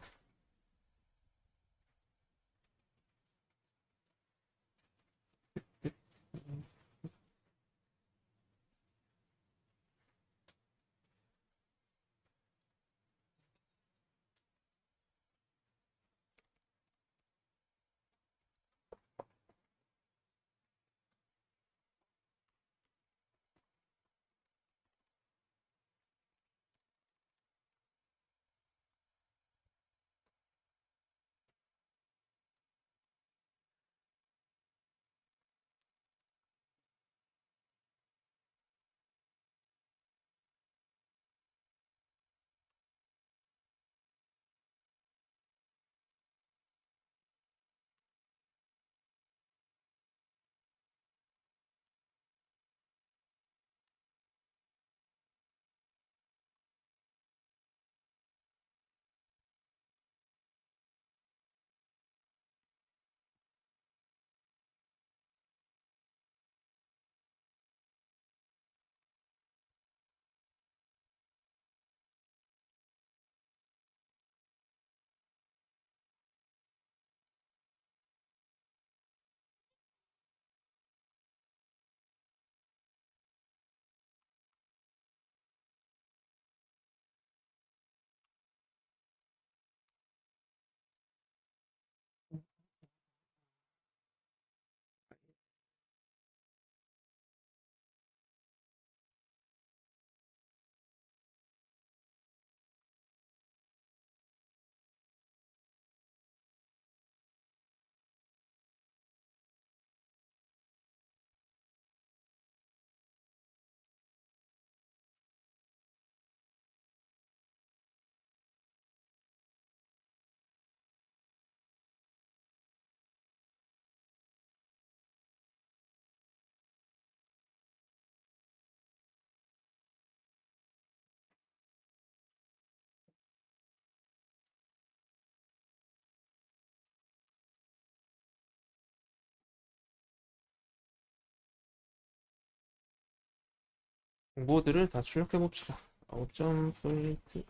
정보들을 다 출력해 봅시다. 5점 플리트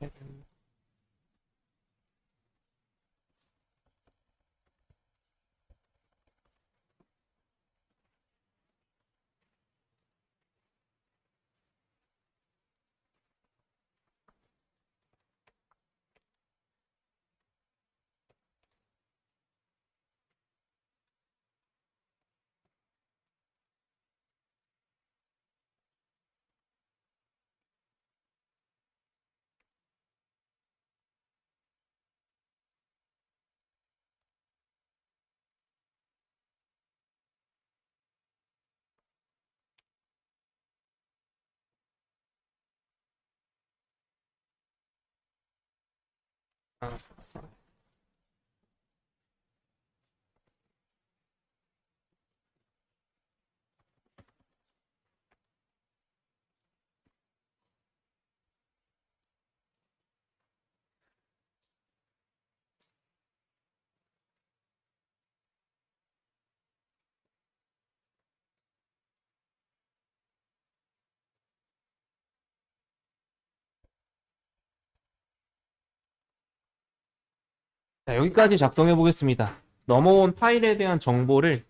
자, 여기까지 작성해 보겠습니다. 넘어온 파일에 대한 정보를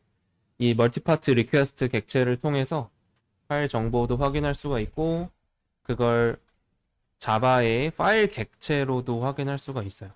이 멀티파트 리퀘스트 객체를 통해서 파일 정보도 확인할 수가 있고 그걸 자바의 파일 객체로도 확인할 수가 있어요.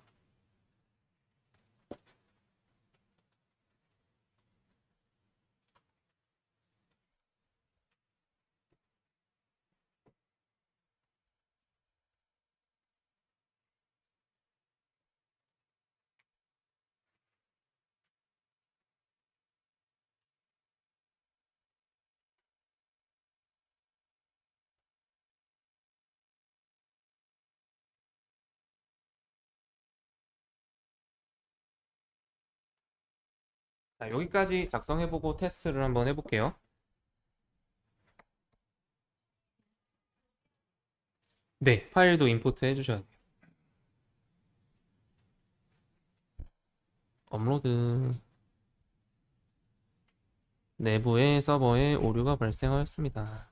자, 여기까지 작성해보고 테스트를 한번 해볼게요. 네, 파일도 임포트 해주셔야 돼요. 업로드. 내부의 서버에 오류가 발생하였습니다.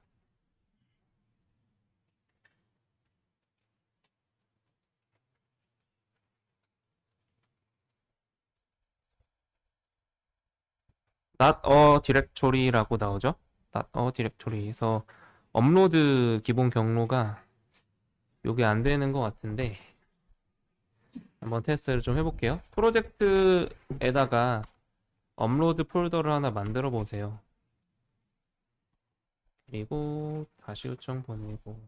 not a directory라고 나오죠? not a directory에서 업로드 기본 경로가 요게 안 되는 것 같은데 한번 테스트를 좀 해볼게요. 프로젝트에다가 업로드 폴더를 하나 만들어 보세요. 그리고 다시 요청 보내고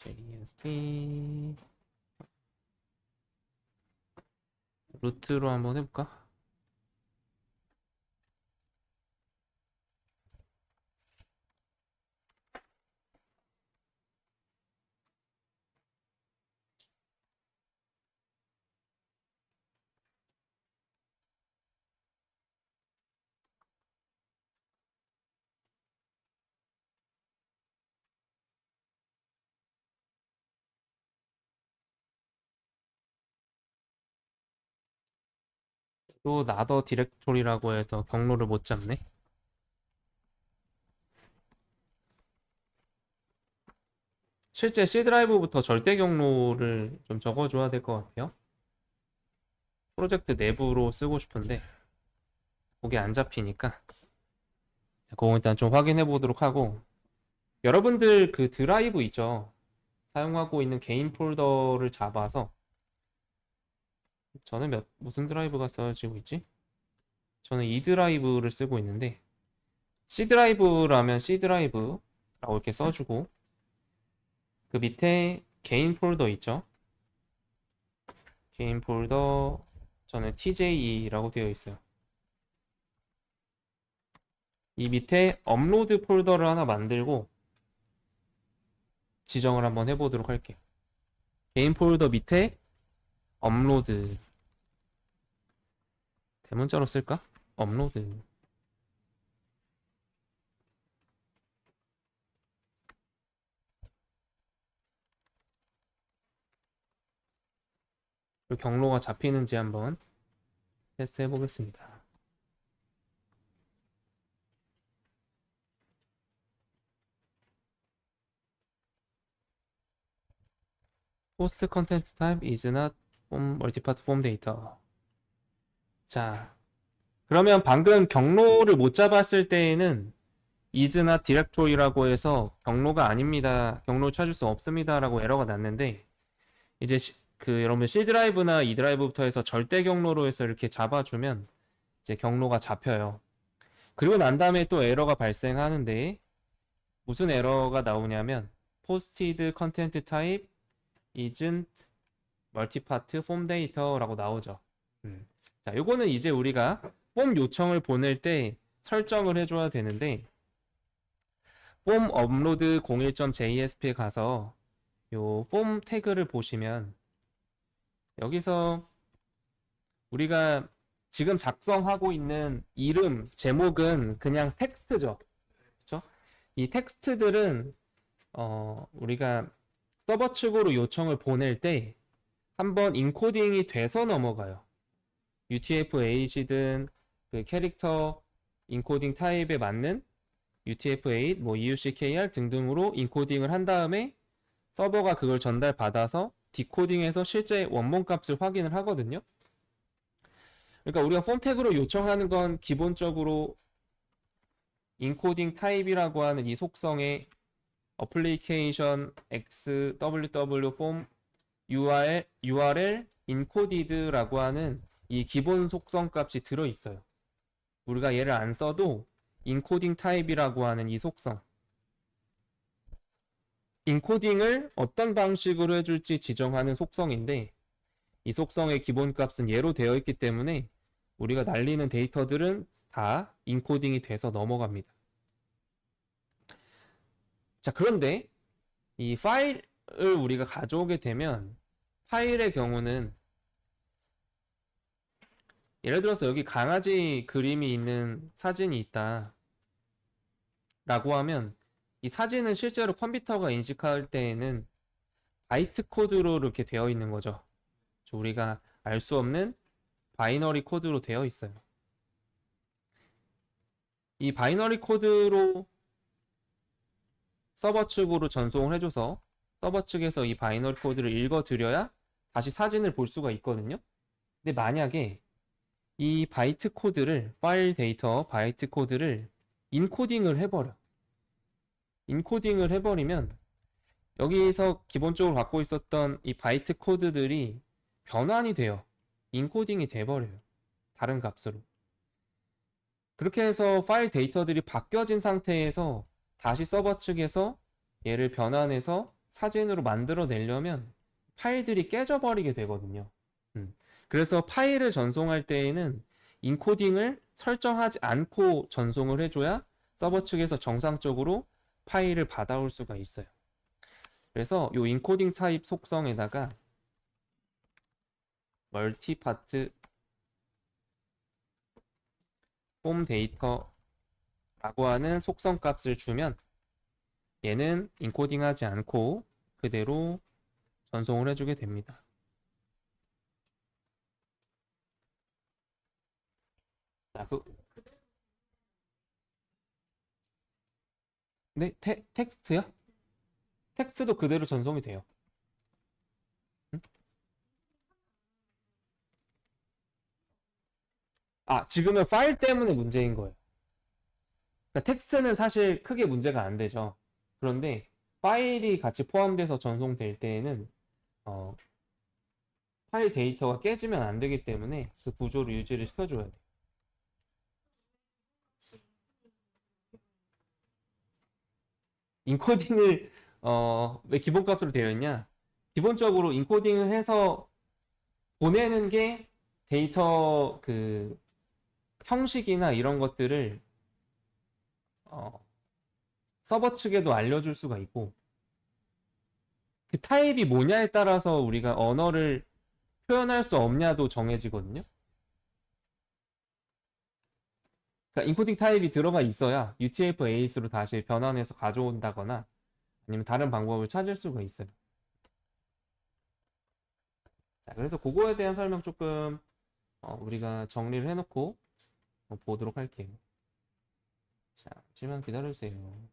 JSP 루트로 한번 해볼까? 또 나더 디렉토리라고 해서 경로를 못 잡네. 실제 C 드라이브부터 절대 경로를 좀 적어줘야 될 것 같아요. 프로젝트 내부로 쓰고 싶은데 그게 안 잡히니까 그거 일단 좀 확인해 보도록 하고 여러분들 그 드라이브 있죠? 사용하고 있는 개인 폴더를 잡아서 저는 무슨 드라이브가 써지고 있지? 저는 이 드라이브를 쓰고 있는데 C 드라이브라면 C 드라이브라고 이렇게 써주고 그 밑에 개인 폴더 있죠? 개인 폴더 저는 TJ라고 되어 있어요. 이 밑에 업로드 폴더를 하나 만들고 지정을 한번 해보도록 할게요. 개인 폴더 밑에 업로드 대문자로 쓸까? 업로드 경로가 잡히는지 한번 테스트 해보겠습니다. post content type is not multipart form data. 자, 그러면 방금 경로를 못 잡았을 때에는 is not directory라고 해서 경로가 아닙니다. 경로 찾을 수 없습니다라고 에러가 났는데 이제 여러분 C 드라이브나 E 드라이브부터 해서 절대 경로로 해서 이렇게 잡아주면 이제 경로가 잡혀요. 그리고 난 다음에 또 에러가 발생하는데 무슨 에러가 나오냐면 posted content type isn't multipart form data라고 나오죠. 자, 요거는 이제 우리가 폼 요청을 보낼 때 설정을 해줘야 되는데 폼 업로드 01.jsp에 가서 요 폼 태그를 보시면 여기서 우리가 지금 작성하고 있는 이름, 제목은 그냥 텍스트죠. 그렇죠? 이 텍스트들은 우리가 서버 측으로 요청을 보낼 때 한번 인코딩이 돼서 넘어가요. UTF-8이든 그 캐릭터 인코딩 타입에 맞는 UTF-8, 뭐 EUC-KR 등등으로 인코딩을 한 다음에 서버가 그걸 전달받아서 디코딩해서 실제 원본 값을 확인을 하거든요. 그러니까 우리가 폼 태그로 요청하는 건 기본적으로 인코딩 타입이라고 하는 이 속성에 어플리케이션 xww 폼 URL encoded라고 하는 이 기본 속성 값이 들어 있어요. 우리가 얘를 안 써도 인코딩 타입이라고 하는 이 속성, 인코딩을 어떤 방식으로 해줄지 지정하는 속성인데 이 속성의 기본 값은 얘로 되어 있기 때문에 우리가 날리는 데이터들은 다 인코딩이 돼서 넘어갑니다. 자, 그런데 이 파일을 우리가 가져오게 되면 파일의 경우는 예를 들어서 여기 강아지 그림이 있는 사진이 있다 라고 하면 이 사진은 실제로 컴퓨터가 인식할 때에는 바이트 코드로 이렇게 되어 있는 거죠. 우리가 알 수 없는 바이너리 코드로 되어 있어요. 이 바이너리 코드로 서버 측으로 전송을 해줘서 서버 측에서 이 바이너리 코드를 읽어드려야 다시 사진을 볼 수가 있거든요. 근데 만약에 이 바이트 코드를, 파일 데이터 바이트 코드를 인코딩을 해버려. 인코딩을 해버리면 여기서 기본적으로 갖고 있었던 이 바이트 코드들이 변환이 돼요. 인코딩이 돼버려요. 다른 값으로. 그렇게 해서 파일 데이터들이 바뀌어진 상태에서 다시 서버 측에서 얘를 변환해서 사진으로 만들어내려면 파일들이 깨져버리게 되거든요. 그래서 파일을 전송할 때에는 인코딩을 설정하지 않고 전송을 해줘야 서버 측에서 정상적으로 파일을 받아올 수가 있어요. 그래서 이 인코딩 타입 속성에다가 멀티파트 폼 데이터라고 하는 속성 값을 주면 얘는 인코딩하지 않고 그대로 전송을 해주게 됩니다. 자, 네, 텍스트요? 텍스트도 그대로 전송이 돼요. 응? 아, 지금은 파일 때문에 문제인 거예요. 그러니까 텍스트는 사실 크게 문제가 안 되죠. 그런데 파일이 같이 포함돼서 전송될 때에는 파일 데이터가 깨지면 안 되기 때문에 그 구조를 유지를 시켜줘야 돼요. 인코딩을 왜 기본값으로 되어 있냐? 기본적으로 인코딩을 해서 보내는 게 데이터 그 형식이나 이런 것들을 서버 측에도 알려줄 수가 있고 그 타입이 뭐냐에 따라서 우리가 언어를 표현할 수 없냐도 정해지거든요. 그러니까 인코딩 타입이 들어가 있어야 UTF-8으로 다시 변환해서 가져온다거나 아니면 다른 방법을 찾을 수가 있어요. 자, 그래서 그거에 대한 설명 조금 우리가 정리를 해놓고 보도록 할게요. 자, 잠시만 기다려주세요.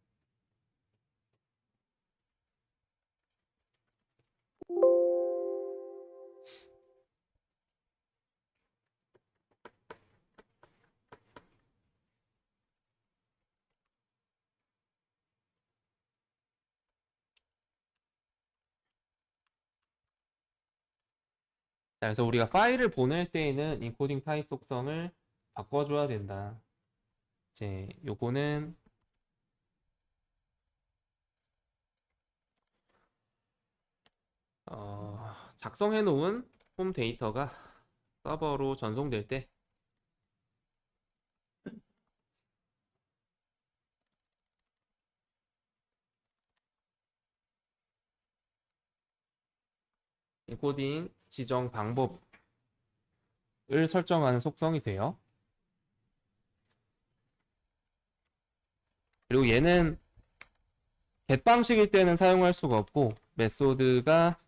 자, 그래서 우리가 파일을 보낼 때에는 인코딩 타입 속성을 바꿔줘야 된다. 이제 요거는 작성해 놓은 폼 데이터가 서버로 전송될 때 인코딩 지정 방법을 설정하는 속성이 돼요. 그리고 얘는 get 방식일 때는 사용할 수가 없고 메소드가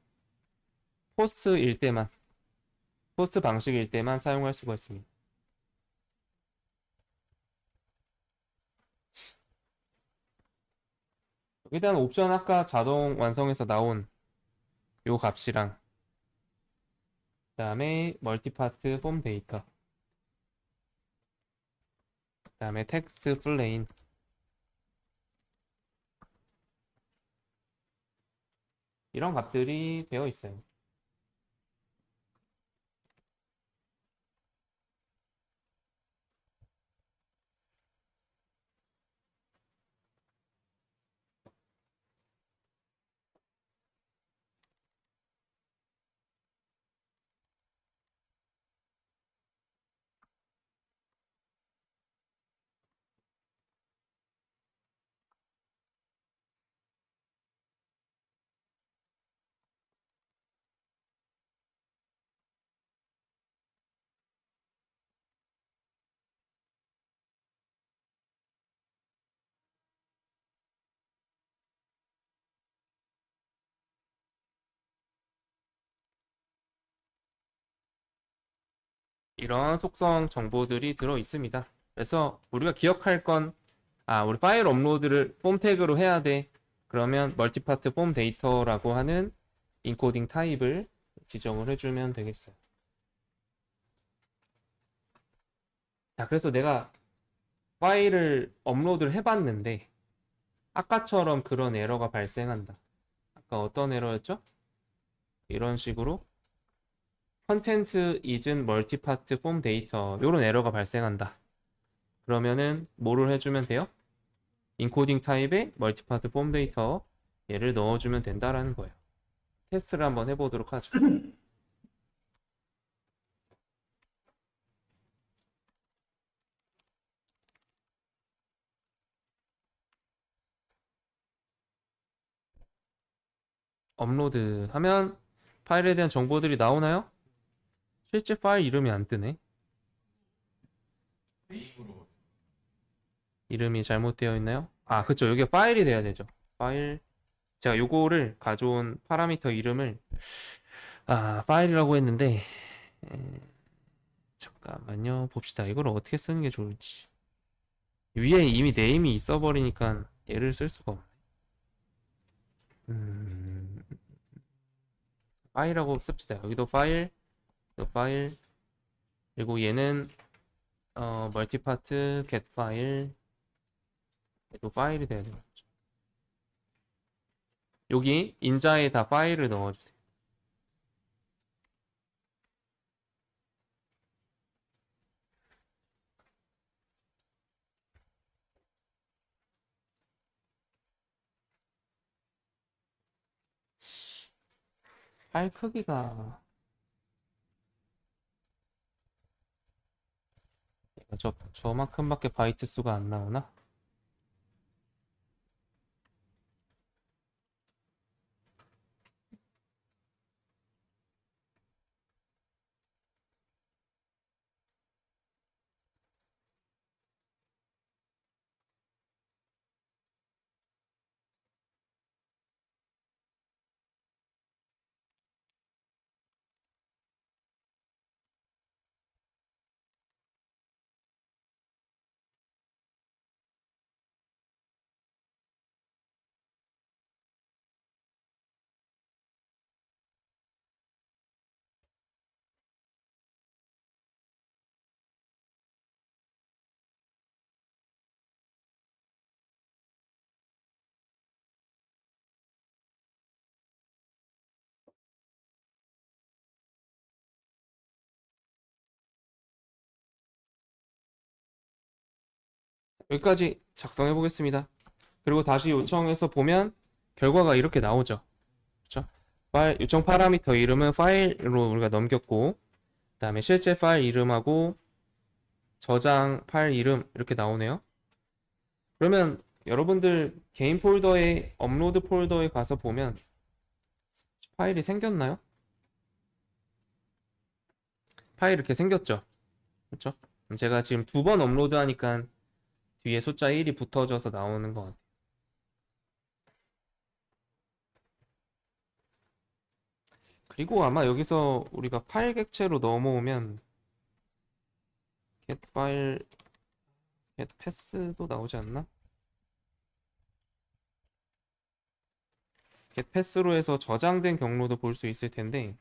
포스트일 때만 포스트 방식일 때만 사용할 수가 있습니다. 여기에 대한 옵션 아까 자동 완성해서 나온 요 값이랑 그 다음에 멀티파트 폼 데이터 그 다음에 텍스트 플레인 이런 값들이 되어 있어요. 이런 속성 정보들이 들어 있습니다. 그래서 우리가 기억할 건, 우리 파일 업로드를 폼 태그로 해야 돼. 그러면 멀티파트 폼 데이터라고 하는 인코딩 타입을 지정을 해주면 되겠어요. 자, 그래서 내가 파일을 업로드를 해봤는데, 아까처럼 그런 에러가 발생한다. 아까 어떤 에러였죠? 이런 식으로 컨텐트 isn't 멀티파트 폼 데이터 이런 에러가 발생한다. 그러면은 뭐를 해주면 돼요? 인코딩 타입의 멀티파트 폼 데이터 얘를 넣어주면 된다라는 거예요. 테스트를 한번 해보도록 하죠. 업로드 하면 파일에 대한 정보들이 나오나요? 실제 파일 이름이 안 뜨네.
네이버로
이름이 잘못되어 있나요? 그쵸. 여기 파일이 돼야 되죠. 파일. 제가 요거를 가져온 파라미터 이름을 파일이라고 했는데 잠깐만요. 봅시다. 이걸 어떻게 쓰는 게 좋을지. 위에 이미 네임이 있어 버리니까 얘를 쓸 수가 없네. 파일이라고 씁시다. 여기도 파일, 또 파일. 그리고 얘는 멀티파트 get 파일. 또 파일이 돼야 되는 거죠. 여기 인자에 다 파일을 넣어주세요. 파일 크기가 저만큼밖에 바이트 수가 안 나오나? 여기까지 작성해 보겠습니다. 그리고 다시 요청해서 보면 결과가 이렇게 나오죠. 그렇죠? 파일 요청 파라미터 이름은 파일로 우리가 넘겼고 그다음에 실제 파일 이름하고 저장 파일 이름 이렇게 나오네요. 그러면 여러분들 개인 폴더에 업로드 폴더에 가서 보면 파일이 생겼나요? 파일 이렇게 생겼죠. 그렇죠? 제가 지금 2번 업로드 하니까 뒤에 숫자 1이 붙어져서 나오는 것 같아요. 그리고 아마 여기서 우리가 파일 객체로 넘어오면 get 파일 get pass도 나오지 않나? get pass로 해서 저장된 경로도 볼 수 있을 텐데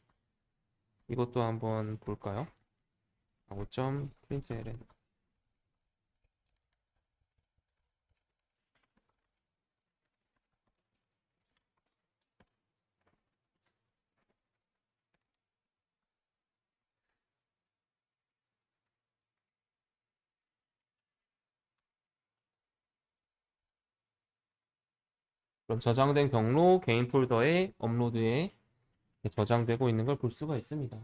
이것도 한번 볼까요? 5.println 그럼 저장된 경로 개인 폴더에 업로드에 저장되고 있는 걸 볼 수가 있습니다.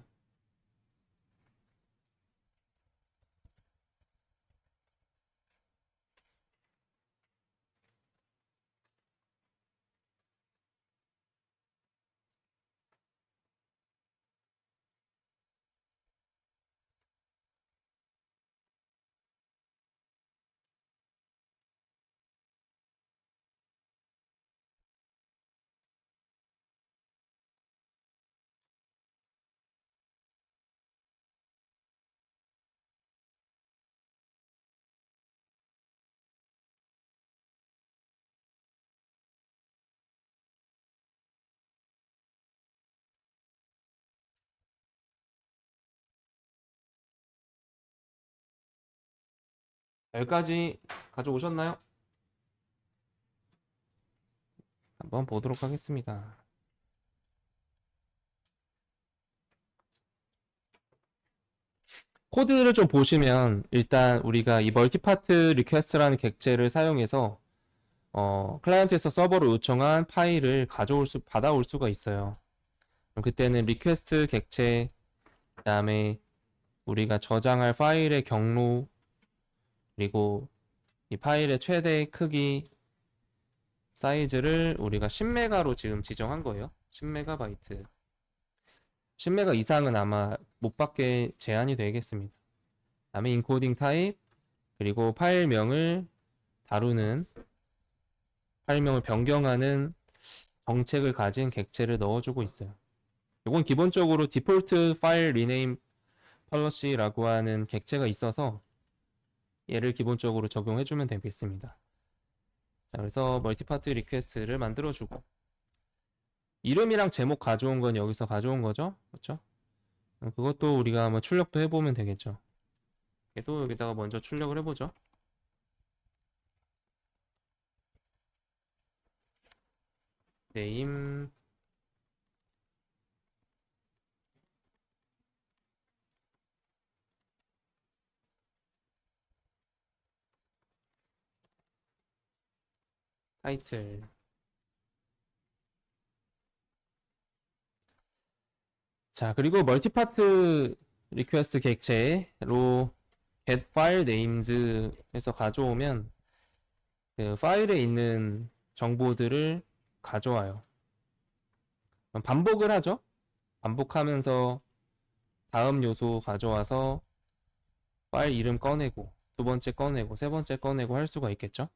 여기까지 가져오셨나요? 한번 보도록 하겠습니다. 코드를 좀 보시면 일단 우리가 이 멀티파트 리퀘스트라는 객체를 사용해서 클라이언트에서 서버로 요청한 파일을 받아올 수가 있어요. 그럼 그때는 리퀘스트 객체, 그다음에 우리가 저장할 파일의 경로, 그리고 이 파일의 최대 크기, 사이즈를 우리가 10메가로 지금 지정한 거예요. 10메가바이트. 10메가 이상은 아마 못 받게 제한이 되겠습니다. 다음에 인코딩 타입, 그리고 파일명을 다루는, 파일명을 변경하는 정책을 가진 객체를 넣어주고 있어요. 이건 기본적으로 디폴트 파일 리네임 펄러시라고 하는 객체가 있어서 얘를 기본적으로 적용해주면 되겠습니다. 자, 그래서 멀티파트 리퀘스트를 만들어주고 이름이랑 제목 가져온 건 여기서 가져온 거죠, 그렇죠? 그것도 우리가 한번 출력도 해보면 되겠죠. 얘도 여기다가 먼저 출력을 해보죠. 네임 타이틀. 자, 그리고 멀티파트 리퀘스트 객체로 get file names에서 가져오면 그 파일에 있는 정보들을 가져와요. 그럼 반복을 하죠. 반복하면서 다음 요소 가져와서 파일 이름 꺼내고 두 번째 꺼내고 세 번째 꺼내고 할 수가 있겠죠.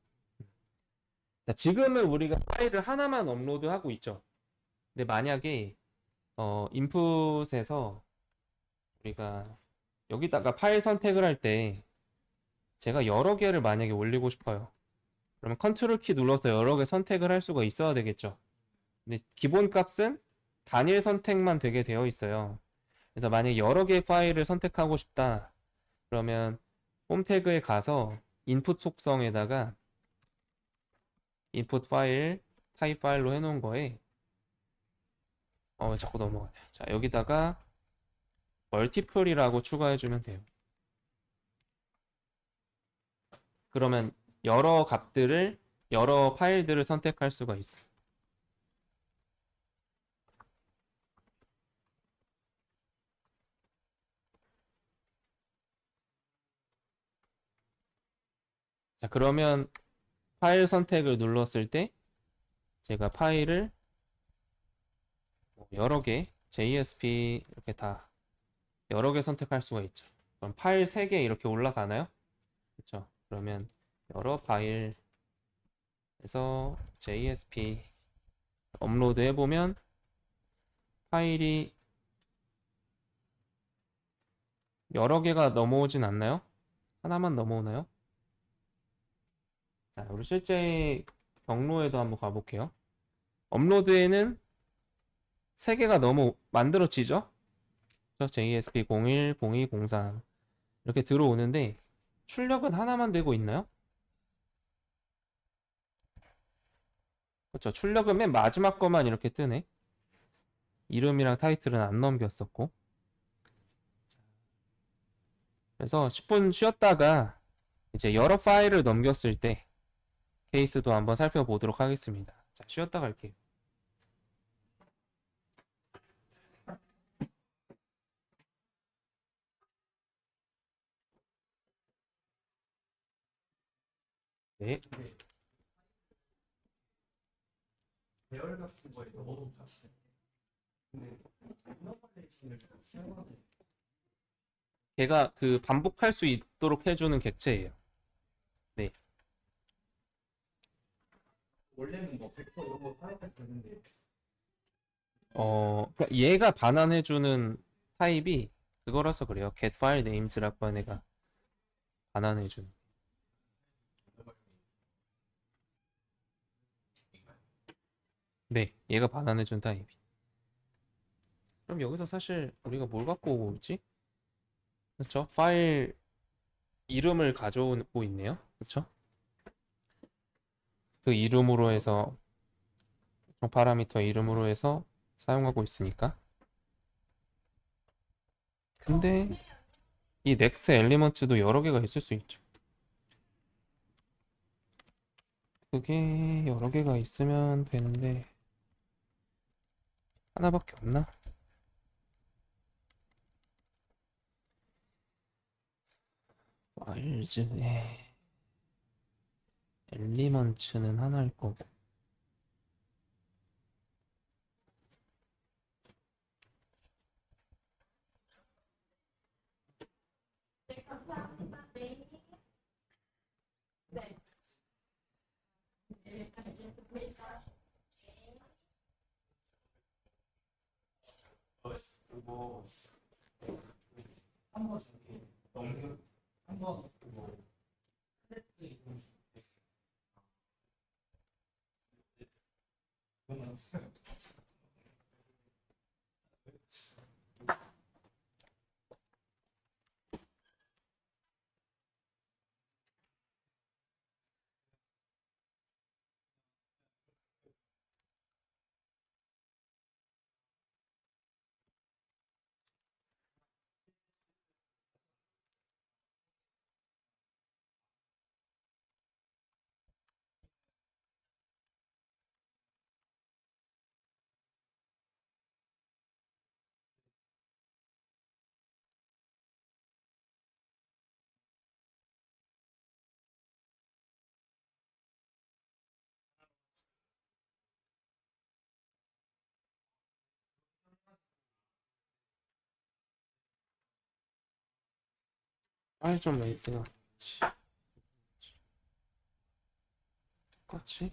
자, 지금은 우리가 파일을 하나만 업로드하고 있죠. 근데 만약에 인풋에서 우리가 여기다가 파일 선택을 할 때 제가 여러 개를 만약에 올리고 싶어요. 그러면 컨트롤 키 눌러서 여러 개 선택을 할 수가 있어야 되겠죠. 근데 기본 값은 단일 선택만 되게 되어 있어요. 그래서 만약에 여러 개의 파일을 선택하고 싶다. 그러면 홈 태그에 가서 인풋 속성에다가 인풋 파일 타입 파일로 해놓은 거에 왜 자꾸 넘어가냐. 자, 여기다가 멀티플이라고 추가해주면 돼요. 그러면 여러 값들을 여러 파일들을 선택할 수가 있어요. 자, 그러면 파일 선택을 눌렀을 때 제가 파일을 여러 개 JSP 이렇게 다 여러 개 선택할 수가 있죠. 그럼 파일 3개 이렇게 올라가나요? 그렇죠. 그러면 여러 파일에서 JSP 업로드 해보면 파일이 여러 개가 넘어오진 않나요? 하나만 넘어오나요? 자, 우리 실제 경로에도 한번 가볼게요. 업로드에는 3개가 너무 만들어지죠? JSP 01, 02, 03 이렇게 들어오는데 출력은 하나만 되고 있나요? 그렇죠. 출력은 맨 마지막 것만 이렇게 뜨네. 이름이랑 타이틀은 안 넘겼었고. 그래서 10분 쉬었다가 이제 여러 파일을 넘겼을 때 케이스도 한번 살펴보도록 하겠습니다. 자, 쉬었다 갈게요. 네.
배열 같은 거에 넣어도 다 근데 이너버레이션을 사용하는
걔가 그 반복할 수 있도록 해주는 객체예요. 네.
원래는 뭐 벡터 이런 거 사용해도 되는데
그러니까 얘가 반환해주는 타입이 그거라서 그래요. get file names라고 하는 애가 반환해주는. 네, 얘가 반환해준 타입이. 그럼 여기서 사실 우리가 뭘 갖고 오고 있지? 그렇죠? 파일 이름을 가져오고 있네요. 그렇죠? 그 이름으로 해서 파라미터 이름으로 해서 사용하고 있으니까. 근데 이 next 엘리먼트도 여러 개가 있을 수 있죠. 그게 여러 개가 있으면 되는데 하나밖에 없나? 파일즈에 엘리먼트는 하나일 거고
네, 감사합니다. 네. 네. 네, 알겠습니다.
그리고 한번 이렇게 넘겨 한번 그거 클래스 이름 그거만 쓰면
파일 좀 레이스가 똑같이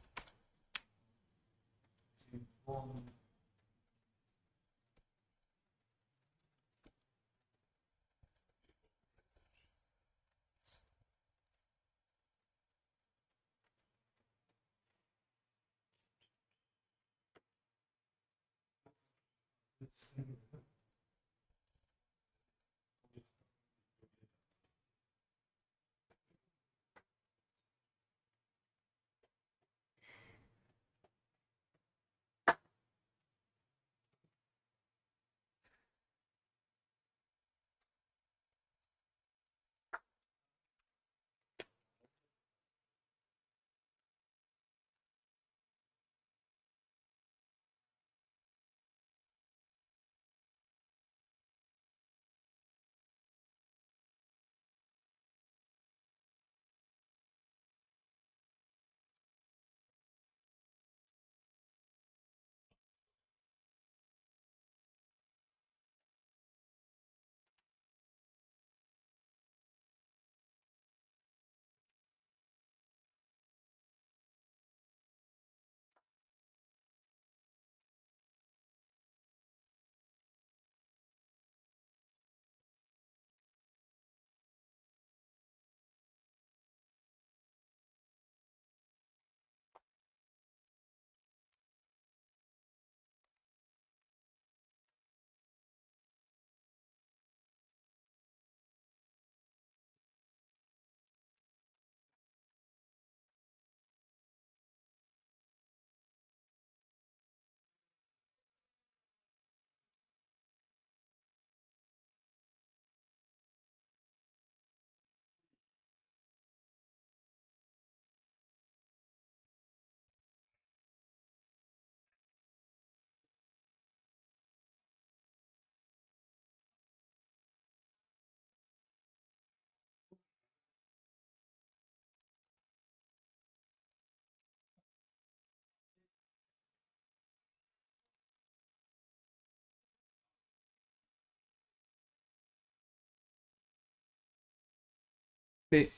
네.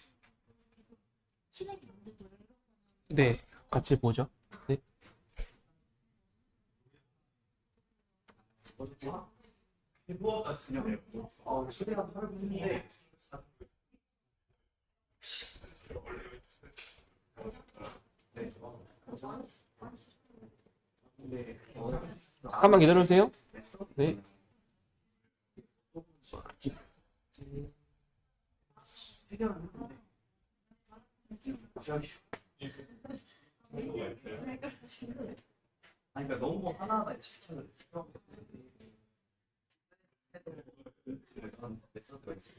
실행이 안 되고요.
네, 같이 보죠. 네.
해부학까지 그냥
최대한 8분인데 네.
잠깐만 기다려주세요. 네.
해결했는데 아니 그러니까 너무 하나하나에 집착을 해서 그런 메소드가 있어요.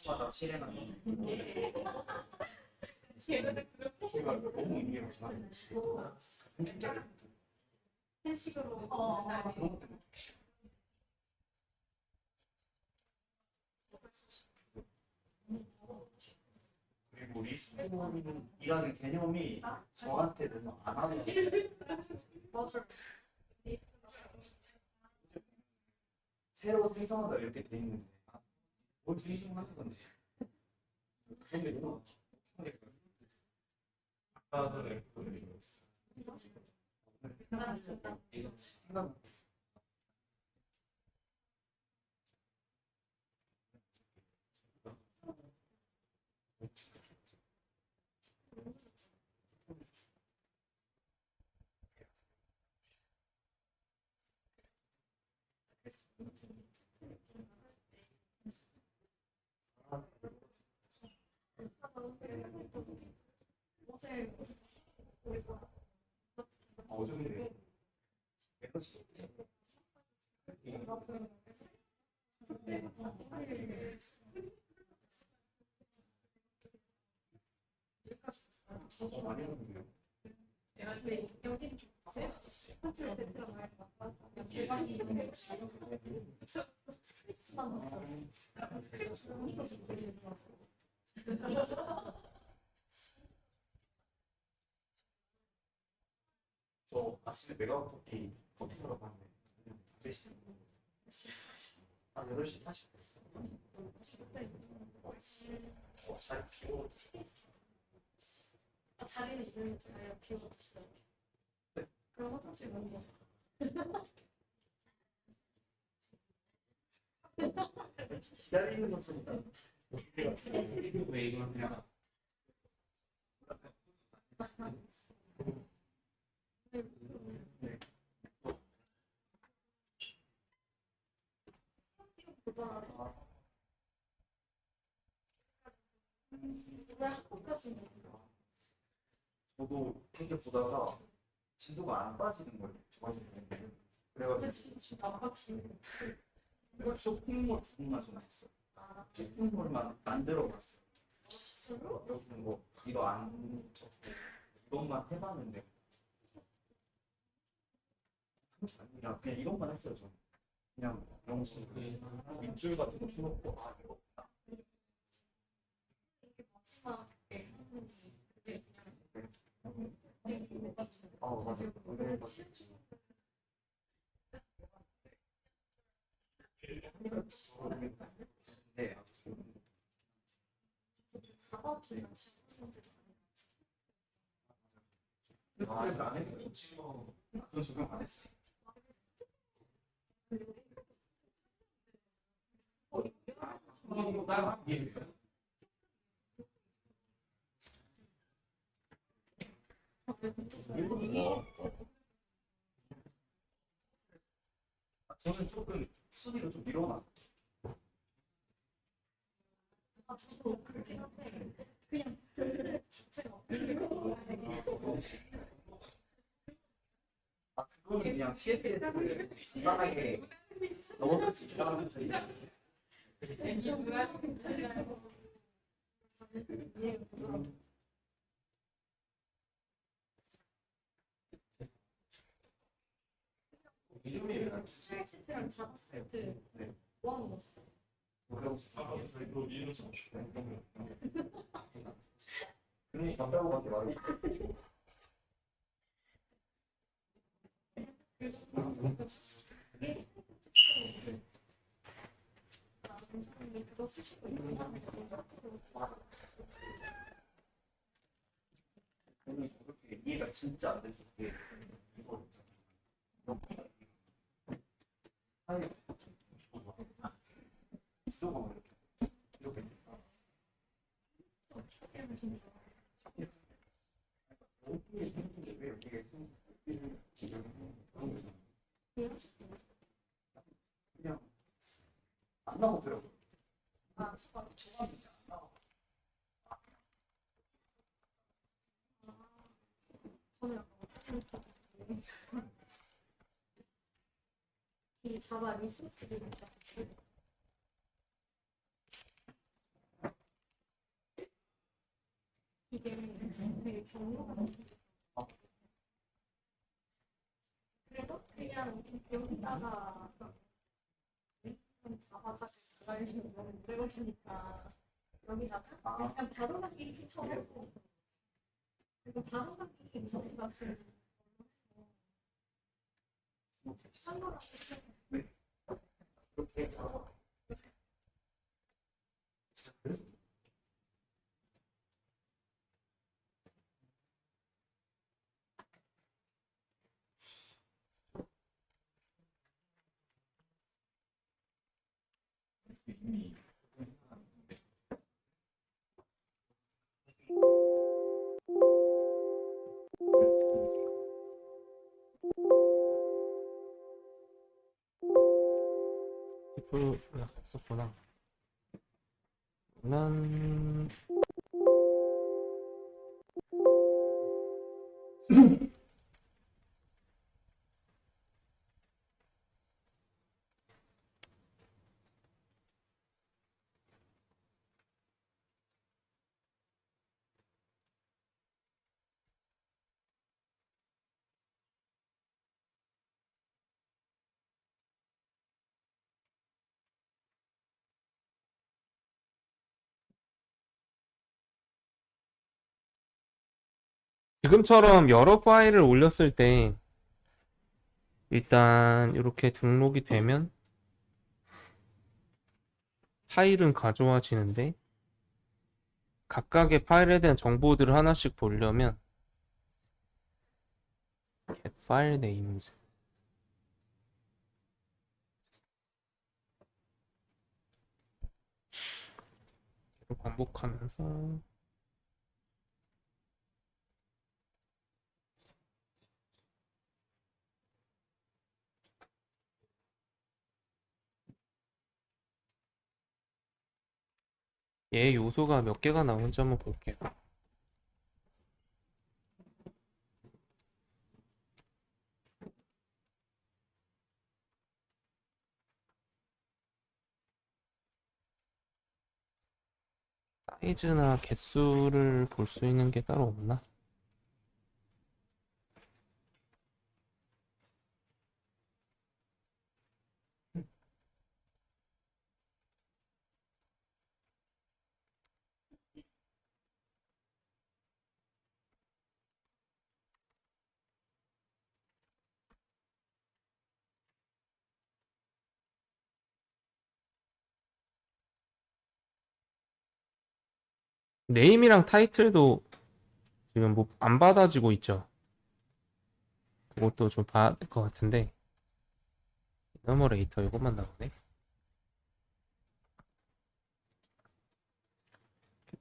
마다 실행하는 제가 너무 의미가 많아요.
한식으로.
그리고 리스폰이라는 개념이 저한테 너무 안 하는 것 같아요.
맞아.
새로 생성하다 이렇게 돼 있는데 뭘 생성하는 건지 그런 게 너무
아까 전에
생각
어제 우리가
어저께 에너지 많이 하는데요.
여기는 좋지? 호텔 세트랑 말까? 대박. 스크립트만 넣었어. 스크립트 보니까 좀 되게 좋았어.
저 아침에 커피 사러 갔는데 그냥 대신 한 8시 40분 잘 피워
자리는 있는데 잘 비우고 있어요. 그럼 화장실 먼저.
기다리는 것좀
왜 이걸 그냥
보더라도 왜 한국까지
저도 이렇게 보다가 진도가 안 빠지는 거예요. 좋아지는 그래가지고
그치 나같이
내가 쇼핑몰 부분만 좀 했어. 쇼핑몰만 만들어봤어.
진짜로?
여러분 뭐 이거 안 적고 이것만 해봤는데 아니라 그냥 이것만 했어요. 저는 그냥 영수 밑줄 같은 거 쳐놓고 아 이거
이게 마지막에 하는 게
맞아. 오늘 모르겠다. 네.
작업이 같이
그래서 안 했어요. 전 적용 안 했어요.
따로 이해했어요.
저는 조금 수비를 좀 밀어놨어요.
저도 그렇긴 한데 그냥 자체가
그거는 그냥 CSS를 간단하게 넣어줄 수 있다는 저희
이름이
트랙시트랑 자바스크립트
네.
뭐 하는 거지?
그럼
그리고 이름 좀
그러니 답답하게 말해.
그거 쓰시고
저는 그렇게 이해가 진짜 안 돼서 그게 이거 아니 구조가 이렇게 오픈이 생긴 게왜 여기에 그냥 안 나오더라고요.
아, 저거
죄송합니다. 안 나와.
저는 이 자바 리소스를 이게 되게 경로가 생겼어. 그래도 그냥 여기다가 좀 잡아가지고 들어가려면 들어가니까 여기다가 약간 바로가기 이렇게 쳐놓고 그리고 바로가기 무섭게 같은 한거랑
그렇게 해서
이미
티프가 썼구나. 난 지금처럼 여러 파일을 올렸을 때 일단 이렇게 등록이 되면 파일은 가져와지는데 각각의 파일에 대한 정보들을 하나씩 보려면 get file names 계속 반복하면서 얘 요소가 몇 개가 나오는지 한번 볼게요. 사이즈나 개수를 볼 수 있는 게 따로 없나? 네임이랑 타이틀도 지금 뭐 안 받아지고 있죠. 그것도 좀 봐야 될 것 같은데 이너머레이터 이것만 나오네.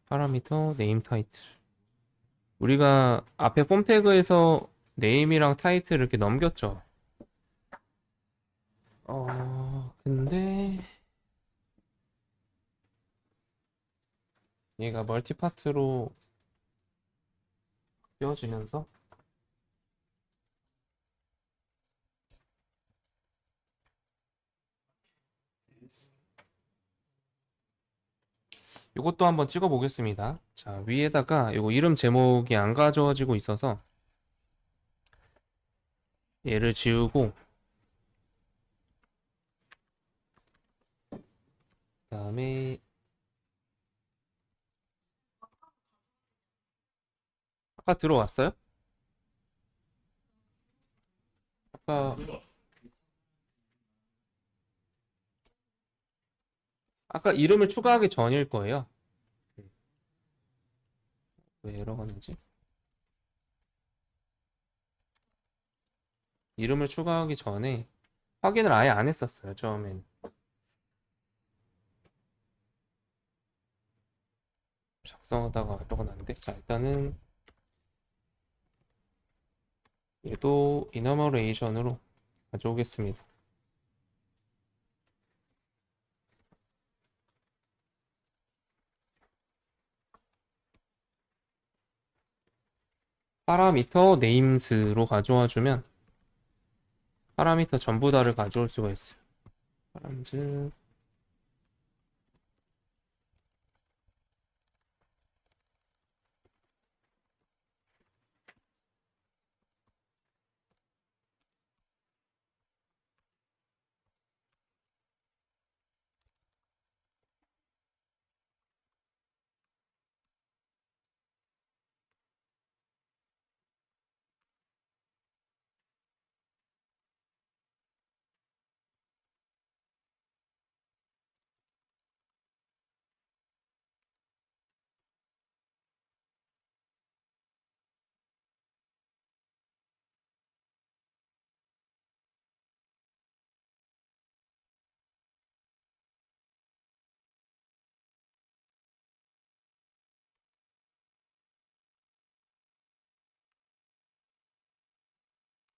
파라미터 네임 타이틀 우리가 앞에 폼 태그에서 네임이랑 타이틀 이렇게 넘겼죠. 근데 얘가 멀티파트로 띄워지면서 이것도 한번 찍어 보겠습니다. 자, 위에다가 이거 이름 제목이 안 가져와지고 있어서 얘를 지우고 그다음에 아까 들어왔어요? 아까
들어왔어.
아까 이름을 추가하기 전일 거예요. 왜 에러가 나지? 이름을 추가하기 전에 확인을 아예 안 했었어요, 처음엔. 작성하다가 에러가 났는데, 자, 일단은 얘도 이너머레이션으로 가져오겠습니다. 파라미터 네임스로 가져와 주면 파라미터 전부 다를 가져올 수가 있어요. 파람즈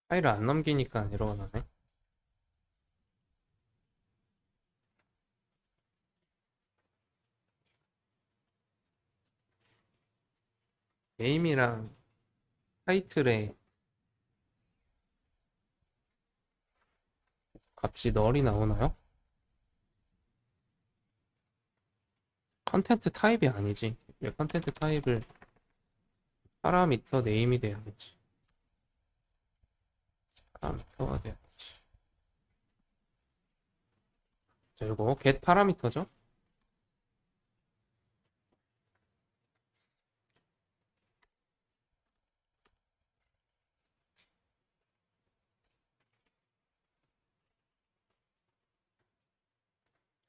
파일을 안 넘기니까 에러가 나네. 네임이랑 타이틀에 값이 널이 나오나요? 컨텐트 타입이 아니지. 왜 컨텐트 타입을 파라미터 네임이 돼야겠지. 파라미터가 돼야겠지. 자, 이거 get 파라미터죠?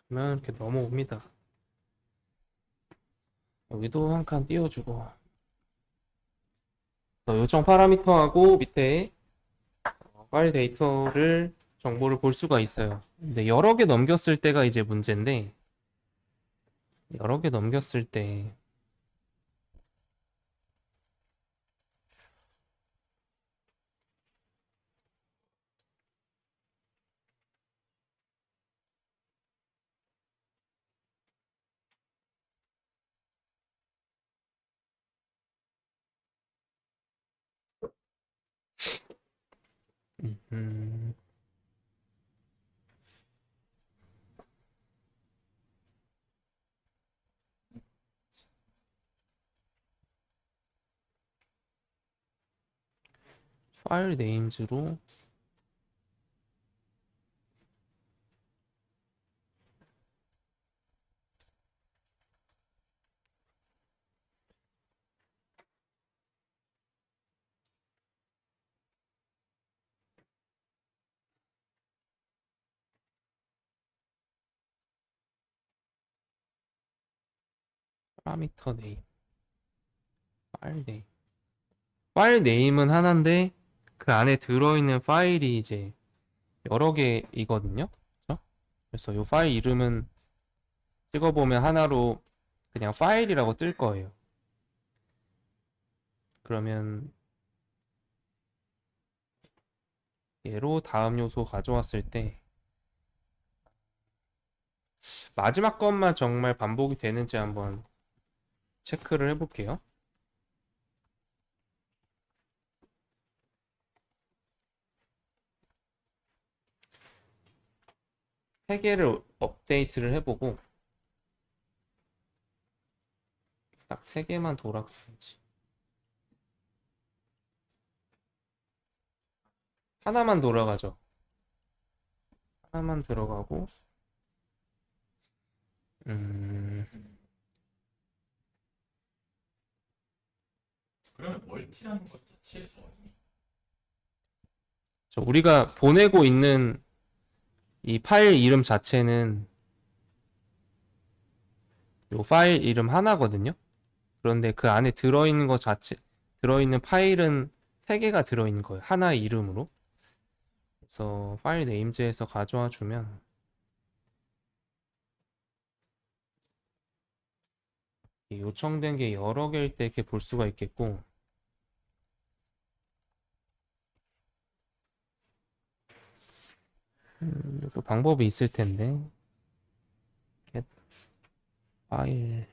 그러면 이렇게 넘어옵니다. 여기도 한 칸 띄워주고 요청 파라미터하고 밑에 파일 데이터를 정보를 볼 수가 있어요. 근데 여러 개 넘겼을 때가 이제 문제인데 여러 개 넘겼을 때 음, 파일 네임즈로 파라미터 네임 파일 네임 파일 네임은 하나인데 그 안에 들어있는 파일이 이제 여러 개이거든요. 그렇죠? 그래서 이 파일 이름은 찍어보면 하나로 그냥 파일이라고 뜰 거예요. 그러면 얘로 다음 요소 가져왔을 때 마지막 것만 정말 반복이 되는지 한번 체크를 해볼게요. 세 개를 업데이트를 해보고 딱 세 개만 돌아가야지. 하나만 돌아가죠. 하나만 들어가고 음,
그러면 멀티라는 것 자체에서
우리가 보내고 있는 이 파일 이름 자체는 요 파일 이름 하나거든요. 그런데 그 안에 들어있는 것 자체, 들어있는 파일은 3개가 들어있는 거예요. 하나의 이름으로. 그래서 파일 네임즈에서 가져와 주면 이 요청된 게 여러 개일 때 이렇게 볼 수가 있겠고, 또 방법이 있을 텐데. get 파일.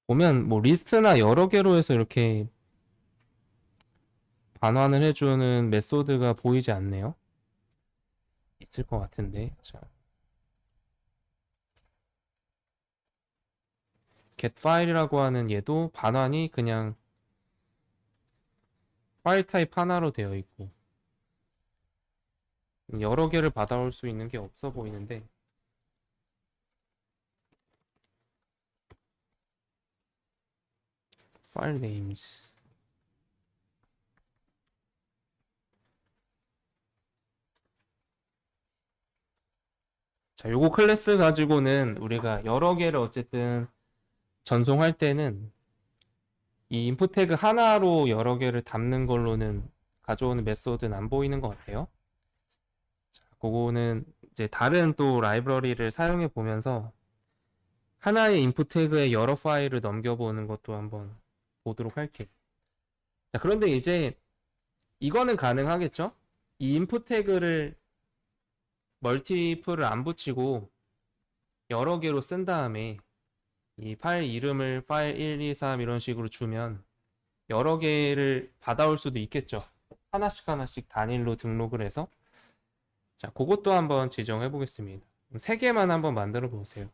보면 뭐 리스트나 여러 개로 해서 이렇게 반환을 해주는 메소드가 보이지 않네요. 있을 것 같은데. 자, get 파일이라고 하는 얘도 반환이 그냥 파일 타입 하나로 되어 있고, 여러 개를 받아올 수 있는 게 없어 보이는데, 파일 네임즈. 자, 요거 클래스 가지고는 우리가 여러 개를 어쨌든 전송할 때는 이 인풋 태그 하나로 여러 개를 담는 걸로는 가져오는 메소드는 안 보이는 것 같아요. 자, 그거는 이제 다른 또 라이브러리를 사용해 보면서 하나의 인풋 태그에 여러 파일을 넘겨보는 것도 한번 보도록 할게요. 자, 그런데 이제 이거는 가능하겠죠? 이 인풋 태그를 멀티플을 안 붙이고 여러 개로 쓴 다음에 이 파일 이름을 파일 1, 2, 3 이런 식으로 주면 여러 개를 받아올 수도 있겠죠. 하나씩 하나씩 단일로 등록을 해서. 자, 그것도 한번 지정해 보겠습니다. 3개만 한번 만들어 보세요.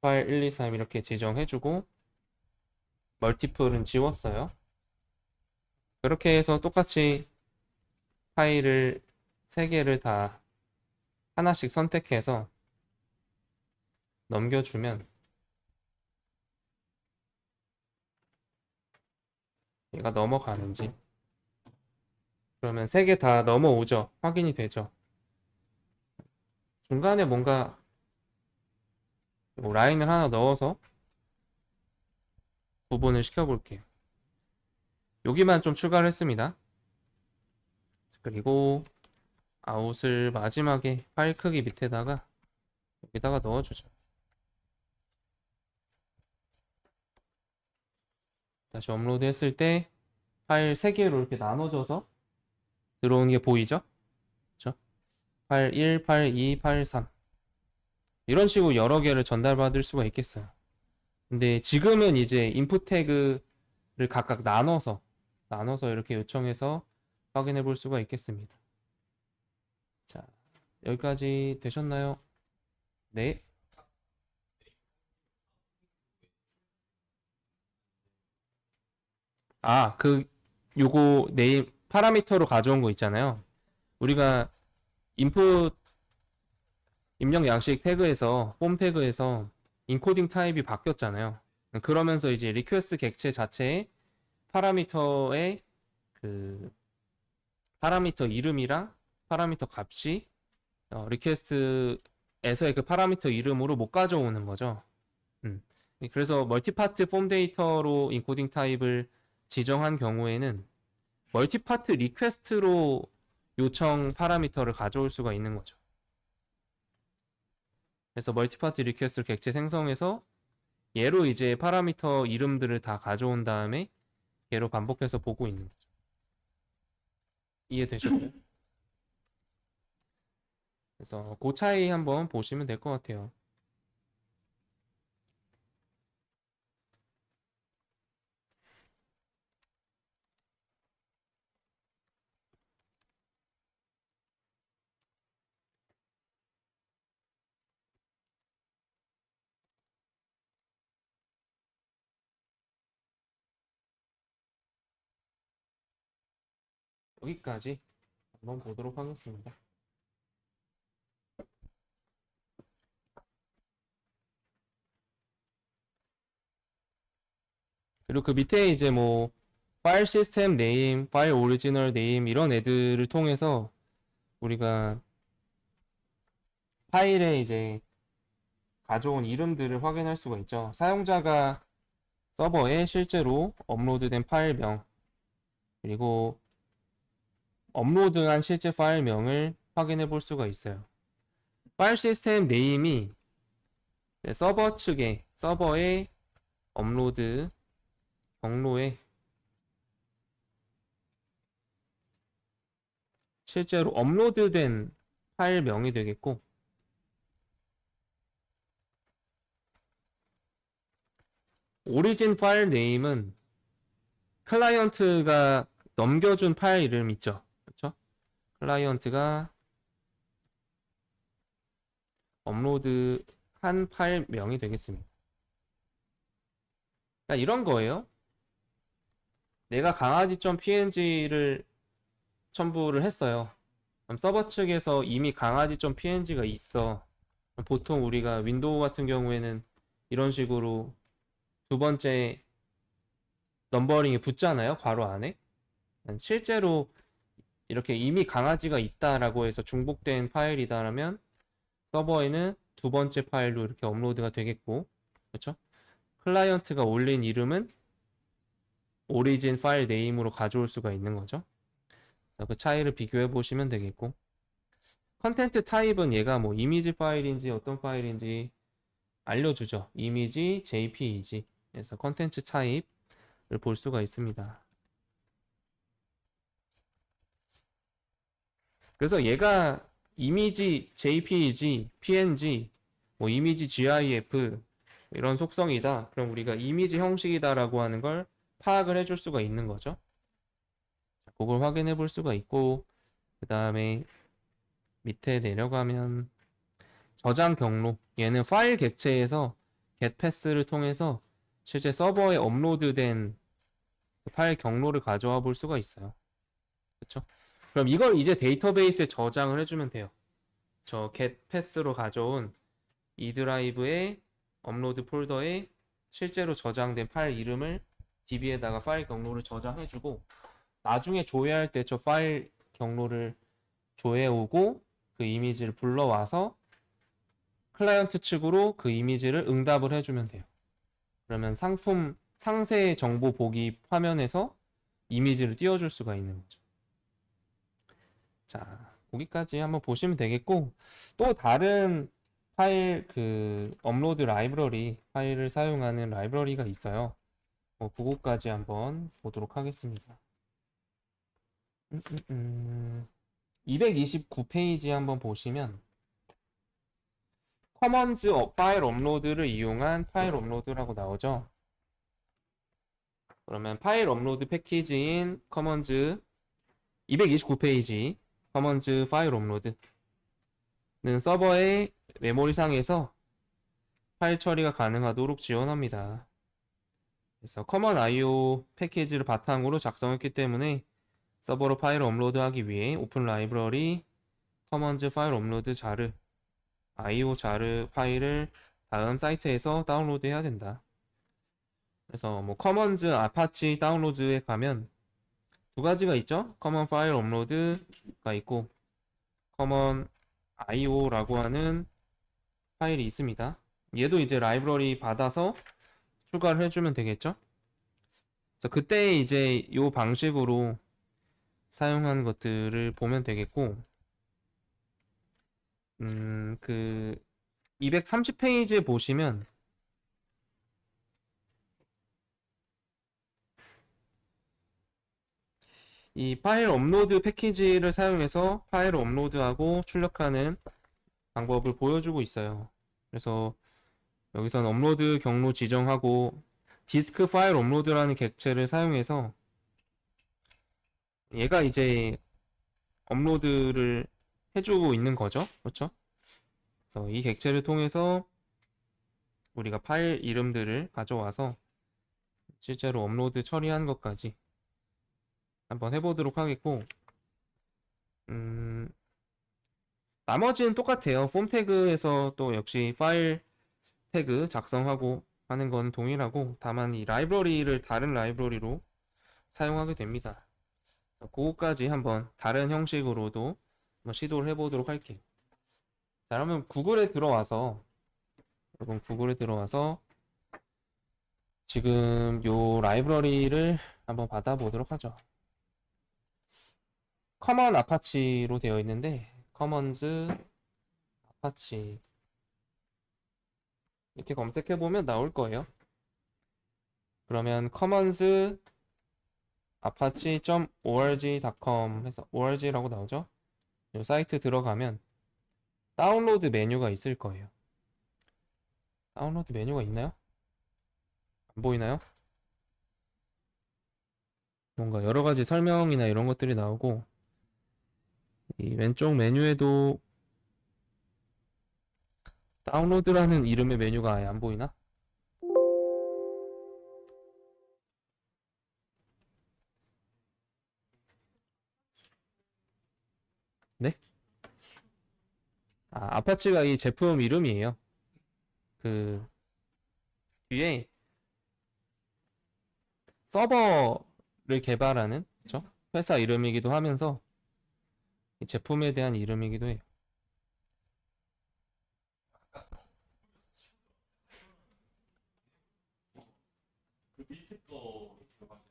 파일 1, 2, 3 이렇게 지정해주고 멀티플은 지웠어요. 그렇게 해서 똑같이 파일을 3개를 다 하나씩 선택해서 넘겨주면 얘가 넘어가는지, 그러면 3개 다 넘어오죠. 확인이 되죠. 중간에 뭔가 뭐 라인을 하나 넣어서 구분을 시켜볼게요. 여기만 좀 추가를 했습니다. 그리고 아웃을 마지막에 파일 크기 밑에다가 여기다가 넣어주죠. 다시 업로드 했을 때 파일 3개로 이렇게 나눠져서 들어오는 게 보이죠? 그렇죠? 파일 1, 파일 2, 파일 3 이런 식으로 여러 개를 전달받을 수가 있겠어요. 근데 지금은 이제 인풋 태그를 각각 나눠서 이렇게 요청해서 확인해 볼 수가 있겠습니다. 자, 여기까지 되셨나요? 네. 아, 요거 네임 파라미터로 가져온 거 있잖아요. 우리가 인풋 입력 양식 태그에서 폼 태그에서 인코딩 타입이 바뀌었잖아요. 그러면서 이제 리퀘스트 객체 자체에 파라미터의 그 파라미터 이름이랑 파라미터 값이 리퀘스트에서의 그 파라미터 이름으로 못 가져오는 거죠. 그래서 멀티파트 폼 데이터로 인코딩 타입을 지정한 경우에는 멀티파트 리퀘스트로 요청 파라미터를 가져올 수가 있는 거죠. 그래서 멀티파트 리퀘스트를 객체 생성해서 얘로 이제 파라미터 이름들을 다 가져온 다음에 얘로 반복해서 보고 있는 거죠. 이해되셨나요? 그래서 그 차이 한번 보시면 될 것 같아요. 여기까지 한번 보도록 하겠습니다. 그리고 그 밑에 이제 뭐 파일 시스템 네임, 파일 오리지널 네임 이런 애들을 통해서 우리가 파일에 이제 가져온 이름들을 확인할 수가 있죠. 사용자가 서버에 실제로 업로드된 파일명 그리고 업로드한 실제 파일명을 확인해 볼 수가 있어요. 파일 시스템 네임이 서버 측에 서버의 업로드 경로에 실제로 업로드된 파일명이 되겠고 오리진 파일 네임은 클라이언트가 넘겨준 파일 이름 있죠. 그렇죠? 클라이언트가 업로드한 파일명이 되겠습니다. 그러니까 이런 거예요. 내가 강아지.png를 첨부를 했어요. 그럼 서버 측에서 이미 강아지.png가 있어. 보통 우리가 윈도우 같은 경우에는 이런 식으로 두 번째 넘버링이 붙잖아요. 괄호 안에. 실제로 이렇게 이미 강아지가 있다라고 해서 중복된 파일이다라면 서버에는 두 번째 파일로 이렇게 업로드가 되겠고, 그렇죠? 클라이언트가 올린 이름은 오리진 파일 네임으로 가져올 수가 있는 거죠. 그 차이를 비교해 보시면 되겠고, 컨텐트 타입은 얘가 뭐 이미지 파일인지 어떤 파일인지 알려주죠. 이미지, JPEG. 그래서 컨텐츠 타입을 볼 수가 있습니다. 그래서 얘가 이미지, JPEG, PNG, 뭐 이미지 GIF 이런 속성이다. 그럼 우리가 이미지 형식이다라고 하는 걸 파악을 해줄 수가 있는 거죠. 그걸 확인해 볼 수가 있고, 그 다음에 밑에 내려가면 저장 경로. 얘는 파일 객체에서 get pass를 통해서 실제 서버에 업로드된 그 파일 경로를 가져와 볼 수가 있어요. 그렇죠? 그럼 이걸 이제 데이터베이스에 저장을 해주면 돼요. 저 get pass로 가져온 이 드라이브의 업로드 폴더에 실제로 저장된 파일 이름을 DB에다가 파일 경로를 저장해주고 나중에 조회할 때 저 파일 경로를 조회오고 그 이미지를 불러와서 클라이언트 측으로 그 이미지를 응답을 해주면 돼요. 그러면 상품 상세 정보 보기 화면에서 이미지를 띄워줄 수가 있는 거죠. 자, 거기까지 한번 보시면 되겠고 또 다른 파일 그 업로드 라이브러리 파일을 사용하는 라이브러리가 있어요. 그거까지 한번 보도록 하겠습니다. 229페이지 한번 보시면 커먼즈 파일 업로드를 이용한 파일 업로드라고 나오죠. 그러면 파일 업로드 패키지인 커먼즈 229페이지 커먼즈 파일 업로드는 서버의 메모리상에서 파일 처리가 가능하도록 지원합니다. 그래서 커먼 IO 패키지를 바탕으로 작성했기 때문에 서버로 파일을 업로드하기 위해 오픈 라이브러리 커먼즈 파일 업로드 자르 IO 자르 파일을 다음 사이트에서 다운로드 해야 된다. 그래서 뭐 커먼즈 아파치 다운로드에 가면 두 가지가 있죠. 커먼 파일 업로드가 있고 커먼 IO라고 하는 파일이 있습니다. 얘도 이제 라이브러리 받아서 추가를 해주면 되겠죠. 그래서 그때 이제 이 방식으로 사용한 것들을 보면 되겠고 그 230페이지에 보시면 이 파일 업로드 패키지를 사용해서 파일을 업로드하고 출력하는 방법을 보여주고 있어요. 그래서 여기서는 업로드 경로 지정하고 디스크 파일 업로드라는 객체를 사용해서 얘가 이제 업로드를 해주고 있는 거죠. 그렇죠? 그래서 이 객체를 통해서 우리가 파일 이름들을 가져와서 실제로 업로드 처리한 것까지 한번 해보도록 하겠고 나머지는 똑같아요. 폼 태그에서 또 역시 파일 태그 작성하고 하는 건 동일하고 다만 이 라이브러리를 다른 라이브러리로 사용하게 됩니다. 그거까지 한번 다른 형식으로도 한번 시도를 해보도록 할게요. 자, 그러면 구글에 들어와서 여러분 구글에 들어와서 지금 요 라이브러리를 한번 받아보도록 하죠. 커먼 아파치로 되어 있는데 커먼즈 아파치 이렇게 검색해보면 나올 거예요. 그러면 commons apache.org.com 해서 org라고 나오죠. 이 사이트 들어가면 다운로드 메뉴가 있을 거예요. 다운로드 메뉴가 있나요? 안 보이나요? 뭔가 여러 가지 설명이나 이런 것들이 나오고 이 왼쪽 메뉴에도 다운로드라는 이름의 메뉴가 아예 안 보이나? 네? 아파치가 이 제품 이름이에요. 그 뒤에 서버를 개발하는 그쵸? 회사 이름이기도 하면서 이 제품에 대한 이름이기도 해요.
그 밑에 거 들어가면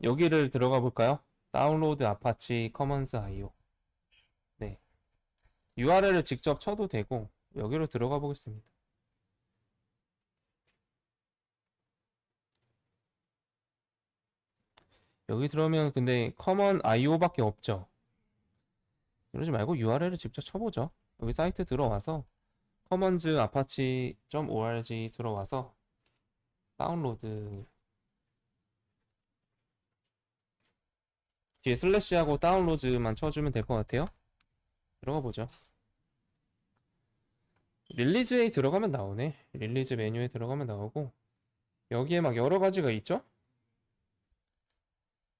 여기를 들어가 볼까요? 다운로드 아파치 커먼스 IO. 네. URL을 직접 쳐도 되고 여기로 들어가 보겠습니다. 여기 들어오면 근데 커먼 IO밖에 없죠. 그러지 말고 URL을 직접 쳐보죠. 여기 사이트 들어와서 commons apache.org 들어와서 다운로드 뒤에 슬래시하고 다운로드만 쳐주면 될 것 같아요. 들어가 보죠. 릴리즈에 들어가면 나오네. 릴리즈 메뉴에 들어가면 나오고 여기에 막 여러 가지가 있죠?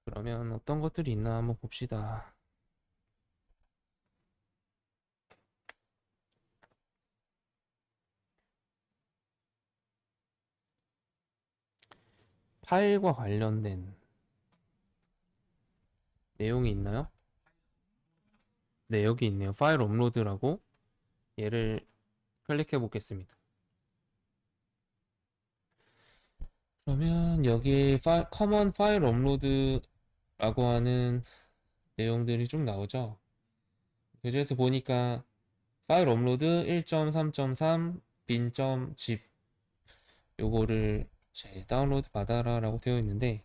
그러면 어떤 것들이 있나 한번 봅시다. 파일과 관련된 내용이 있나요? 네, 여기 있네요. 파일 업로드라고 얘를 클릭해 보겠습니다. 그러면 여기 커먼 파일 업로드라고 하는 내용들이 쭉 나오죠. 그중에서 보니까 파일 업로드 1.3.3 bin.zip 요거를 다운로드 받아라 라고 되어 있는데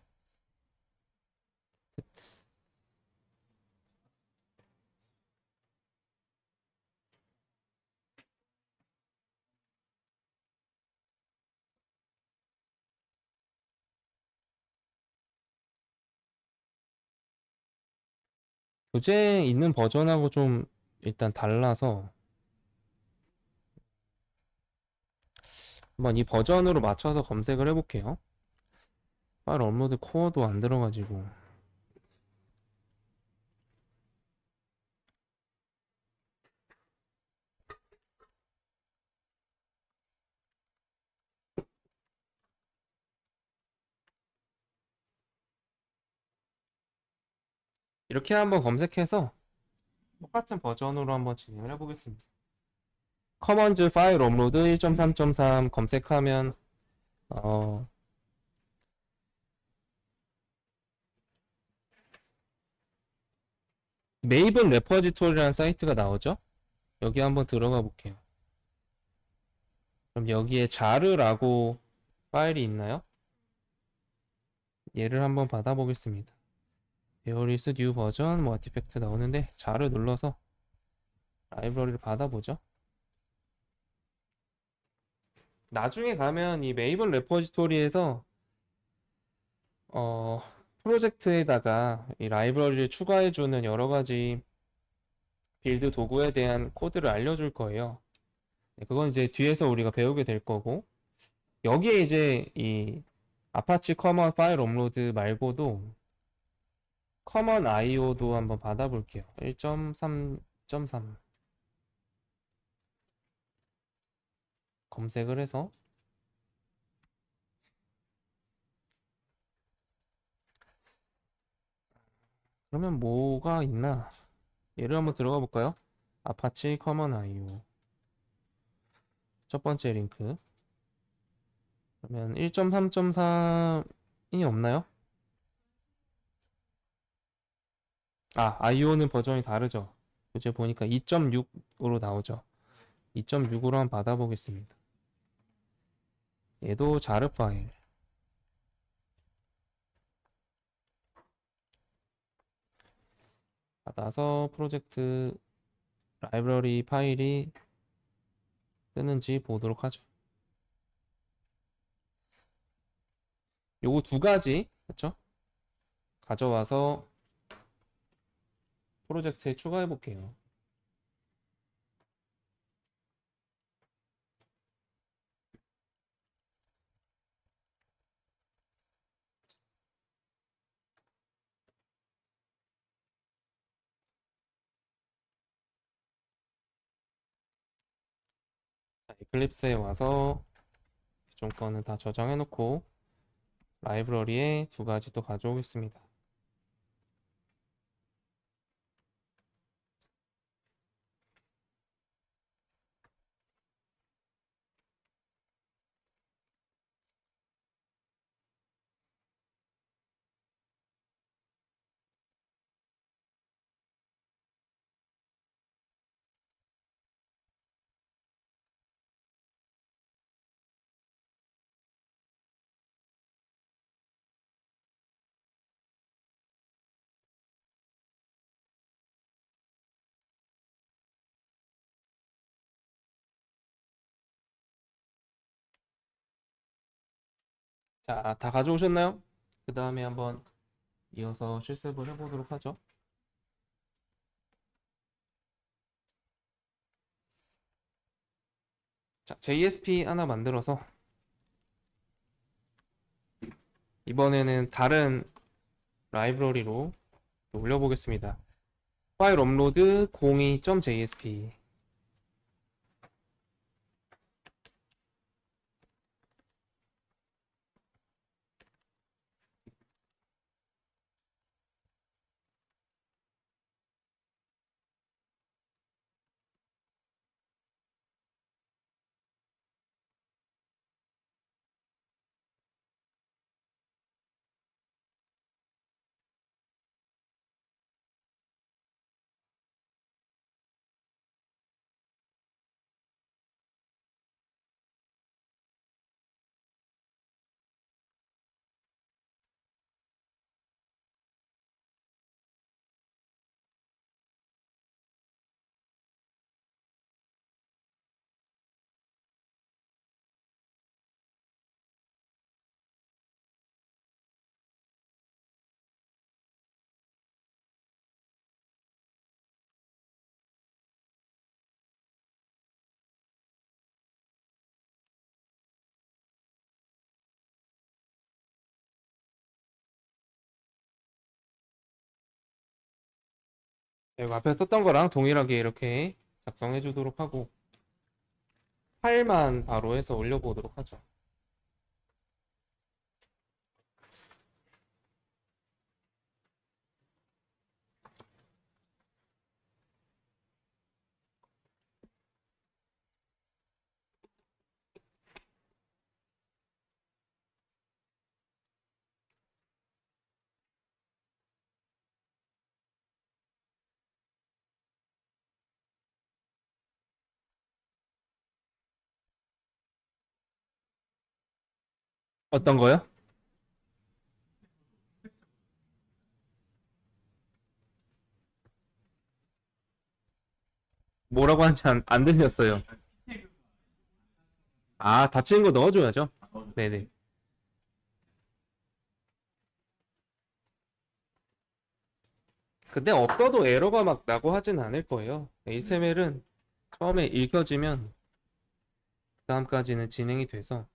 교재 있는 버전하고 좀 일단 달라서 한번 이 버전으로 맞춰서 검색을 해볼게요. 파일 업로드 코어도 안 들어가지고 이렇게 한번 검색해서 똑같은 버전으로 한번 진행을 해보겠습니다. 커먼즈 파일 업로드 1.3.3 검색하면 메이븐 레퍼지토리라는 사이트가 나오죠? 여기 한번 들어가 볼게요. 그럼 여기에 자르라고 파일이 있나요? 얘를 한번 받아보겠습니다. 베어리스 뉴 버전 뭐 아티팩트 나오는데 자르 눌러서 라이브러리를 받아보죠. 나중에 가면 이 메이븐 레퍼지토리에서 프로젝트에다가 이 라이브러리를 추가해주는 여러가지 빌드 도구에 대한 코드를 알려줄 거예요. 네, 그건 이제 뒤에서 우리가 배우게 될 거고 여기에 이제 이 아파치 커먼 파일 업로드 말고도 커먼 IO도 한번 받아볼게요. 1.3.3 검색을 해서 그러면 뭐가 있나? 얘를 한번 들어가 볼까요? 아파치 커먼 IO 첫 번째 링크. 그러면 1.3.3이 없나요? 아, IO는 버전이 다르죠. 이제 보니까 2.6으로 나오죠. 2.6으로 한번 받아보겠습니다. 얘도 자르 파일. 받아서 프로젝트 라이브러리 파일이 뜨는지 보도록 하죠. 요거 두 가지, 그쵸? 가져와서 프로젝트에 추가해 볼게요. 자, 에클립스에 와서 기존 거는 다 저장해 놓고 라이브러리에 두 가지 또 가져오겠습니다. 자, 다 가져오셨나요? 그 다음에 한번 이어서 실습을 해보도록 하죠. 자, JSP 하나 만들어서 이번에는 다른 라이브러리로 올려보겠습니다. 파일 업로드 02.jsp. 이거 앞에 썼던 거랑 동일하게 이렇게 작성해 주도록 하고 파일만 바로 해서 올려보도록 하죠. 어떤 거요? 뭐라고 하는지 안 들렸어요. 아, 닫히는 거 넣어줘야죠. 네네. 근데 없어도 에러가 막 나고 하진 않을 거예요. HTML은 처음에 읽혀지면 그다음까지는 진행이 돼서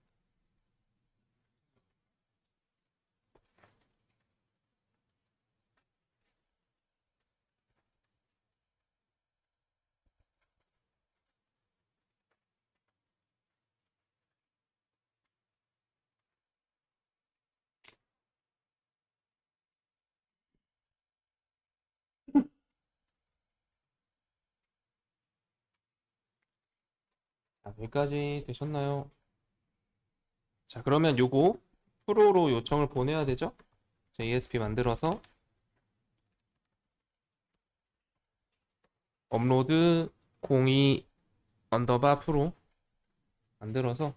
자, 여기까지 되셨나요? 자, 그러면 요거 프로로 요청을 보내야 되죠? JSP 만들어서 업로드 02 언더바 프로 만들어서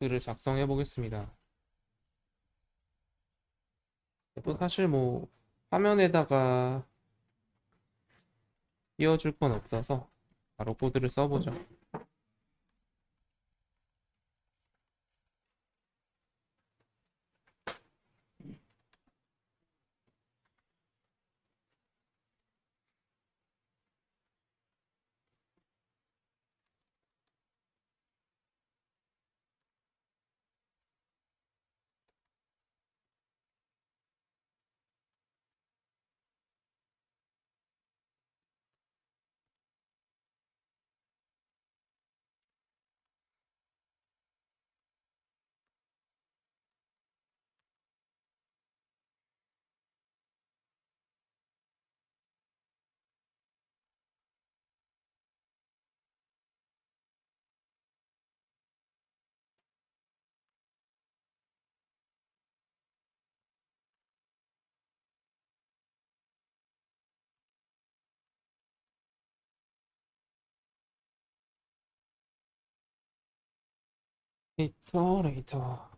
글을 작성해 보겠습니다. 또 사실 뭐 화면에다가 띄워줄 건 없어서 바로 코드를 써보죠. 레이터.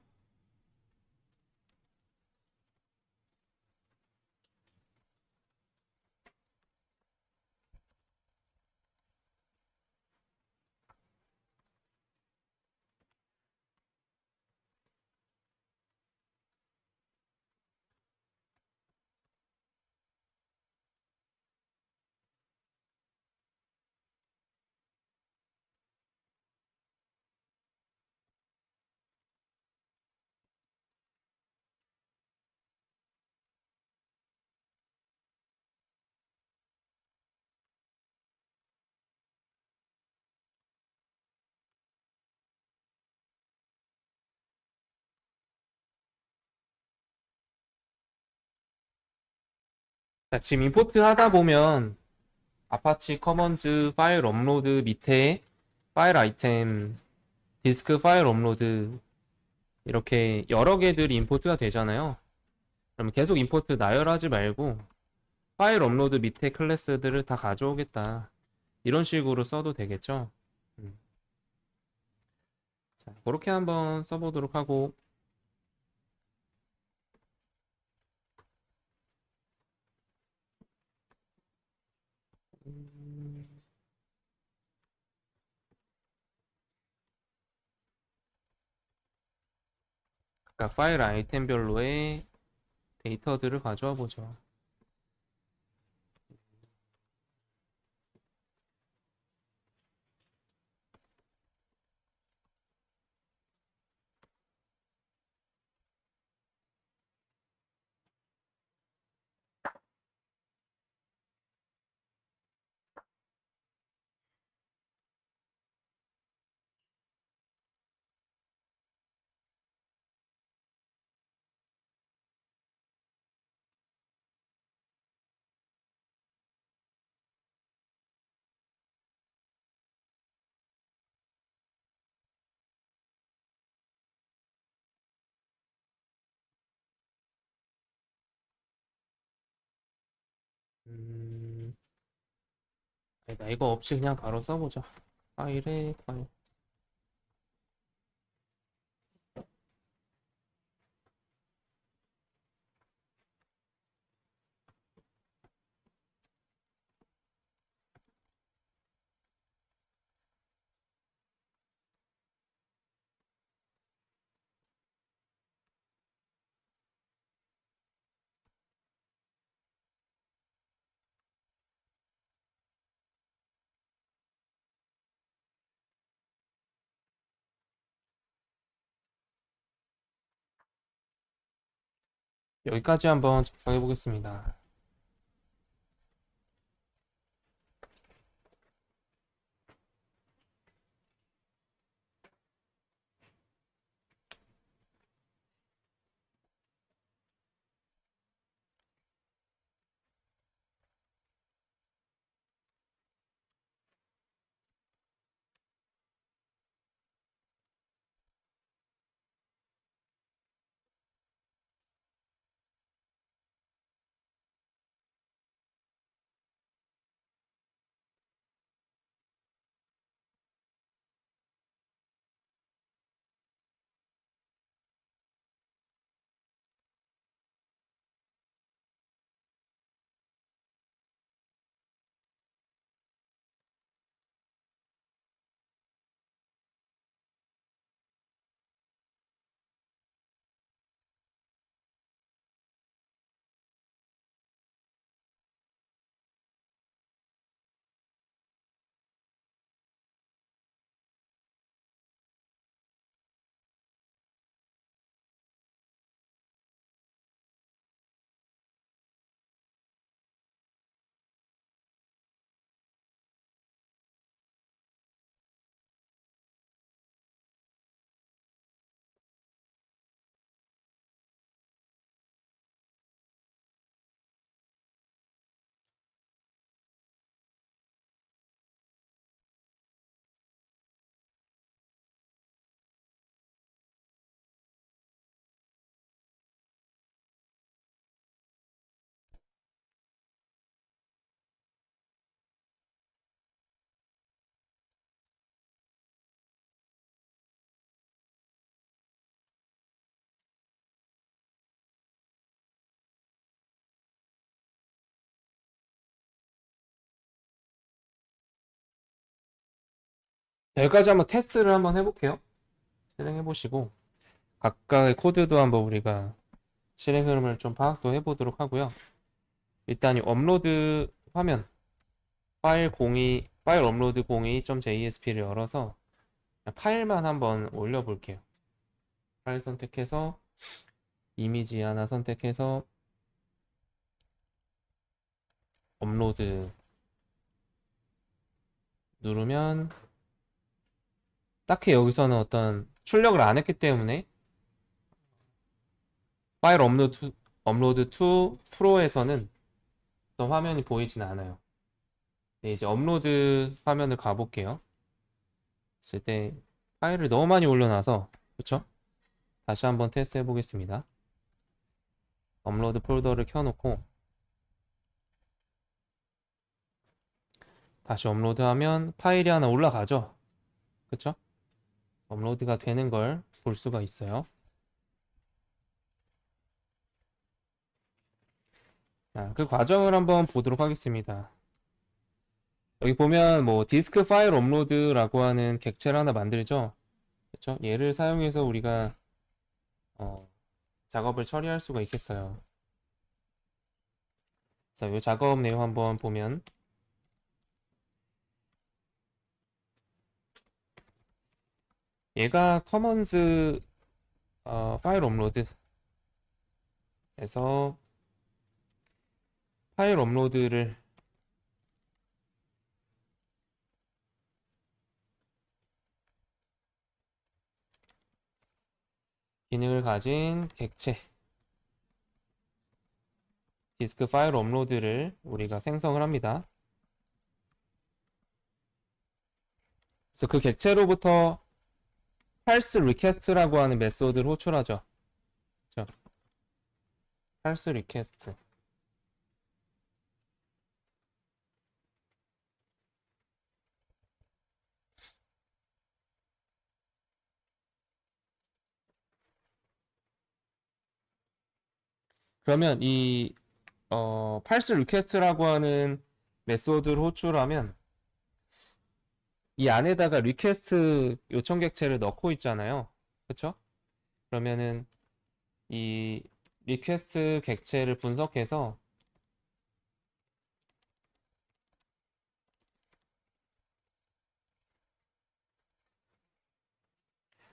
자, 지금 임포트 하다 보면 아파치 커먼즈 파일 업로드 밑에 파일 아이템 디스크 파일 업로드 이렇게 여러 개들이 임포트가 되잖아요. 그럼 계속 임포트 나열하지 말고 파일 업로드 밑에 클래스들을 다 가져오겠다. 이런 식으로 써도 되겠죠. 음. 자, 그렇게 한번 써보도록 하고 음, 각각 파일 아이템별로의 데이터들을 가져와 보죠. 음, 아니다, 이거 없이 그냥 바로 써보자. 파일에 파일. 여기까지 한번 작성해 보겠습니다. 여기까지 한번 테스트를 한번 해볼게요. 실행해보시고 각각의 코드도 한번 우리가 실행 흐름을 좀 파악도 해보도록 하고요. 일단 이 업로드 화면 파일 업로드 02.jsp를 열어서 파일만 한번 올려볼게요. 파일 선택해서 이미지 하나 선택해서 업로드 누르면 딱히 여기서는 어떤 출력을 안 했기 때문에 파일 업로드 to 프로에서는 어떤 화면이 보이진 않아요. 네, 이제 업로드 화면을 가볼게요. 있을 때 파일을 너무 많이 올려놔서 그쵸? 다시 한번 테스트 해보겠습니다. 업로드 폴더를 켜놓고 다시 업로드하면 파일이 하나 올라가죠? 그쵸? 업로드가 되는 걸 볼 수가 있어요. 자, 그 과정을 한번 보도록 하겠습니다. 여기 보면 뭐 디스크 파일 업로드라고 하는 객체를 하나 만들죠? 그쵸? 얘를 사용해서 우리가 작업을 처리할 수가 있겠어요. 자, 이 작업 내용 한번 보면 얘가 커먼스 파일 업로드에서 파일 업로드를 기능을 가진 객체 디스크 파일 업로드를 우리가 생성을 합니다. 그래서 그 객체로부터 parse request라고 하는 메소드를 호출하죠. 그렇죠? parse request. 그러면 이 parse request라고 하는 메소드를 호출하면 이 안에다가 리퀘스트 요청 객체를 넣고 있잖아요. 그쵸? 그러면은 이 리퀘스트 객체를 분석해서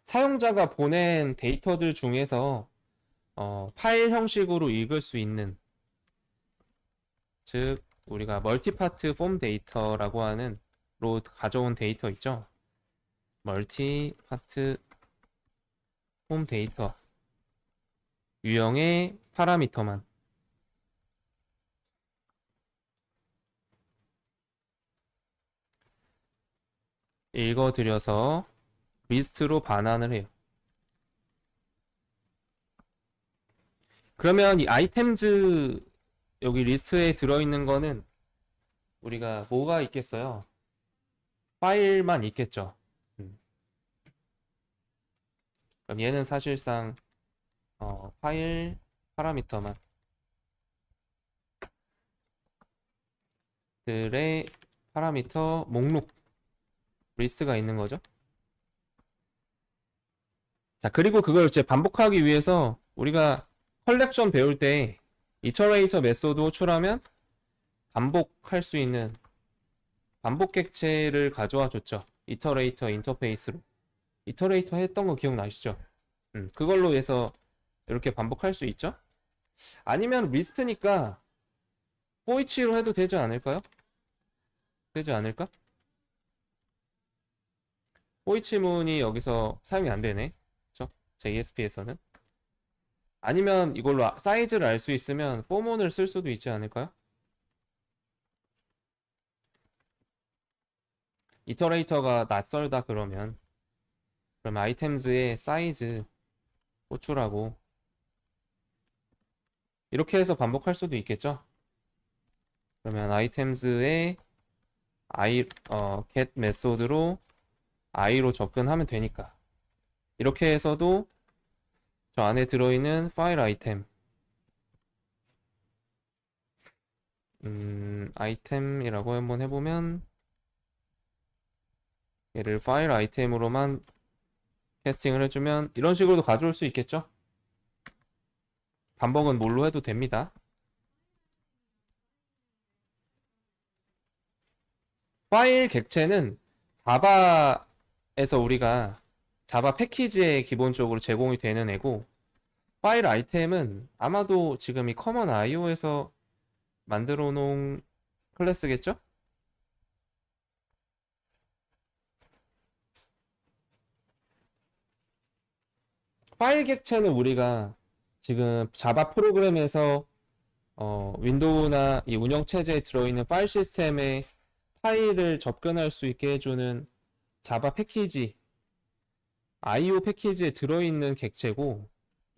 사용자가 보낸 데이터들 중에서 파일 형식으로 읽을 수 있는, 즉 우리가 멀티파트 폼 데이터라고 하는 로 가져온 데이터 있죠. 멀티파트 폼 데이터 유형의 파라미터만 읽어드려서 리스트로 반환을 해요. 그러면 이 아이템즈 여기 리스트에 들어있는 거는 우리가 뭐가 있겠어요? 파일만 있겠죠. 그럼 얘는 사실상 파일 파라미터만 들의 파라미터 목록 리스트가 있는 거죠. 자, 그리고 그걸 이제 반복하기 위해서 우리가 컬렉션 배울 때 이터레이터 메소드 호출하면 반복할 수 있는 반복 객체를 가져와 줬죠. 이터레이터 인터페이스로. 이터레이터 했던 거 기억나시죠? 그걸로 해서 이렇게 반복할 수 있죠? 아니면 리스트니까 포이치로 해도 되지 않을까요? 되지 않을까? 포이치문이 여기서 사용이 안 되네. 그쵸? JSP에서는. 아니면 이걸로 사이즈를 알 수 있으면 포문을 쓸 수도 있지 않을까요? 이터레이터가 낯설다 그러면 아이템즈의 사이즈 호출하고 이렇게 해서 반복할 수도 있겠죠? 그러면 아이템즈의 get 메소드로 i로 접근하면 되니까 이렇게 해서도 저 안에 들어있는 파일 아이템 아이템이라고 한번 해보면 얘를 파일 아이템으로만 캐스팅을 해주면 이런 식으로도 가져올 수 있겠죠? 반복은 뭘로 해도 됩니다. 파일 객체는 자바에서 우리가 자바 패키지에 기본적으로 제공이 되는 애고, 파일 아이템은 아마도 지금 이 커먼 IO에서 만들어 놓은 클래스겠죠? 파일 객체는 우리가 지금 자바 프로그램에서 윈도우나 이 운영체제에 들어있는 파일 시스템에 파일을 접근할 수 있게 해주는 자바 패키지, IO 패키지에 들어있는 객체고,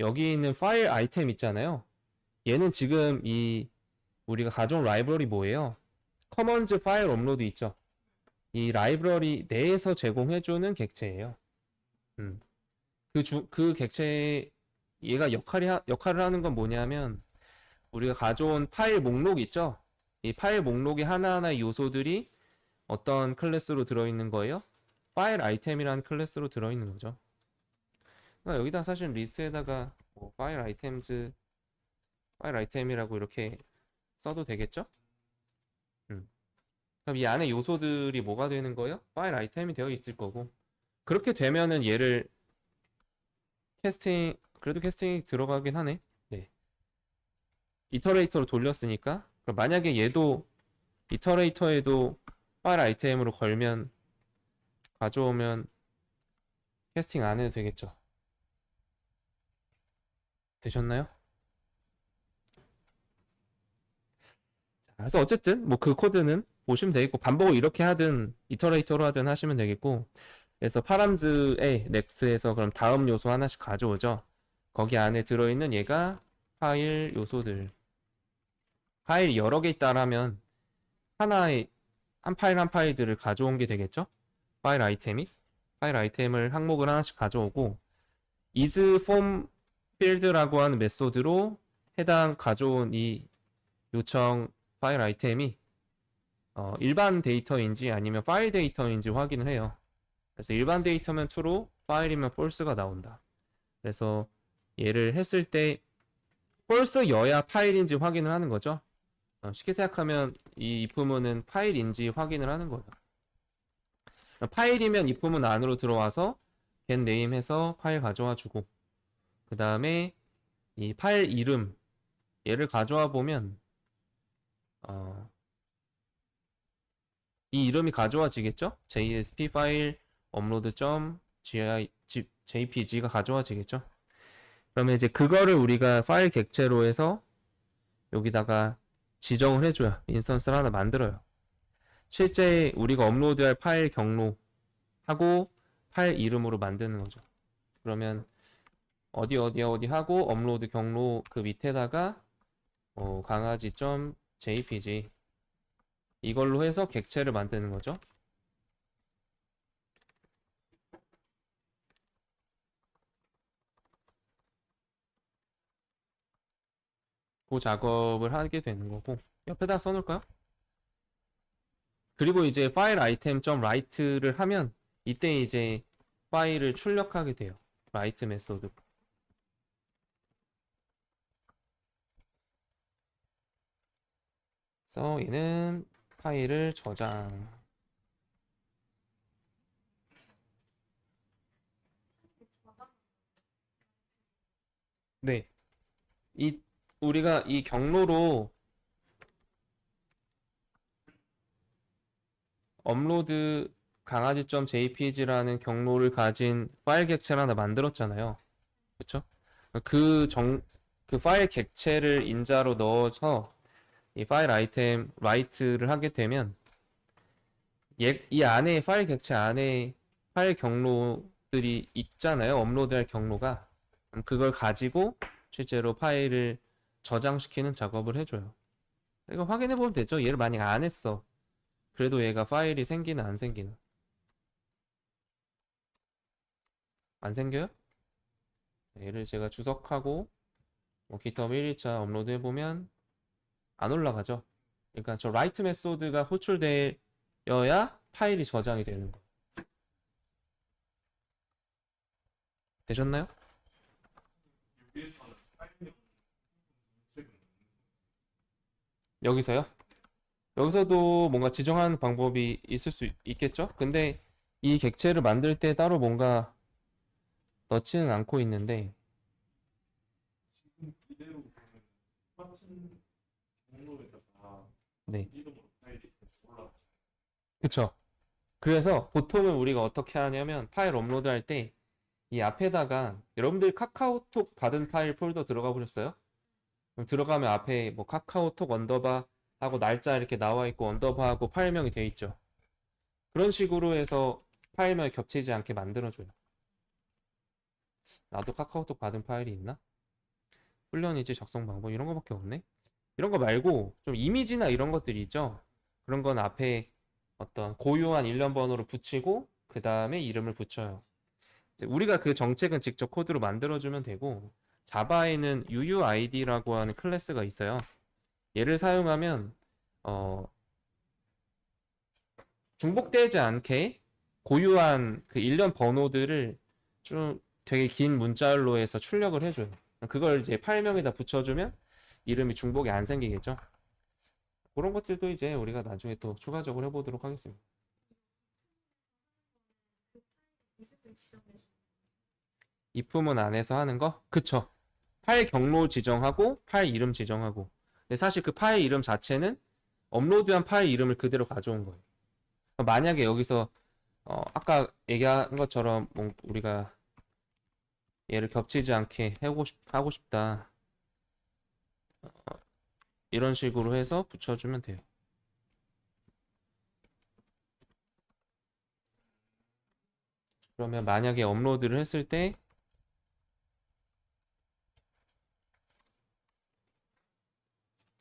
여기 있는 파일 아이템 있잖아요. 얘는 지금 이 우리가 가져온 라이브러리 뭐예요? 커먼즈 파일 업로드 있죠? 이 라이브러리 내에서 제공해주는 객체예요. 그 객체, 얘가 역할을 하는 건 뭐냐면, 우리가 가져온 파일 목록 있죠? 이 파일 목록의 하나하나의 요소들이 어떤 클래스로 들어있는 거예요? 파일 아이템이라는 클래스로 들어있는 거죠. 그러니까 여기다 사실 리스트에다가 뭐 파일 아이템이라고 이렇게 써도 되겠죠? 그럼 이 안에 요소들이 뭐가 되는 거예요? 파일 아이템이 되어 있을 거고, 그렇게 되면은 얘를 그래도 캐스팅이 들어가긴 하네. 네. 이터레이터로 돌렸으니까. 그럼 만약에 얘도 이터레이터에도 파일 아이템으로 걸면, 가져오면 캐스팅 안 해도 되겠죠. 되셨나요? 자, 그래서 어쨌든 뭐 그 코드는 보시면 되겠고, 반복을 이렇게 하든 이터레이터로 하든 하시면 되겠고, 그래서 파람즈의 넥스트에서 그럼 다음 요소 하나씩 가져오죠. 거기 안에 들어있는 얘가 파일 요소들. 파일이 여러 개 있다라면 하나의 한 파일들을 가져온 게 되겠죠. 파일 아이템을 항목을 하나씩 가져오고, isForm field라고 하는 메소드로 해당 가져온 이 요청 파일 아이템이 일반 데이터인지 아니면 파일 데이터인지 확인을 해요. 그래서 일반 데이터면 true, 파일이면 false가 나온다. 그래서 얘를 했을 때 false여야 파일인지 확인을 하는 거죠. 쉽게 생각하면 이 if문은 파일인지 확인을 하는 거예요. 파일이면 if문 안으로 들어와서 get name 해서 파일 가져와 주고, 그 다음에 이 파일 이름 얘를 가져와 보면 이 이름이 가져와지겠죠? JSP 파일 upload.jpg가 가져와지겠죠? 그러면 이제 그거를 우리가 파일 객체로 해서 여기다가 지정을 해줘요. 인스턴스를 하나 만들어요. 실제 우리가 업로드할 파일 경로하고 파일 이름으로 만드는 거죠. 그러면 어디 하고 업로드 경로 그 밑에다가 강아지.jpg 이걸로 해서 객체를 만드는 거죠. 그 작업을 하게 되는 거고, 옆에다 써놓을까요? 그리고 이제 파일 아이템.write를 하면 이때 이제 파일을 출력하게 돼요. write 메소드. 그래서 얘는 파일을 저장. 네. 우리가 이 경로로 업로드 강아지.jpg라는 경로를 가진 파일 객체를 하나 만들었잖아요. 그쵸? 그 파일 객체를 인자로 넣어서 이 파일 아이템 write를 하게 되면 이 안에 파일 객체 안에 파일 경로들이 있잖아요. 업로드할 경로가. 그걸 가지고 실제로 파일을 저장시키는 작업을 해줘요. 이거 확인해 보면 되죠. 얘를 만약 안 했어. 그래도 얘가 파일이 생기나 안 생기나. 안 생겨요? 얘를 제가 주석하고 GitHub 1일차 업로드 해보면 안 올라가죠. 그러니까 저 write 메소드가 호출되어야 파일이 저장이 되는 거예요. 되셨나요?
여기에서는 파일명 책은
여기서요? 여기서도 뭔가 지정하는 방법이 있을 수 있겠죠? 근데 이 객체를 만들 때 따로 뭔가 넣지는 않고 있는데,
지금 이대로 보면 똑같은 경로에다가
네.
이름으로 파일이 계속 올라가죠.
그쵸? 그래서 보통은 우리가 어떻게 하냐면 파일 업로드할 때 이 앞에다가 여러분들 카카오톡 받은 파일 폴더 들어가 보셨어요? 그럼 들어가면 앞에 뭐 카카오톡 언더바 하고 날짜 이렇게 나와 있고 언더바 하고 파일명이 돼 있죠. 그런 식으로 해서 파일명이 겹치지 않게 만들어줘요. 나도 카카오톡 받은 파일이 있나? 훈련이지 작성 방법 이런 거밖에 없네. 이런 거 말고 좀 이미지나 이런 것들이 있죠. 그런 건 앞에 어떤 고유한 일련 번호를 붙이고 그 다음에 이름을 붙여요. 이제 우리가 그 정책은 직접 코드로 만들어주면 되고 자바에는 UUID라고 하는 클래스가 있어요. 얘를 사용하면 중복되지 않게 고유한 그 일련 번호들을 좀 되게 긴 문자열로 해서 출력을 해줘요. 그걸 이제 파일명에다 붙여주면 이름이 중복이 안 생기겠죠. 그런 것들도 이제 우리가 나중에 또 추가적으로 해보도록 하겠습니다.
이름을 지정해
입부문 안에서 하는 거? 그쵸. 파일 경로 지정하고 파일 이름 지정하고. 근데 사실 그 파일 이름 자체는 업로드한 파일 이름을 그대로 가져온 거예요. 만약에 여기서 아까 얘기한 것처럼 우리가 얘를 겹치지 않게 하고 싶다. 이런 식으로 해서 붙여주면 돼요. 그러면 만약에 업로드를 했을 때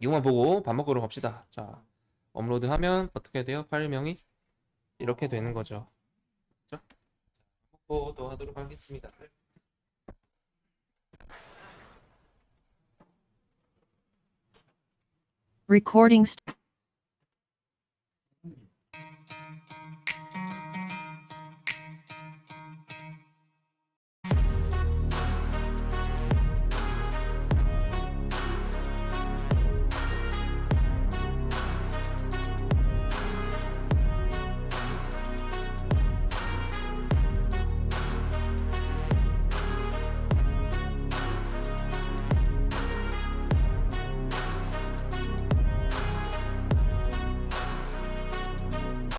이거만 보고 밥 먹으러 갑시다. 자, 업로드하면 어떻게 돼요? 파일명이 이렇게 되는 거죠. 그렇죠? 또 하도록 하겠습니다.
Recording